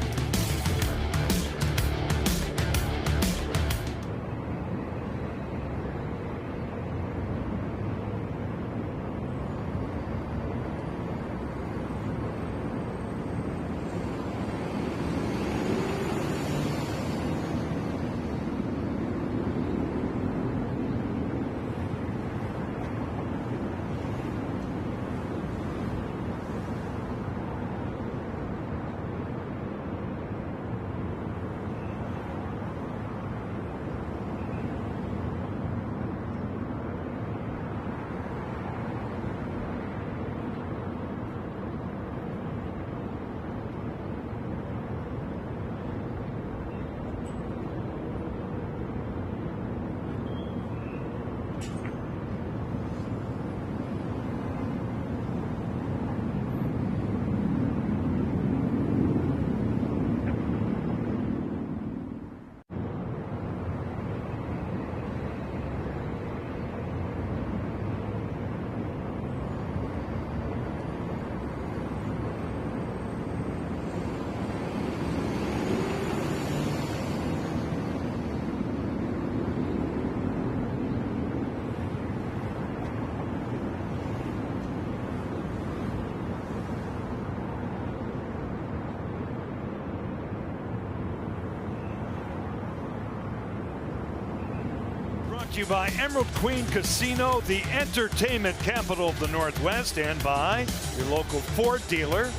To you by Emerald Queen Casino, the entertainment capital of the Northwest, and by your local Ford dealer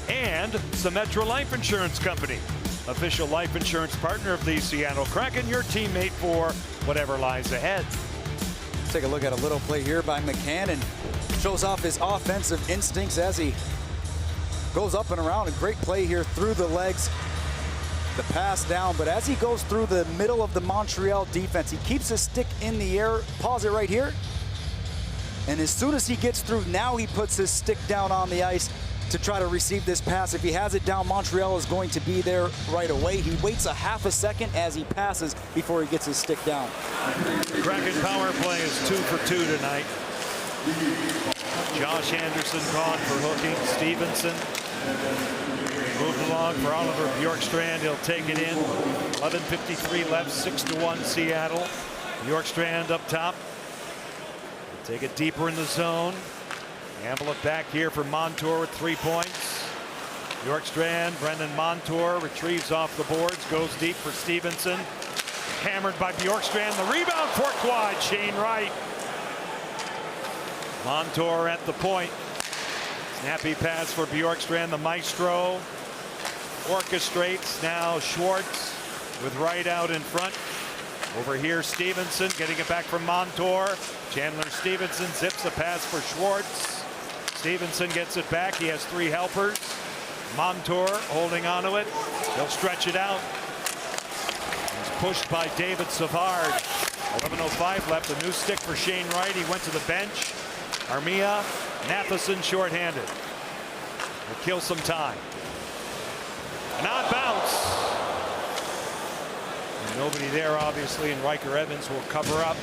and Symetra Life Insurance Company. official life insurance partner of the Seattle Kraken, your teammate for whatever lies ahead. Take a look at a little play here by McCann, and shows off his offensive instincts as he goes up and around. A great play here through the legs. The pass down, but as he goes through the middle of the Montreal defense, he keeps his stick in the air. Pause it right here. And as soon as he gets through, now he puts his stick down on the ice to try to receive this pass. If he has it down, Montreal is going to be there right away. He waits a half a second as he passes before he gets his stick down. Kraken power play is 2 for 2 tonight. Josh Anderson gone for hooking. Stevenson moved along for Oliver Bjorkstrand. He'll take it in. 11:53 left, 6-1 Seattle. Bjorkstrand up top. Take it deeper in the zone. Amble it back here for Montour with 3 points. Bjorkstrand, Brendan Montour retrieves off the boards, goes deep for Stevenson. Hammered by Bjorkstrand. The rebound, Courtois, Shane Wright. Montour at the point. Snappy pass for Bjorkstrand, the maestro. Orchestrates now Schwartz with Wright out in front. Over here Stevenson getting it back from Montour. Chandler Stevenson zips a pass for Schwartz. Stevenson gets it back. He has 3 helpers. Montour holding onto it. He'll stretch it out. He's pushed by David Savard. 11:05 left. A new stick for Shane Wright. He went to the bench. Armia, Matheson shorthanded. Will kill some time. An odd bounce. And nobody there, obviously, and Riker Evans will cover up.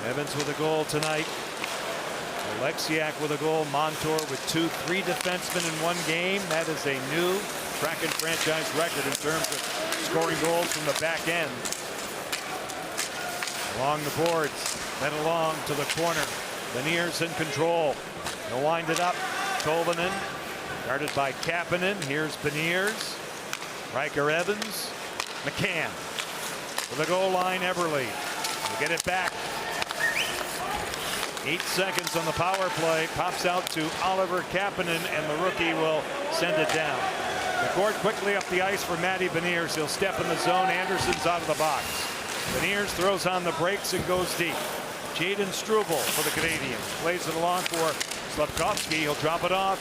Evans with a goal tonight. Alexiak with a goal. Montour with 2, 3 defensemen in one game. That is a new Kraken franchise record in terms of scoring goals from the back end. Along the boards, then along to the corner. Beniers in control. He'll wind it up. Tolvanen, guarded by Kapanen. Here's Beniers. Riker Evans. McCann. To the goal line, Everly. We'll get it back. 8 seconds on the power play. Pops out to Oliver Kapanen, and the rookie will send it down. McCord quickly up the ice for Matty Beniers. He'll step in the zone. Anderson's out of the box. Beniers throws on the brakes and goes deep. Jayden Struble for the Canadiens. Plays it along for Slafkovsky. He'll drop it off.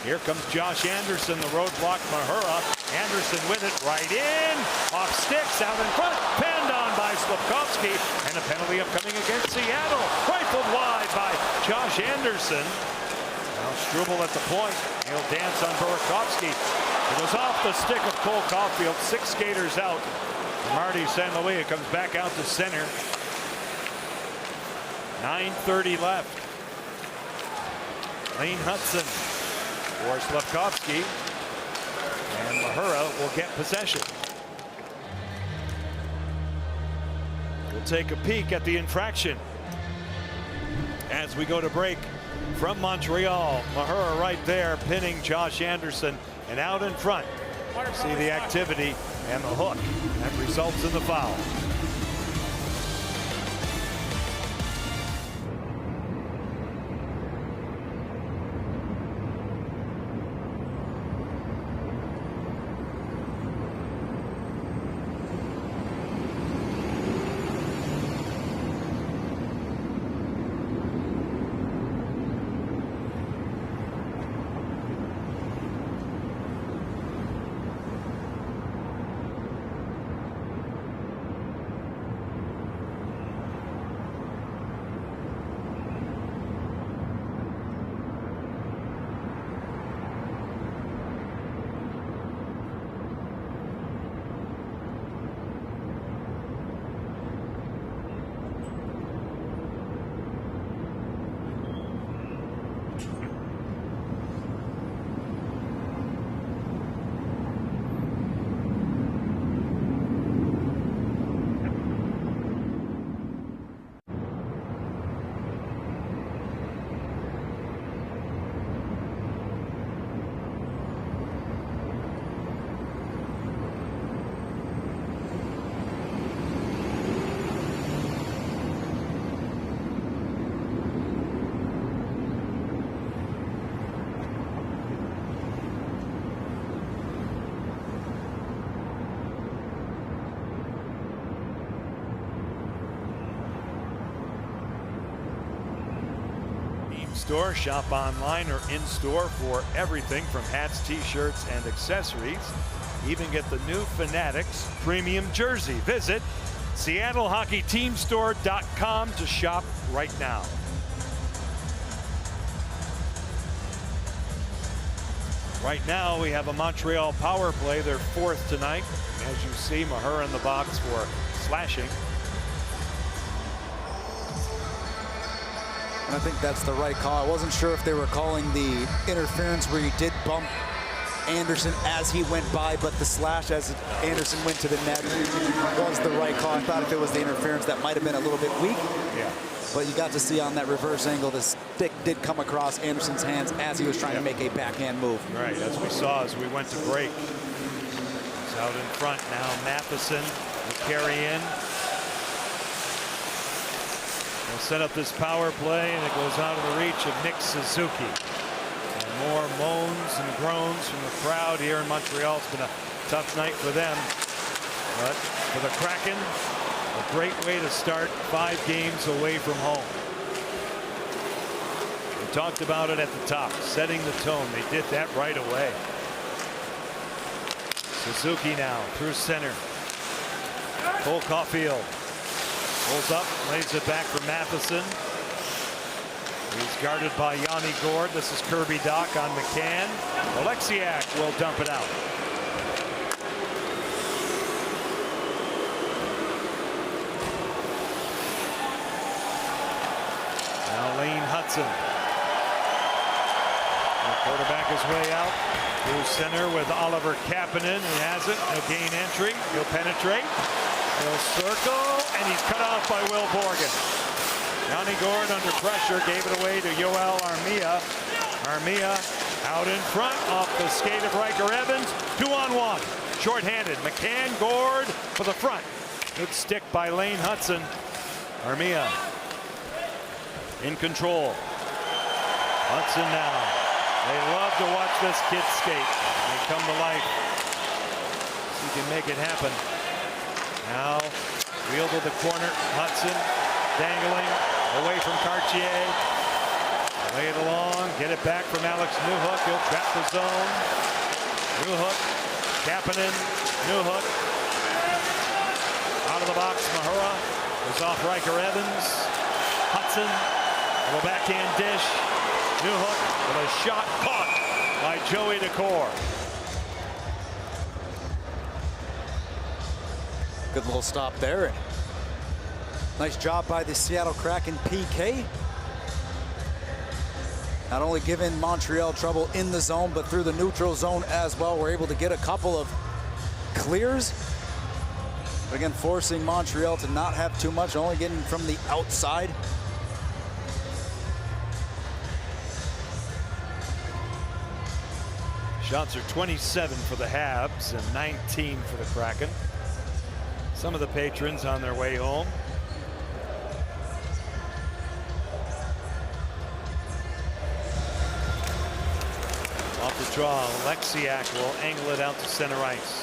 Here comes Josh Anderson, the roadblock Mahura. Anderson with it right in. Off sticks, out in front. Penned on by Slafkovsky. And a penalty upcoming against Seattle. Rifled wide by Josh Anderson. Now Struble at the point. He'll dance on Burakovsky. It was off the stick of Cole Caulfield. 6 skaters out. Marty St. Louis comes back out to center. 9:30 left. Lane Hudson for Slafkovsky. And Mahura will get possession. We'll take a peek at the infraction as we go to break from Montreal. Mahura right there pinning Josh Anderson, and out in front. See the activity and the hook that results in the foul. store. Shop online or in store for everything from hats, t-shirts, and accessories. Even get the new Fanatics premium jersey. Visit SeattleHockeyTeamStore.com to shop right now. Right now, we have a Montreal power play, their 4th tonight. As you see, Mahura in the box for slashing. And I think that's the right call. I wasn't sure if they were calling the interference where he did bump Anderson as he went by, but the slash as Anderson went to the net was the right call. I thought if it was the interference, that might have been a little bit weak. Yeah. But you got to see on that reverse angle, the stick did come across Anderson's hands as he was trying to make a backhand move. Right, as we saw as we went to break. He's out in front now. Matheson will carry in. They'll set up this power play, and it goes out of the reach of Nick Suzuki. And more moans and groans from the crowd here in Montreal. It's been a tough night for them. But for the Kraken, a great way to start 5 games away from home. We talked about it at the top, setting the tone. They did that right away. Suzuki now through center. Cole Caulfield pulls up, lays it back for Matheson. He's guarded by Yanni Gourde. This is Kirby Dach on McCann. Oleksiak will dump it out. Now Lane Hudson. The quarterback his way out through center with Oliver Kapanen. He has it. He'll gain entry. He'll penetrate. He'll circle, and he's cut off by Will Borgen. Yanni Gourde under pressure gave it away to Yoel Armia. Armia out in front off the skate of Riker Evans. 2-on-1. Short-handed. McCann, Gourde for the front. Good stick by Lane Hudson. Armia in control. Hudson now. They love to watch this kid skate. They come to life. He can make it happen. Now wheel to the corner. Hudson dangling away from Cartier. Lay it along. Get it back from Alex Newhook. He'll trap the zone. Newhook. Kapanen. Newhook. Out of the box. Mahura is off Riker Evans. Hudson. A backhand dish. Newhook with a shot caught by Joey Daccord. Good little stop there. Nice job by the Seattle Kraken PK. Not only giving Montreal trouble in the zone, but through the neutral zone as well. We're able to get a couple of clears. But again, forcing Montreal to not have too much, only getting from the outside. Shots are 27 for the Habs and 19 for the Kraken. Some of the patrons on their way home. Off the draw, Oleksiak will angle it out to center ice.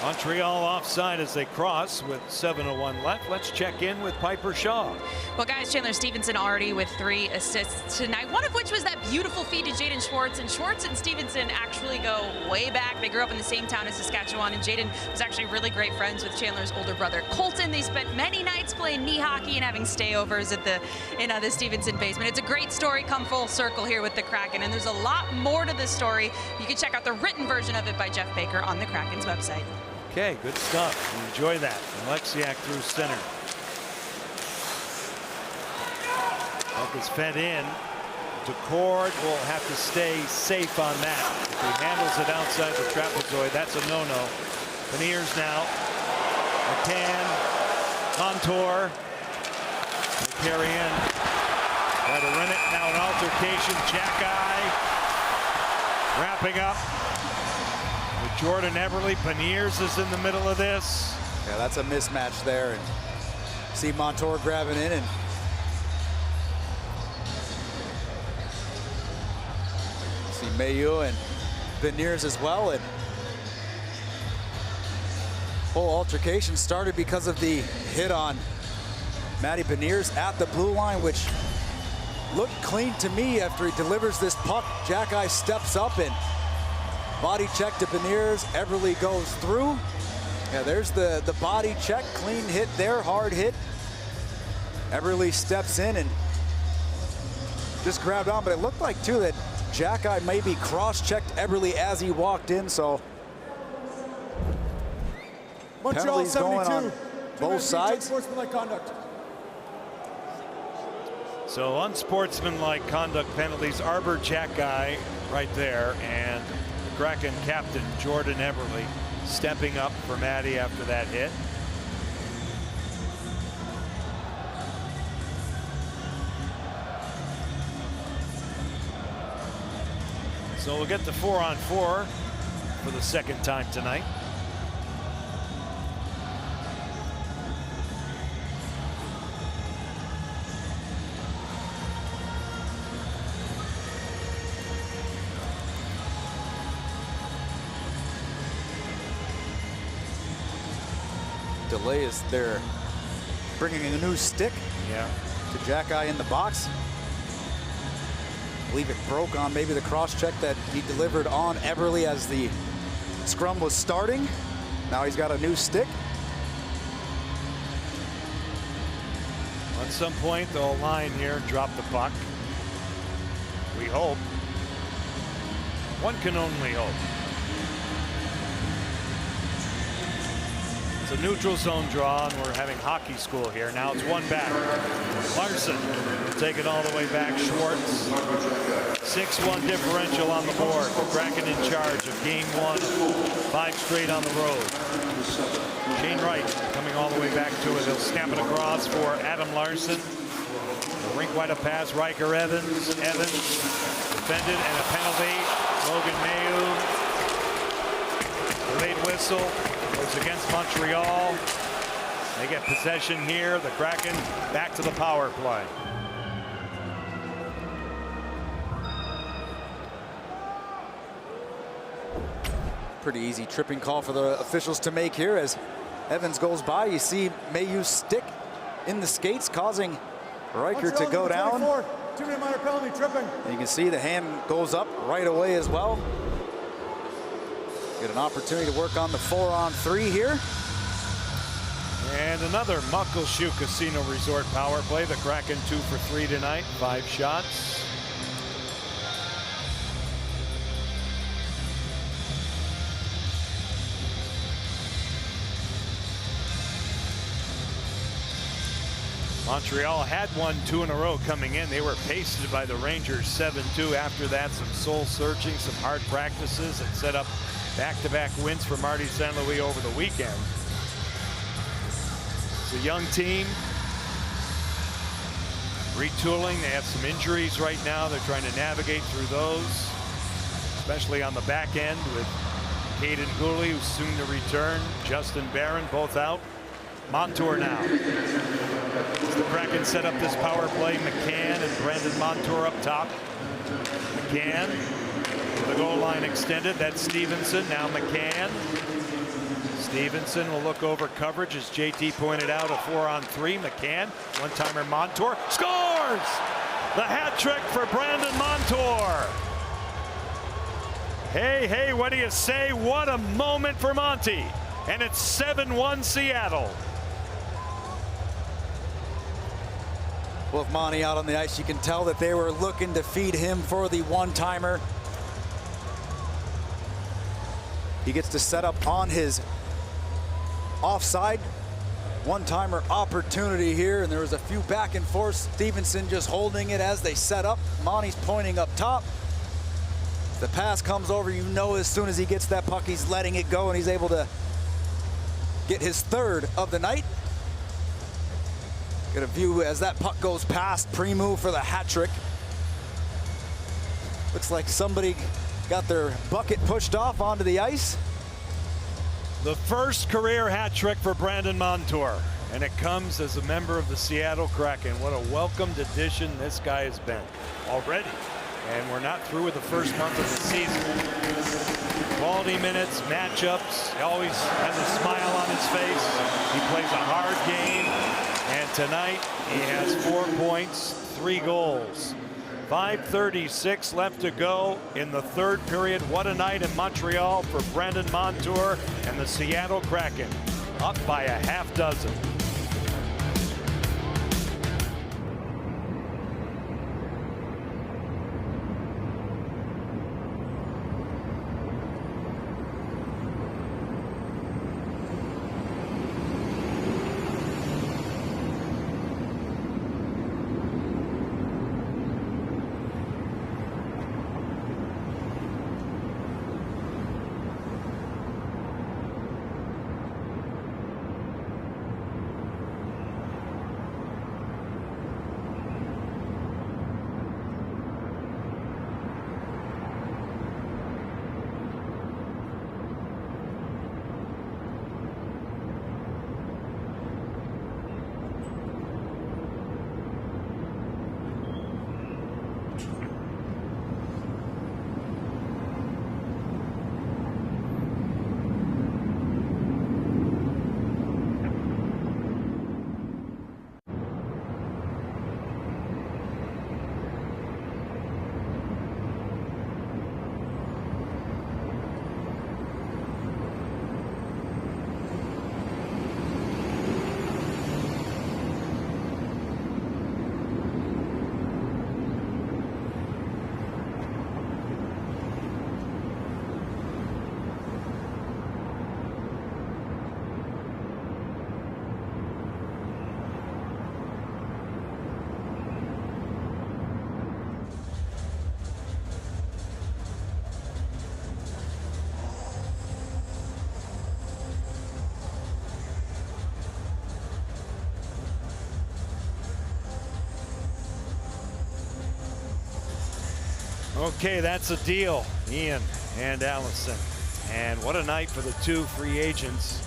Montreal offside as they cross with 7:01 left. Let's check in with Piper Shaw. Well, guys, Chandler Stevenson already with 3 assists tonight, one of which was that beautiful feed to Jaden Schwartz. And Schwartz and Stevenson actually go way back. They grew up in the same town as Saskatchewan, and Jaden was actually really great friends with Chandler's older brother, Colton. They spent many nights playing knee hockey and having stayovers at the Stevenson basement. It's a great story come full circle here with the Kraken, and there's a lot more to this story. You can check out the written version of it by Jeff Baker on the Kraken's website. Okay, good stuff. Enjoy that. Oleksiak through center. Puck is fed in. Daccord will have to stay safe on that. If he handles it outside the trapezoid, that's a no-no. Beniers now. McCann. Montour. They carry in. Try to run it. Now an altercation. Jack-eye. Wrapping up. With Jordan Eberle. Beniers is in the middle of this. Yeah, that's a mismatch there. And see Montour grabbing in, and see Mailloux and Beniers as well. And Whole altercation started because of the hit on Matty Beniers at the blue line, which looked clean to me after he delivers this puck. Jack-Eye steps up and body check to Beniers. Everly goes through. Yeah, there's the body check. Clean hit there, hard hit. Everly steps in and just grabbed on, but it looked like too that Jack-Eye maybe cross-checked Everly as he walked in, so Montreal penalties 72. going on both sides. Unsportsmanlike conduct. So unsportsmanlike conduct penalties. Arbor Jack-Eye right there, and the Kraken captain Jordan Everly stepping up for Matty after that hit. So we'll get the 4-on-4 for the second time tonight. Delay is there, bringing a new stick to Jack-Eye in the box. I believe it broke on maybe the cross-check that he delivered on Everly as the scrum was starting. Now he's got a new stick. At some point, they'll line here and drop the puck. We hope. One can only hope. It's a neutral zone draw, and we're having hockey school here. Now it's one back. Larson will take it all the way back. Schwartz. 6-1 differential on the board. Kraken in charge of game 1. 5 straight on the road. Shane Wright coming all the way back to it. He'll snap it across for Adam Larson. The rink wide a pass. Riker Evans. Defended, and a penalty. Logan Mailloux. Late whistle. Goes against Montreal. They get possession here. The Kraken back to the power play. Pretty easy tripping call for the officials to make here as Evans goes by. You see Mailloux stick in the skates, causing Riker to go down. 2-minute minor penalty, tripping. And you can see the hand goes up right away as well. Get an opportunity to work on the 4-on-3 here. And another Muckleshoot Casino Resort power play. The Kraken 2 for 3 tonight. 5 shots. Montreal had won 2 in a row coming in. They were pasted by the Rangers 7-2. After that, some soul searching, some hard practices, and set up back-to-back wins for Marty St. Louis over the weekend. It's a young team. Retooling. They have some injuries right now. They're trying to navigate through those, especially on the back end with Caden Gooley, who's soon to return. Justin Barron, both out. Montour now. As the Kraken set up this power play, McCann and Brandon Montour up top. McCann, the goal line extended. That's Stevenson. Now McCann. Stevenson will look over coverage, as JT pointed out, a 4-on-3. McCann, one-timer Montour, scores! The hat trick for Brandon Montour. Hey, what do you say? What a moment for Monty. And it's 7-1 Seattle. With Monty out on the ice, you can tell that they were looking to feed him for the one-timer. He gets to set up on his offside one-timer opportunity here, and there was a few back and forth. Stevenson just holding it as they set up. Monty's pointing up top. The pass comes over, you know as soon as he gets that puck, he's letting it go, and he's able to get his 3rd of the night. Get a view as that puck goes past Primeau for the hat trick. Looks like somebody got their bucket pushed off onto the ice. The first career hat trick for Brandon Montour, and it comes as a member of the Seattle Kraken. What a welcomed addition this guy has been already. And we're not through with the first month of the season. Quality minutes, matchups. He always has a smile on his face. He plays a hard game. And tonight he has 4 points, 3 goals. 5:36 left to go in the third period. What a night in Montreal for Brandon Montour and the Seattle Kraken. Up by a half dozen. Okay, that's a deal, Ian and Allison. And what a night for the 2 free agents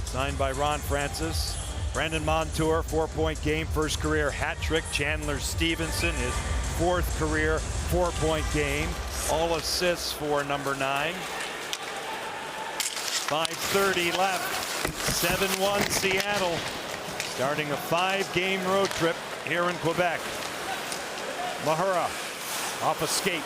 signed by Ron Francis. Brandon Montour, 4-point game, first career hat trick. Chandler Stevenson, his 4th career 4-point game. All assists for number 9. 5:30 left. 7-1 Seattle. Starting a 5-game road trip here in Quebec. Mahura off a skate.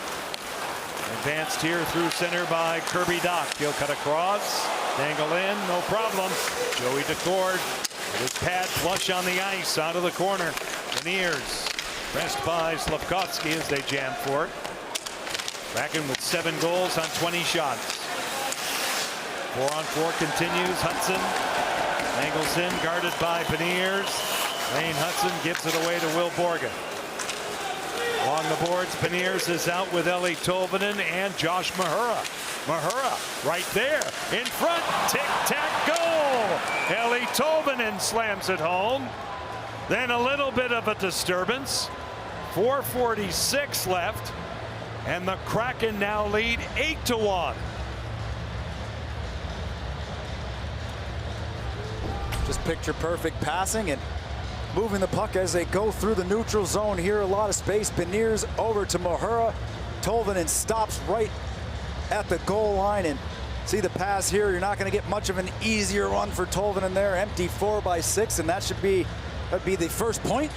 Advanced here through center by Kirby Dach. He'll cut across. Dangle in. No problem. Joey Decord with his pad flush on the ice out of the corner. Beniers pressed by Slavkovsky as they jam for it. Kraken with 7 goals on 20 shots. 4-on-4 continues. Hudson angles in, guarded by Beniers. Lane Hudson gives it away to Will Borgen. Along the boards, Beniers is out with Eeli Tolvanen and Josh Mahura. Mahura right there in front. Tic-tac goal. Eeli Tolvanen slams it home. Then a little bit of a disturbance. 4:46 left. And the Kraken now lead 8-1. Just picture perfect passing and moving the puck as they go through the neutral zone here. A lot of space. Beniers over to Mahura. Tolvanen stops right at the goal line, and see the pass here. You're not going to get much of an easier run for Tolvanen there. Empty 4x6, and that'd be the first point.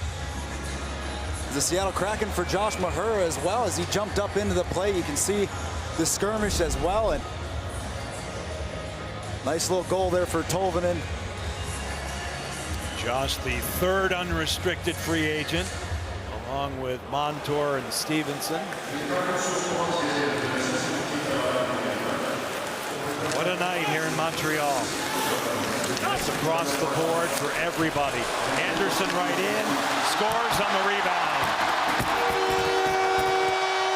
The Seattle Kraken for Josh Mahura as well as he jumped up into the play. You can see the skirmish as well, and nice little goal there for Tolvanen. Josh, the 3rd unrestricted free agent, along with Montour and Stevenson. What a night here in Montreal. It's across the board for everybody. Anderson right in, scores on the rebound.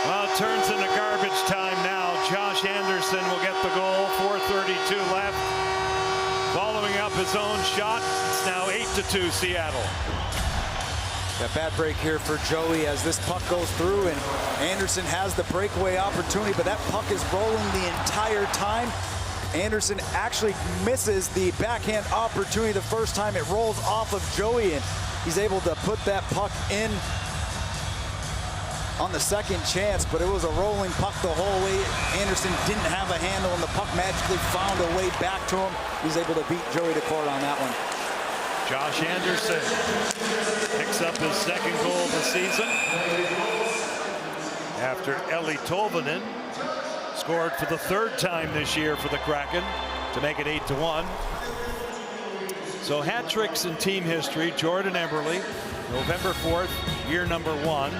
Well, it turns into garbage time now. Josh Anderson will get the goal. 4:32 left. Following up his own shot, it's now 8-2 Seattle. That bad break here for Joey as this puck goes through, and Anderson has the breakaway opportunity, but that puck is rolling the entire time. Anderson actually misses the backhand opportunity the first time it rolls off of Joey, and he's able to put that puck in on the second chance, but it was a rolling puck the whole way. Anderson didn't have a handle, and the puck magically found a way back to him. He's able to beat Joey Daccord on that one. Josh Anderson picks up his second goal of the season after Eli Tolvanen scored for the third time this year for the Kraken to make it 8-1. So hat tricks in team history. Jordan Eberle, November 4th, year number 1.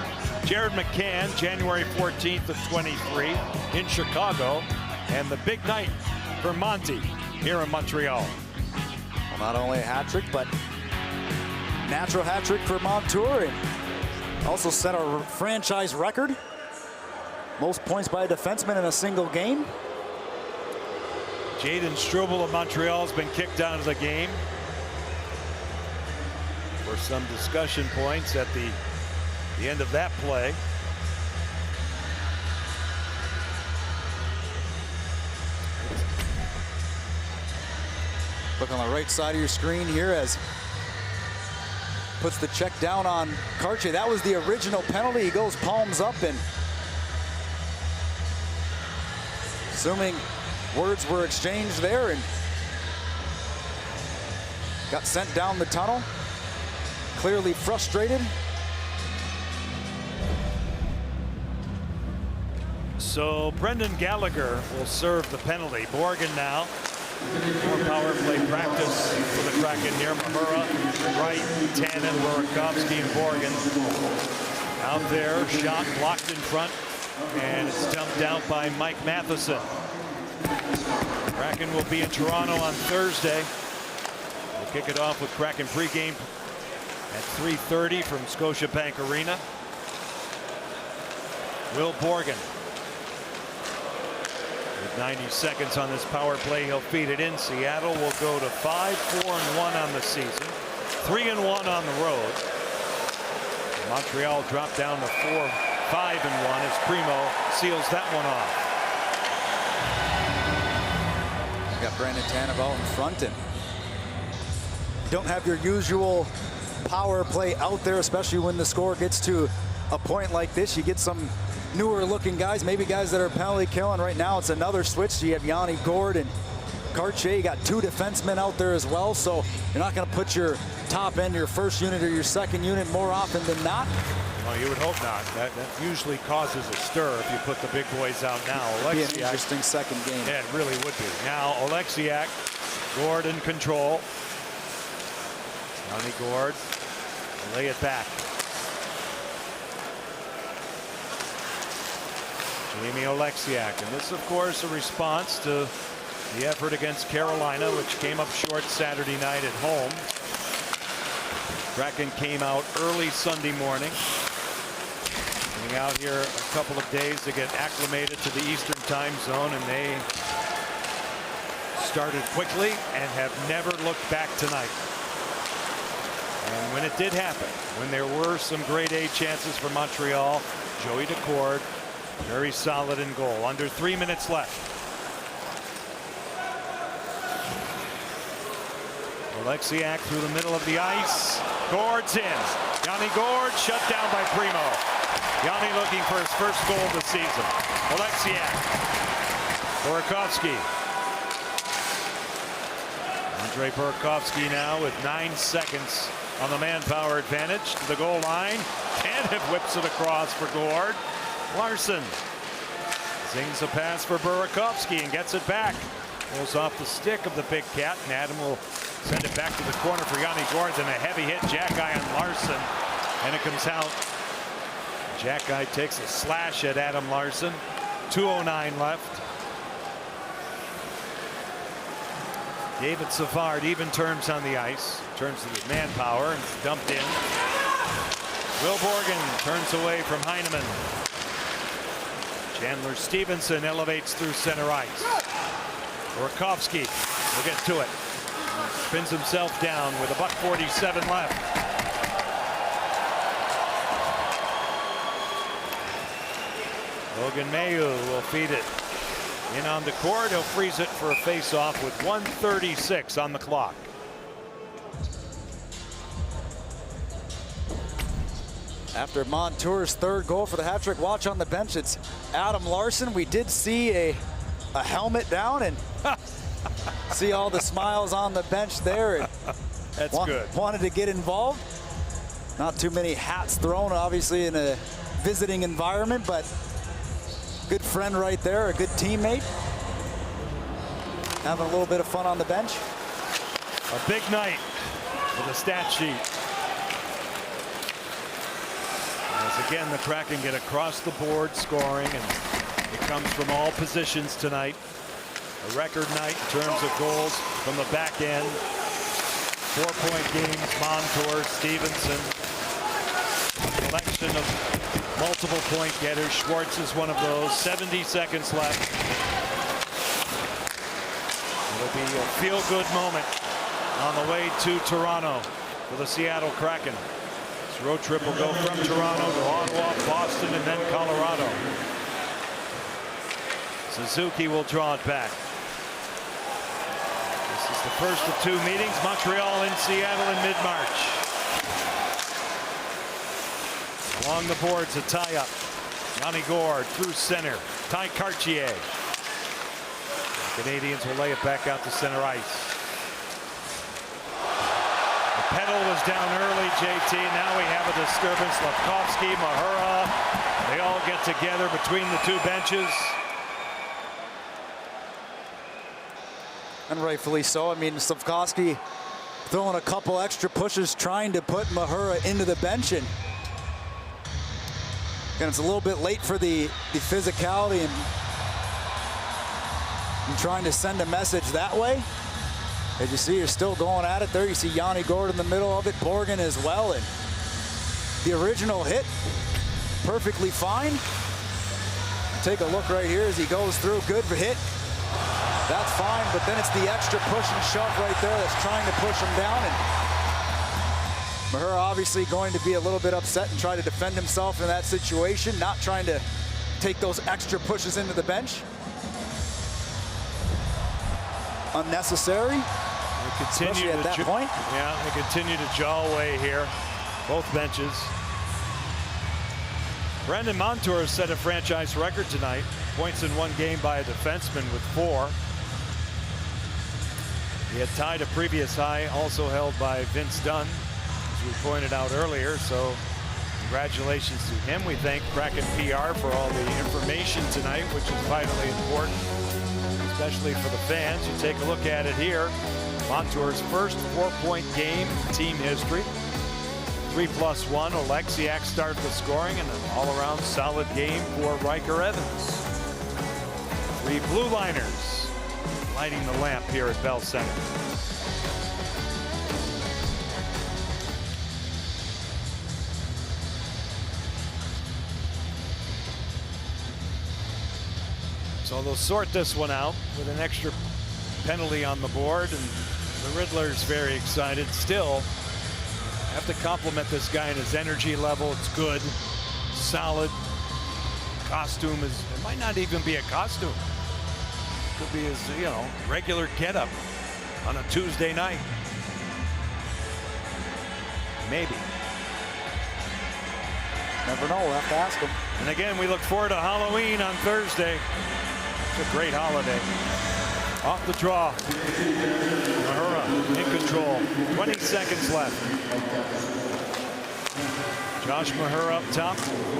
Jared McCann, January 14th of 23 in Chicago. And the big night for Monty here in Montreal. Well, not only a hat trick, but natural hat trick for Montour, and also set a franchise record. Most points by a defenseman in a single game. Jaden Struble of Montreal has been kicked out of the game for some discussion points at the end of that play. Look on the right side of your screen here as puts the check down on Karche. That was the original penalty. He goes palms up, and assuming words were exchanged there, and got sent down the tunnel. Clearly frustrated. So Brendan Gallagher will serve the penalty. Borgen now. More power play practice for the Kraken here. Mahura, Wright, Tannen, Burakovsky, and Borgen. Out there, shot blocked in front, and it's dumped out by Mike Matheson. Kraken will be in Toronto on Thursday. We'll kick it off with Kraken pregame at 3:30 from Scotiabank Arena. Will Borgen. With 90 seconds on this power play, he'll feed it in. Seattle will go to 5-4-1 on the season, 3-1 on the road. Montreal dropped down to 4-5-1 as Primo seals that one off. You got Brandon Tanev out in front, and you don't have your usual power play out there, especially when the score gets to a point like this. You get some newer looking guys, maybe guys that are penalty killing. Right now it's another switch. You have Yanni Gourde and Karche. You got two defensemen out there as well, so you're not going to put your top end, your first unit or your second unit more often than not. Well, you would hope not. That usually causes a stir if you put the big boys out now. Oleksiak, be an interesting second game. Yeah, it really would be. Now Oleksiak, Gourde in control. Yanni Gourde will lay it back. Jamie Oleksiak, and this of course a response to the effort against Carolina, which came up short Saturday night at home. Kraken came out early Sunday morning, getting out here a couple of days to get acclimated to the Eastern time zone, and they started quickly and have never looked back tonight. And when it did happen, when there were some grade A chances for Montreal, Joey Daccord very solid in goal. Under 3 minutes left. Oleksiak through the middle of the ice. Gourde's in. Yanni Gourde shut down by Primo. Yanni looking for his first goal of the season. Oleksiak. Burakovsky. Andre Burakovsky now with 9 seconds on the manpower advantage to the goal line. Tanev whips it across for Gourde. Larson zings a pass for Burakovsky and gets it back. Goes off the stick of the big cat, and Adam will send it back to the corner for Yanni Gourde. And a heavy hit Jack-eye on Larson, and it comes out. Jack-eye takes a slash at Adam Larson. 2:09 left. David Savard even terms on the ice. Turns to the manpower and it's dumped in. Will Borgen turns away from Heineman. Chandler Stevenson elevates through center ice. Burakovsky will get to it. Spins himself down with $1:47 left. Logan Mailloux will feed it in on the court. He'll freeze it for a face-off with 1:36 on the clock. After Montour's third goal for the hat trick, watch on the bench, it's Adam Larson. We did see a helmet down and see all the smiles on the bench there. And That's good. Wanted to get involved. Not too many hats thrown, obviously, in a visiting environment, but good friend right there, a good teammate. Having a little bit of fun on the bench. A big night for the stat sheet. As again, the Kraken get across the board scoring, and it comes from all positions tonight. A record night in terms of goals from the back end. 4-point games, Montour, Stevenson. Collection of multiple point getters. Schwartz is one of those. 70 seconds left. It'll be a feel-good moment on the way to Toronto for the Seattle Kraken. This road trip will go from Toronto to Ottawa, Boston, and then Colorado. Suzuki will draw it back. This is the first of two meetings. Montreal in Seattle in mid-March. Along the boards, a tie-up. Yanni Gourde through center. Ty Cartier. The Canadians will lay it back out to center ice. The pedal was down early, JT. Now we have a disturbance. Slafkovsky, Mahura. They all get together between the two benches. And rightfully so. I mean, Slafkovsky throwing a couple extra pushes, trying to put Mahura into the bench. And it's a little bit late for the physicality and trying to send a message that way. As you see, you're still going at it there. You see Yanni Gourde in the middle of it, Borgen as well. And the original hit, perfectly fine. Take a look right here as he goes through. Good hit. That's fine, but then it's the extra push and shove right there that's trying to push him down. And Mahura obviously going to be a little bit upset and try to defend himself in that situation, not trying to take those extra pushes into the bench. Unnecessary. They continue at that point. Yeah, they continue to jaw away here. Both benches. Brandon Montour set a franchise record tonight. Points in one game by a defenseman with 4. He had tied a previous high, also held by Vince Dunn, as we pointed out earlier. So congratulations to him. We thank Kraken PR for all the information tonight, which is vitally important, especially for the fans. You take a look at it here. Montour's first 4-point game in team history. 3+1. Oleksiak started the scoring, and an all-around solid game for Riker Evans. 3 blue liners lighting the lamp here at Bell Center. So they'll sort this one out with an extra penalty on the board, and the Riddler's very excited. Still have to compliment this guy and his energy level. It's good, solid. Costume is, it might not even be a costume. Could be his, you know, regular getup on a Tuesday night. Maybe. Never know, we'll have to ask him. And again, we look forward to Halloween on Thursday. It's a great holiday. Off the draw. Mahura in control. 20 seconds left. Josh Mahura up top.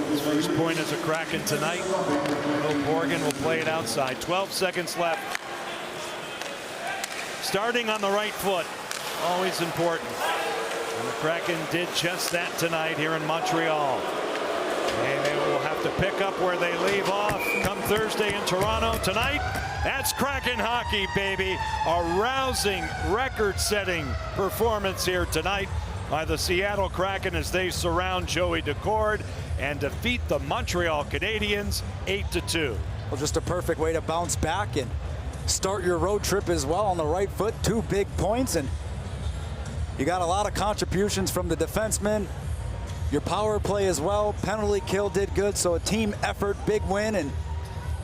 His first point as a Kraken tonight. Bill Borgen will play it outside. 12 seconds left. Starting on the right foot. Always important. And the Kraken did just that tonight here in Montreal. And they will have to pick up where they leave off come Thursday in Toronto. Tonight, that's Kraken hockey, baby. A rousing, record-setting performance here tonight by the Seattle Kraken as they surround Joey Daccord and defeat the Montreal Canadiens 8-2. Well, just a perfect way to bounce back and start your road trip as well on the right foot. 2 big points, and you got a lot of contributions from the defensemen. Your power play as well. Penalty kill did good, so a team effort, big win, and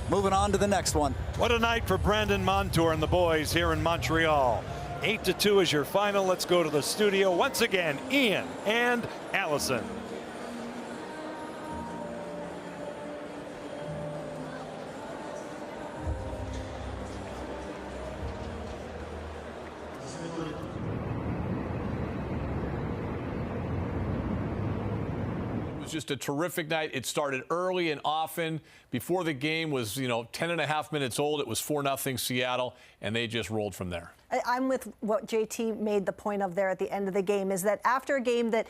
moving on to the next one. What a night for Brandon Montour and the boys here in Montreal. 8-2 is your final. Let's go to the studio once again. Ian and Allison. was just a terrific night. It started early and often. Before the game was, 10 and a half minutes old, it was 4-0 Seattle, and they just rolled from there. I'm with what JT made the point of there at the end of the game, is that after a game that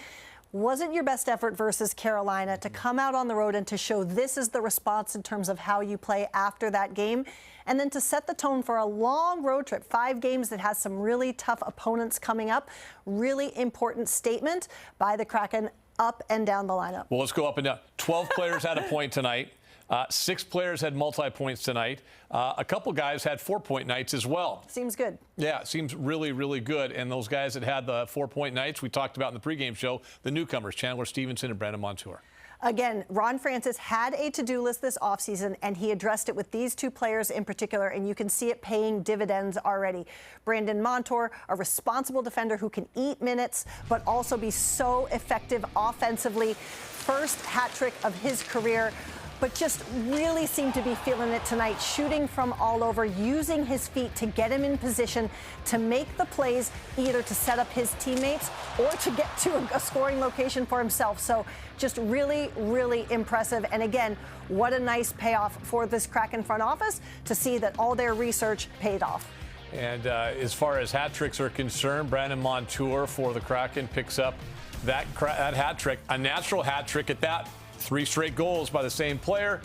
wasn't your best effort versus Carolina, to come out on the road and to show this is the response in terms of how you play after that game, and then to set the tone for a long road trip, 5 games that has some really tough opponents coming up. Really important statement by the Kraken up and down the lineup. Well, let's go up and down. 12 players had a point tonight. 6 players had multi-points tonight. A couple guys had 4-point nights as well. Seems good. Yeah, it seems really, really good. And those guys that had the 4-point nights, we talked about in the pregame show, the newcomers, Chandler Stevenson and Brandon Montour. Again, Ron Francis had a to-do list this offseason, and he addressed it with these 2 players in particular, and you can see it paying dividends already. Brandon Montour, a responsible defender who can eat minutes, but also be so effective offensively. First hat trick of his career, but just really seemed to be feeling it tonight, shooting from all over, using his feet to get him in position to make the plays, either to set up his teammates or to get to a scoring location for himself. So just really, really impressive. And again, what a nice payoff for this Kraken front office to see that all their research paid off. And as far as hat tricks are concerned, Brandon Montour for the Kraken picks up that hat trick, a natural hat trick at that. 3 straight goals by the same player.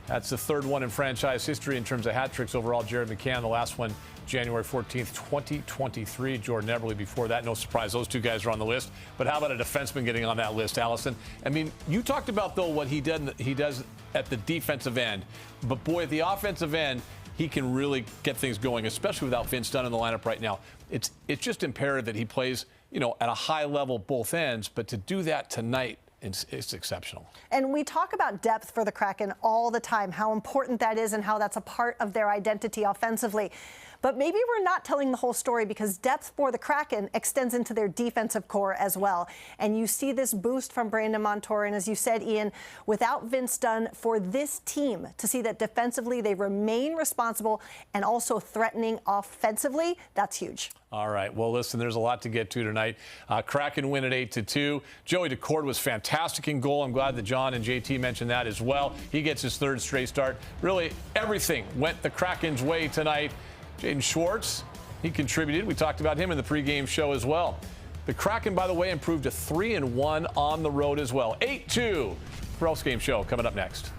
That's the 3rd one in franchise history in terms of hat tricks overall. Jared McCann, the last one, January 14th, 2023. Jordan Eberle before that. No surprise, those 2 guys are on the list. But how about a defenseman getting on that list, Allison? I mean, you talked about, though, what he does at the defensive end. But, boy, at the offensive end, he can really get things going, especially without Vince Dunn in the lineup right now. It's just imperative that he plays, at a high level both ends. But to do that tonight, it's exceptional. And we talk about depth for the Kraken all the time, how important that is and how that's a part of their identity offensively. But maybe we're not telling the whole story, because depth for the Kraken extends into their defensive core as well. And you see this boost from Brandon Montour. And as you said, Ian, without Vince Dunn, for this team to see that defensively they remain responsible and also threatening offensively, that's huge. All right. Well, listen, there's a lot to get to tonight. Kraken win at 8-2. Joey Daccord was fantastic in goal. I'm glad that John and JT mentioned that as well. He gets his 3rd straight start. Really, everything went the Kraken's way tonight. Jaden Schwartz, he contributed. We talked about him in the pregame show as well. The Kraken, by the way, improved to 3-1 on the road as well. 8-2. Peral's Game Show coming up next.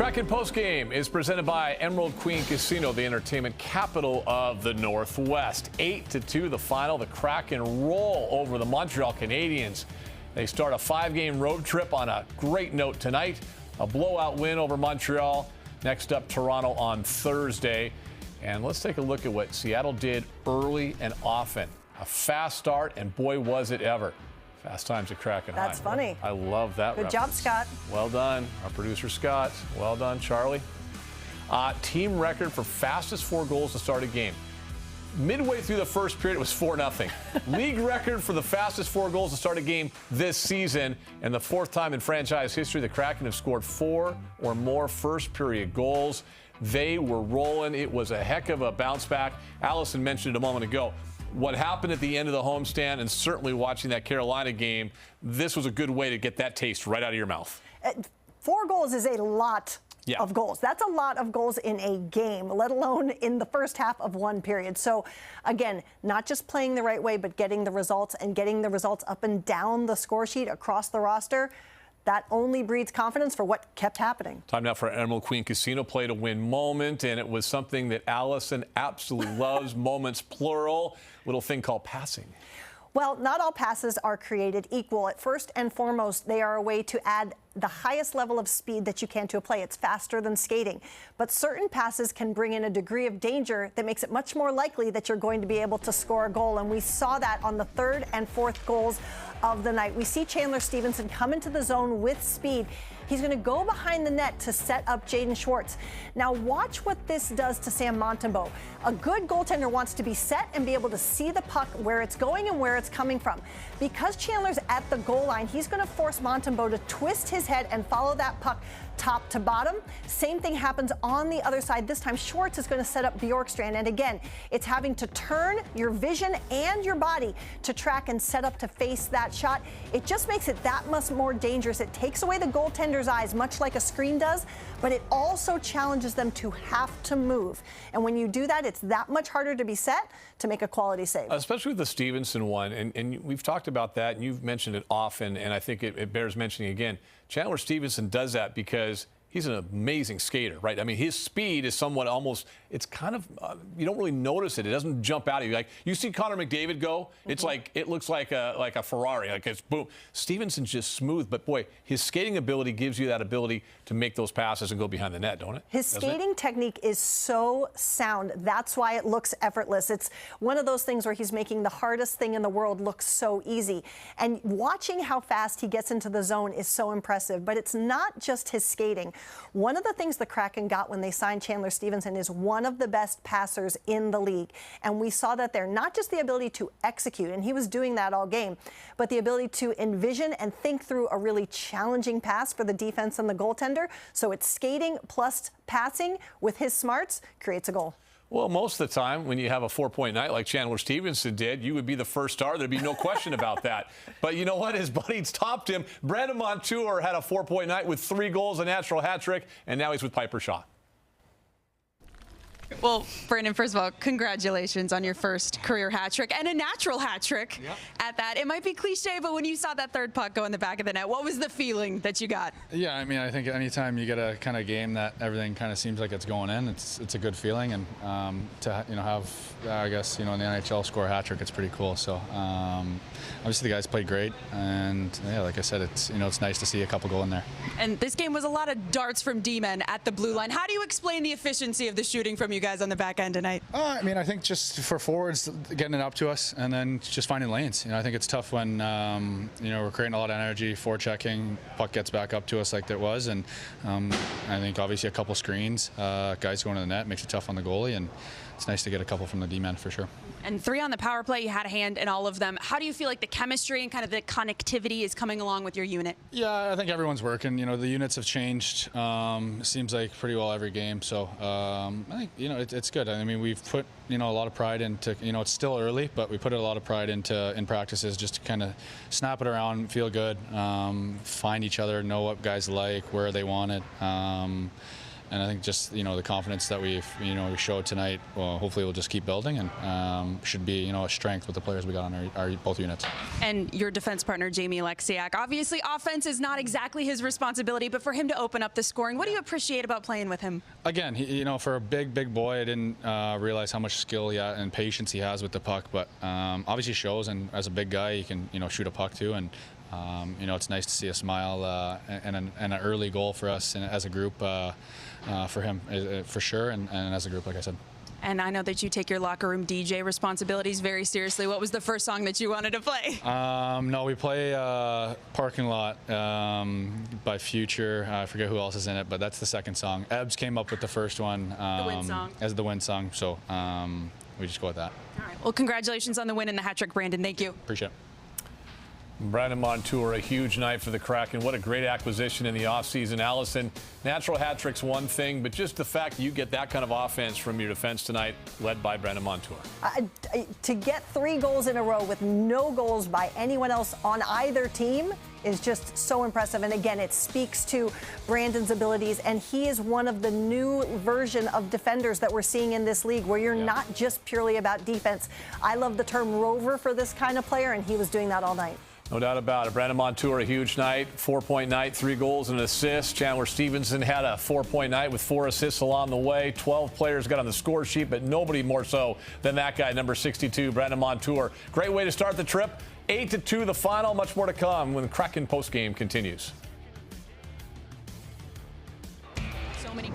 Kraken postgame is presented by Emerald Queen Casino, the entertainment capital of the Northwest. 8-2 the final. The Kraken roll over the Montreal Canadiens. They start a 5-game road trip on a great note tonight. A blowout win over Montreal. Next up, Toronto on Thursday. And let's take a look at what Seattle did early and often. A fast start, and boy, was it ever. Fast times at Kraken High. That's funny. I love that Good reference. job, Scott. Well done. Our producer, Scott. Well done, Charlie. Team record for fastest 4 goals to start a game. Midway through the first period, it was 4-0. League record for the fastest 4 goals to start a game this season. And the 4th time in franchise history, the Kraken have scored 4 or more first period goals. They were rolling. It was a heck of a bounce back. Allison mentioned it a moment ago. What happened at the end of the homestand, and certainly watching that Carolina game, this was a good way to get that taste right out of your mouth. 4 goals is a lot of goals. That's a lot of goals in a game, let alone in the first half of one period. So, again, not just playing the right way, but getting the results and getting the results up and down the score sheet across the roster. That only breeds confidence for what kept happening. Time now for Emerald Queen Casino play to win moment, and it was something that Allison absolutely loves, moments plural, little thing called passing. Well, not all passes are created equal. At first and foremost, they are a way to add the highest level of speed that you can to a play. It's faster than skating. But certain passes can bring in a degree of danger that makes it much more likely that you're going to be able to score a goal. And we saw that on the 3rd and 4th goals of the night. We see Chandler Stevenson come into the zone with speed. He's going to go behind the net to set up Jaden Schwartz. Now watch what this does to Sam Montembeault. A good goaltender wants to be set and be able to see the puck, where it's going and where it's coming from. Because Chandler's at the goal line, he's going to force Montembeault to twist his head and follow that puck top to bottom. Same thing happens on the other side. This time Schwartz is going to set up Bjorkstrand, and again, it's having to turn your vision and your body to track and set up to face that shot. It just makes it that much more dangerous. It takes away the goaltender's eyes, much like a screen does, but it also challenges them to have to move. And when you do that, it's that much harder to be set to make a quality save. Especially with the Stevenson one, and we've talked about that, and you've mentioned it often, and I think it bears mentioning again. Chandler Stevenson does that because he's an amazing skater, right? I mean, his speed is somewhat almost, it's kind of, you don't really notice it. It doesn't jump out at you. Like, you see Connor McDavid go, it's like, it looks like a Ferrari, like it's boom. Stevenson's just smooth, but boy, his skating ability gives you that ability to make those passes and go behind the net, don't it? His skating technique is so sound. That's why it looks effortless. It's one of those things where he's making the hardest thing in the world look so easy. And watching how fast he gets into the zone is so impressive, but it's not just his skating. One of the things the Kraken got when they signed Chandler Stevenson is one of the best passers in the league. And we saw that there, not just the ability to execute, and he was doing that all game, but the ability to envision and think through a really challenging pass for the defense and the goaltender. So it's skating plus passing with his smarts creates a goal. Well, most of the time, when you have a 4-point night like Chandler Stevenson did, you would be the first star. There'd be no question about that. But you know what? His buddies topped him. Brandon Montour had a 4-point night with 3 goals, a natural hat trick, and now he's with Piper Shaw. Well, Brandon, first of all, congratulations on your first career hat trick and a natural hat trick at that. It might be cliche, but when you saw that 3rd puck go in the back of the net, what was the feeling that you got? Yeah, I mean, I think anytime you get a kind of game that everything kind of seems like it's going in, it's a good feeling, and to have, I guess, in the NHL score a hat trick, it's pretty cool. So obviously the guys played great, and yeah, like I said, it's nice to see a couple go in there. And this game was a lot of darts from D-men at the blue line. How do you explain the efficiency of the shooting from you guys on the back end tonight? I mean, I think just for forwards, getting it up to us and then just finding lanes. I think it's tough when, we're creating a lot of energy, forechecking, puck gets back up to us like there was. And I think obviously a couple screens, guys going to the net makes it tough on the goalie. And it's nice to get a couple from the D-men for sure. And 3 on the power play, you had a hand in all of them. How do you feel like the chemistry and kind of the connectivity is coming along with your unit? Yeah, I think everyone's working. The units have changed. It seems like pretty well every game. So I think, it's good. I mean, we've put, a lot of pride into, it's still early, but we put a lot of pride in practices just to kind of snap it around, feel good, find each other, know what guys like, where they want it. I think just, the confidence that we showed tonight, well, hopefully we'll just keep building, and should be, a strength with the players we got on our both units. And your defense partner, Jamie Alexiak, obviously offense is not exactly his responsibility, but for him to open up the scoring, what do you appreciate about playing with him? Again, for a big boy, I didn't realize how much skill and patience he has with the puck, but obviously shows, and as a big guy, he can, shoot a puck too, and it's nice to see a smile and an early goal for us and as a group for him, for sure, and as a group, like I said. And I know that you take your locker room DJ responsibilities very seriously. What was the first song that you wanted to play? No, we play Parking Lot by Future. I forget who else is in it, but that's the second song. Ebbs came up with the first one the win song. As the win song, so we just go with that. All right. Well, congratulations on the win and the hat trick, Brandon. Thank you. Appreciate it. Brandon Montour, a huge night for the Kraken. What a great acquisition in the offseason. Allison, natural hat trick's one thing, but just the fact that you get that kind of offense from your defense tonight, led by Brandon Montour. To get 3 goals in a row with no goals by anyone else on either team is just so impressive. And again, it speaks to Brandon's abilities. And he is one of the new version of defenders that we're seeing in this league, where you're not just purely about defense. I love the term rover for this kind of player, and he was doing that all night. No doubt about it. Brandon Montour, a huge night, 4-point night, 3 goals and an assist. Chandler Stevenson had a 4-point night with 4 assists along the way. 12 players got on the score sheet, but nobody more so than that guy, number 62, Brandon Montour. Great way to start the trip. 8-2 the final. Much more to come when the Kraken postgame continues. So many.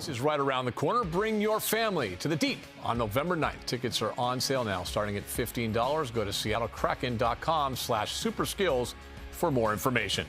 Is right around the corner. Bring your family to the Deep on November 9th. Tickets are on sale now, starting at $15. Go to seattlekraken.com/superskills for more information.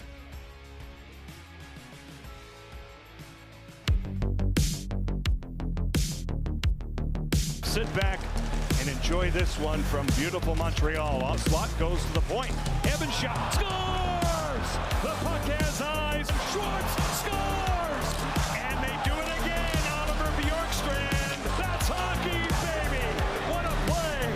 enjoy this one from beautiful Montreal. Onslaught goes to the point. Evan shot scores! The puck has eyes. Schwartz scores! And they do it again. Oliver Bjorkstrand. That's hockey, baby! What a play!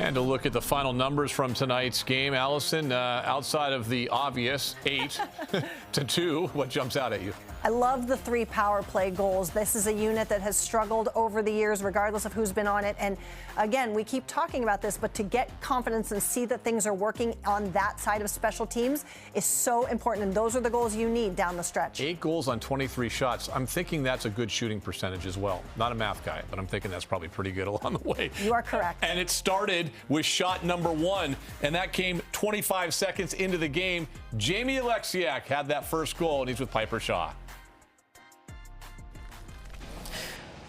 And to look at the final numbers from tonight's game, Allison, outside of the obvious 8-2, what jumps out at you? I love the 3 power play goals. This is a unit that has struggled over the years, regardless of who's been on it. And again, we keep talking about this, but to get confidence and see that things are working on that side of special teams is so important. And those are the goals you need down the stretch. 8 goals on 23 shots. I'm thinking that's a good shooting percentage as well. Not a math guy, but I'm thinking that's probably pretty good along the way. You are correct. And it started with shot number 1, and that came 25 seconds into the game. Jamie Alexiak had that first goal, and he's with Piper Shaw.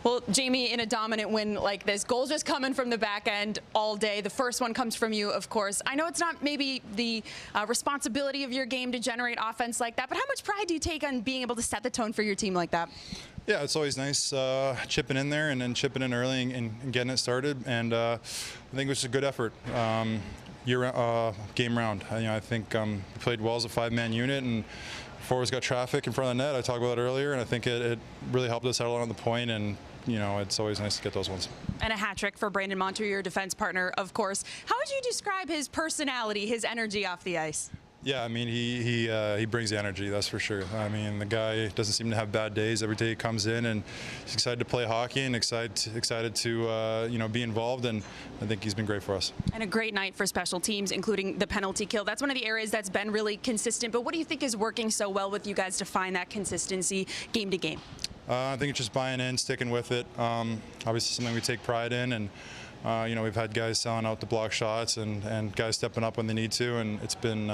Well, Jamie, in a dominant win like this, goals just coming from the back end all day. The first one comes from you, of course. I know it's not maybe the responsibility of your game to generate offense like that, but how much pride do you take on being able to set the tone for your team like that? Yeah, it's always nice chipping in there and then chipping in early and getting it started. And I think it was a good effort. Game round. I think we played well as a 5-man unit, and forwards got traffic in front of the net. I talked about it earlier, and I think it really helped us out on the point. And it's always nice to get those ones. And a hat trick for Brandon Montour, your defense partner, of course. How would you describe his personality, his energy off the ice? Yeah, I mean, he brings the energy, that's for sure. I mean, the guy doesn't seem to have bad days. Every day he comes in and he's excited to play hockey and excited to be involved, and I think he's been great for us. And a great night for special teams, including the penalty kill. That's one of the areas that's been really consistent. But what do you think is working so well with you guys to find that consistency game to game? I think it's just buying in, sticking with it. Obviously something we take pride in, and we've had guys selling out the block shots and guys stepping up when they need to, and it's been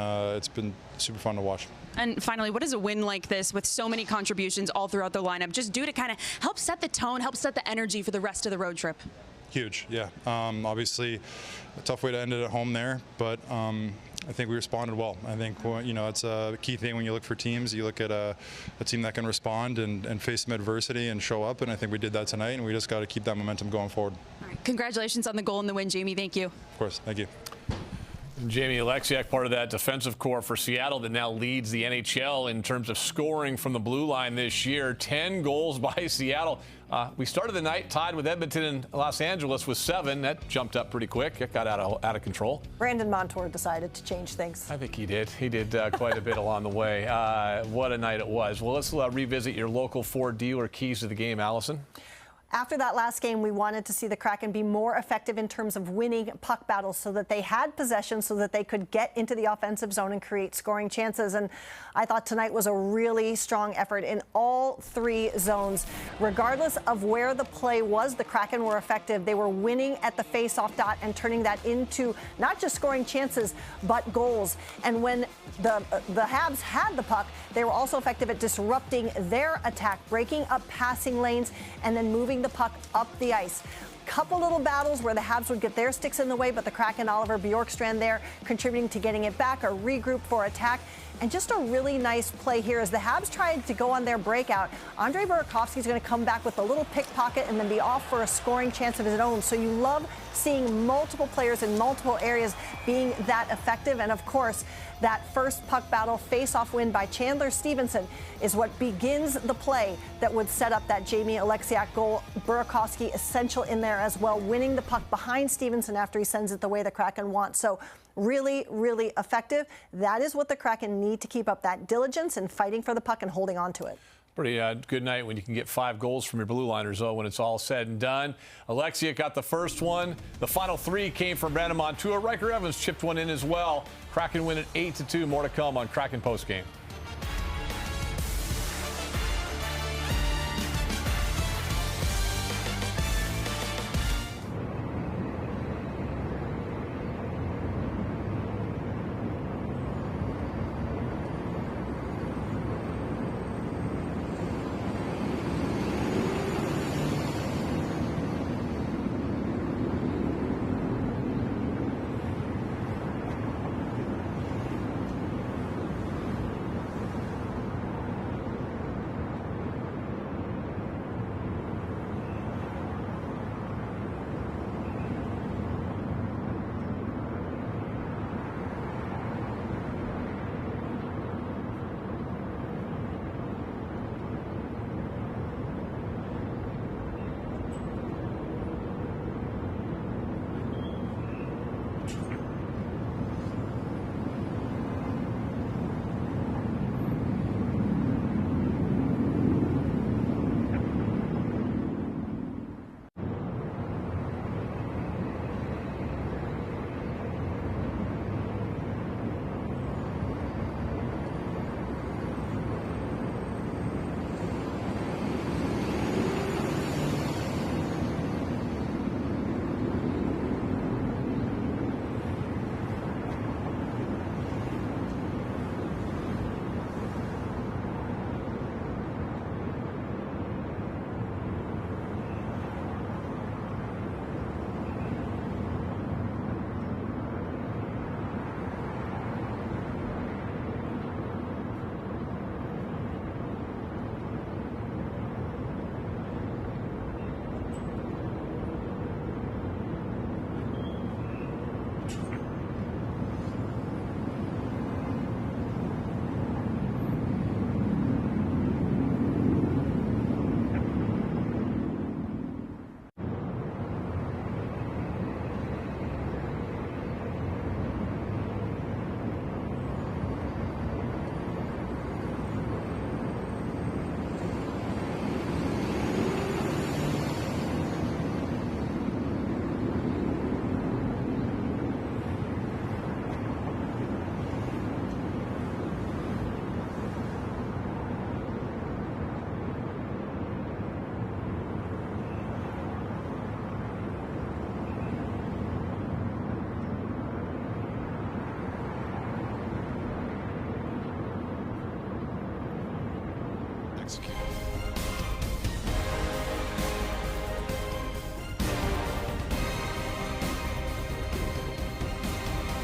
super fun to watch. And finally, what does a win like this with so many contributions all throughout the lineup just do to kind of help set the tone, help set the energy for the rest of the road trip? Huge, yeah. Obviously, a tough way to end it at home there, but I think we responded well. I think it's a key thing when you look for teams. You look at a team that can respond and face some adversity and show up, and I think we did that tonight, and we just got to keep that momentum going forward. All right. Congratulations on the goal and the win, Jamie. Thank you. Of course. Thank you. Jamie Alexiak, part of that defensive core for Seattle that now leads the NHL in terms of scoring from the blue line this year. 10 goals by Seattle. We started the night tied with Edmonton and Los Angeles with 7. That jumped up pretty quick. It got out of control. Brandon Montour decided to change things. I think he did. He did quite a bit along the way. What a night it was. Well, let's revisit your local Ford dealer keys to the game, Allison. After that last game, we wanted to see the Kraken be more effective in terms of winning puck battles so that they had possession, so that they could get into the offensive zone and create scoring chances. And I thought tonight was a really strong effort in all 3 zones. Regardless of where the play was, the Kraken were effective. They were winning at the face-off dot and turning that into not just scoring chances, but goals. And when the Habs had the puck, they were also effective at disrupting their attack, breaking up passing lanes, and then moving the puck up the ice. Couple little battles where the Habs would get their sticks in the way, but the Kraken, Oliver Bjorkstrand there contributing to getting it back, a regroup for attack. And just a really nice play here as the Habs tried to go on their breakout. Andrei Burakovsky is going to come back with a little pickpocket and then be off for a scoring chance of his own. So you love seeing multiple players in multiple areas being that effective. And of course, that first puck battle face-off win by Chandler Stevenson is what begins the play that would set up that Jamie Alexiak goal. Burakovsky essential in there as well, winning the puck behind Stevenson after he sends it the way the Kraken want. So really, really effective. That is what the Kraken need to keep up, that diligence and fighting for the puck and holding on to it. Pretty good night when you can get 5 goals from your blue liners, though, when it's all said and done. Alexiak got the first one. The final 3 came from Brandon Montour. Riker Evans chipped one in as well. Kraken win at 8-2. More to come on Kraken postgame.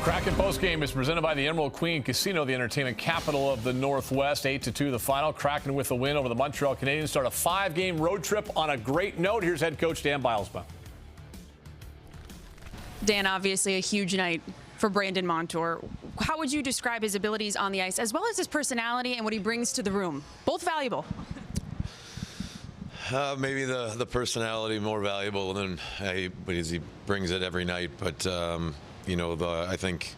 Kraken postgame is presented by the Emerald Queen Casino, the entertainment capital of the Northwest. 8-2 the final. Kraken with the win over the Montreal Canadiens start a 5-game road trip on a great note. Here's head coach Dan Bilesma. Dan, obviously a huge night for Brandon Montour. How would you describe his abilities on the ice as well as his personality and what he brings to the room? Both valuable. Maybe the personality more valuable than because he brings it every night. But you know, I think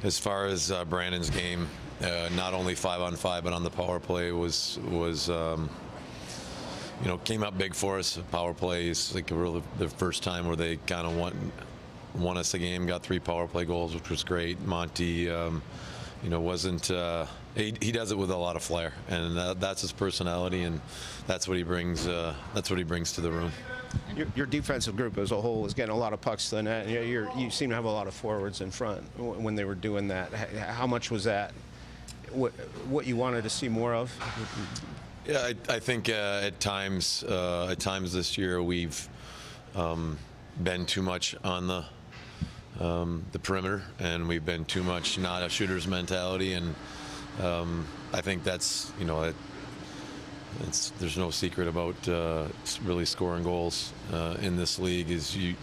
as far as Brandon's game, not only 5-on-5 but on the power play was you know, came up big for us. Power plays like really the first time where they kind of won us the game. Got 3 power play goals, which was great. Monty, you know, wasn't. He does it with a lot of flair, and that's his personality, and that's what he brings. That's what he brings to the room. Your defensive group as a whole is getting a lot of pucks to the net. You seem to have a lot of forwards in front when they were doing that. How much was that what you wanted to see more of? Yeah, I think at times this year we've been too much on the perimeter, and we've been too much not a shooter's mentality, and I think that's, you know, there's no secret about really scoring goals in this league. Is you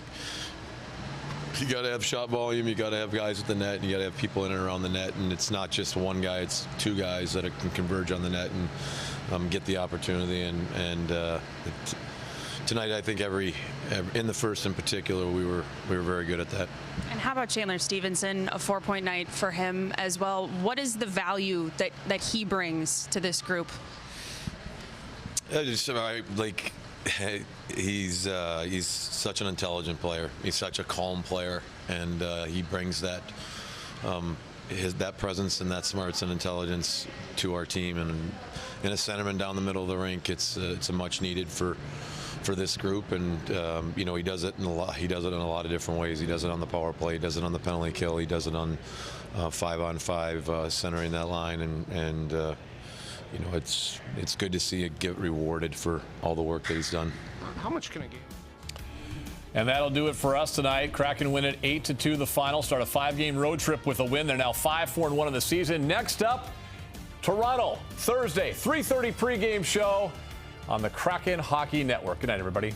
got to have shot volume, you got to have guys at the net, and you got to have people in and around the net, and it's not just one guy, it's 2 guys that can converge on the net and get the opportunity. And tonight, I think in the first in particular, we were very good at that. And how about Chandler Stevenson? A 4-point night for him as well. What is the value that he brings to this group? Just like he's such an intelligent player. He's such a calm player, and he brings that that presence and that smarts and intelligence to our team. And in a centerman down the middle of the rink, it's a much needed for this group. And you know, he does it in a lot of different ways. He does it on the power play, he does it on the penalty kill, he does it on 5-on-5 centering that line, and you know, it's good to see it get rewarded for all the work that he's done. How much can I get? And that'll do it for us tonight. Kraken win it 8-2 the final. Start a 5-game road trip with a win. They're now 5-4-1 in the season. Next up, Toronto, Thursday, 3:30 pregame show on the Kraken Hockey Network. Good night, everybody.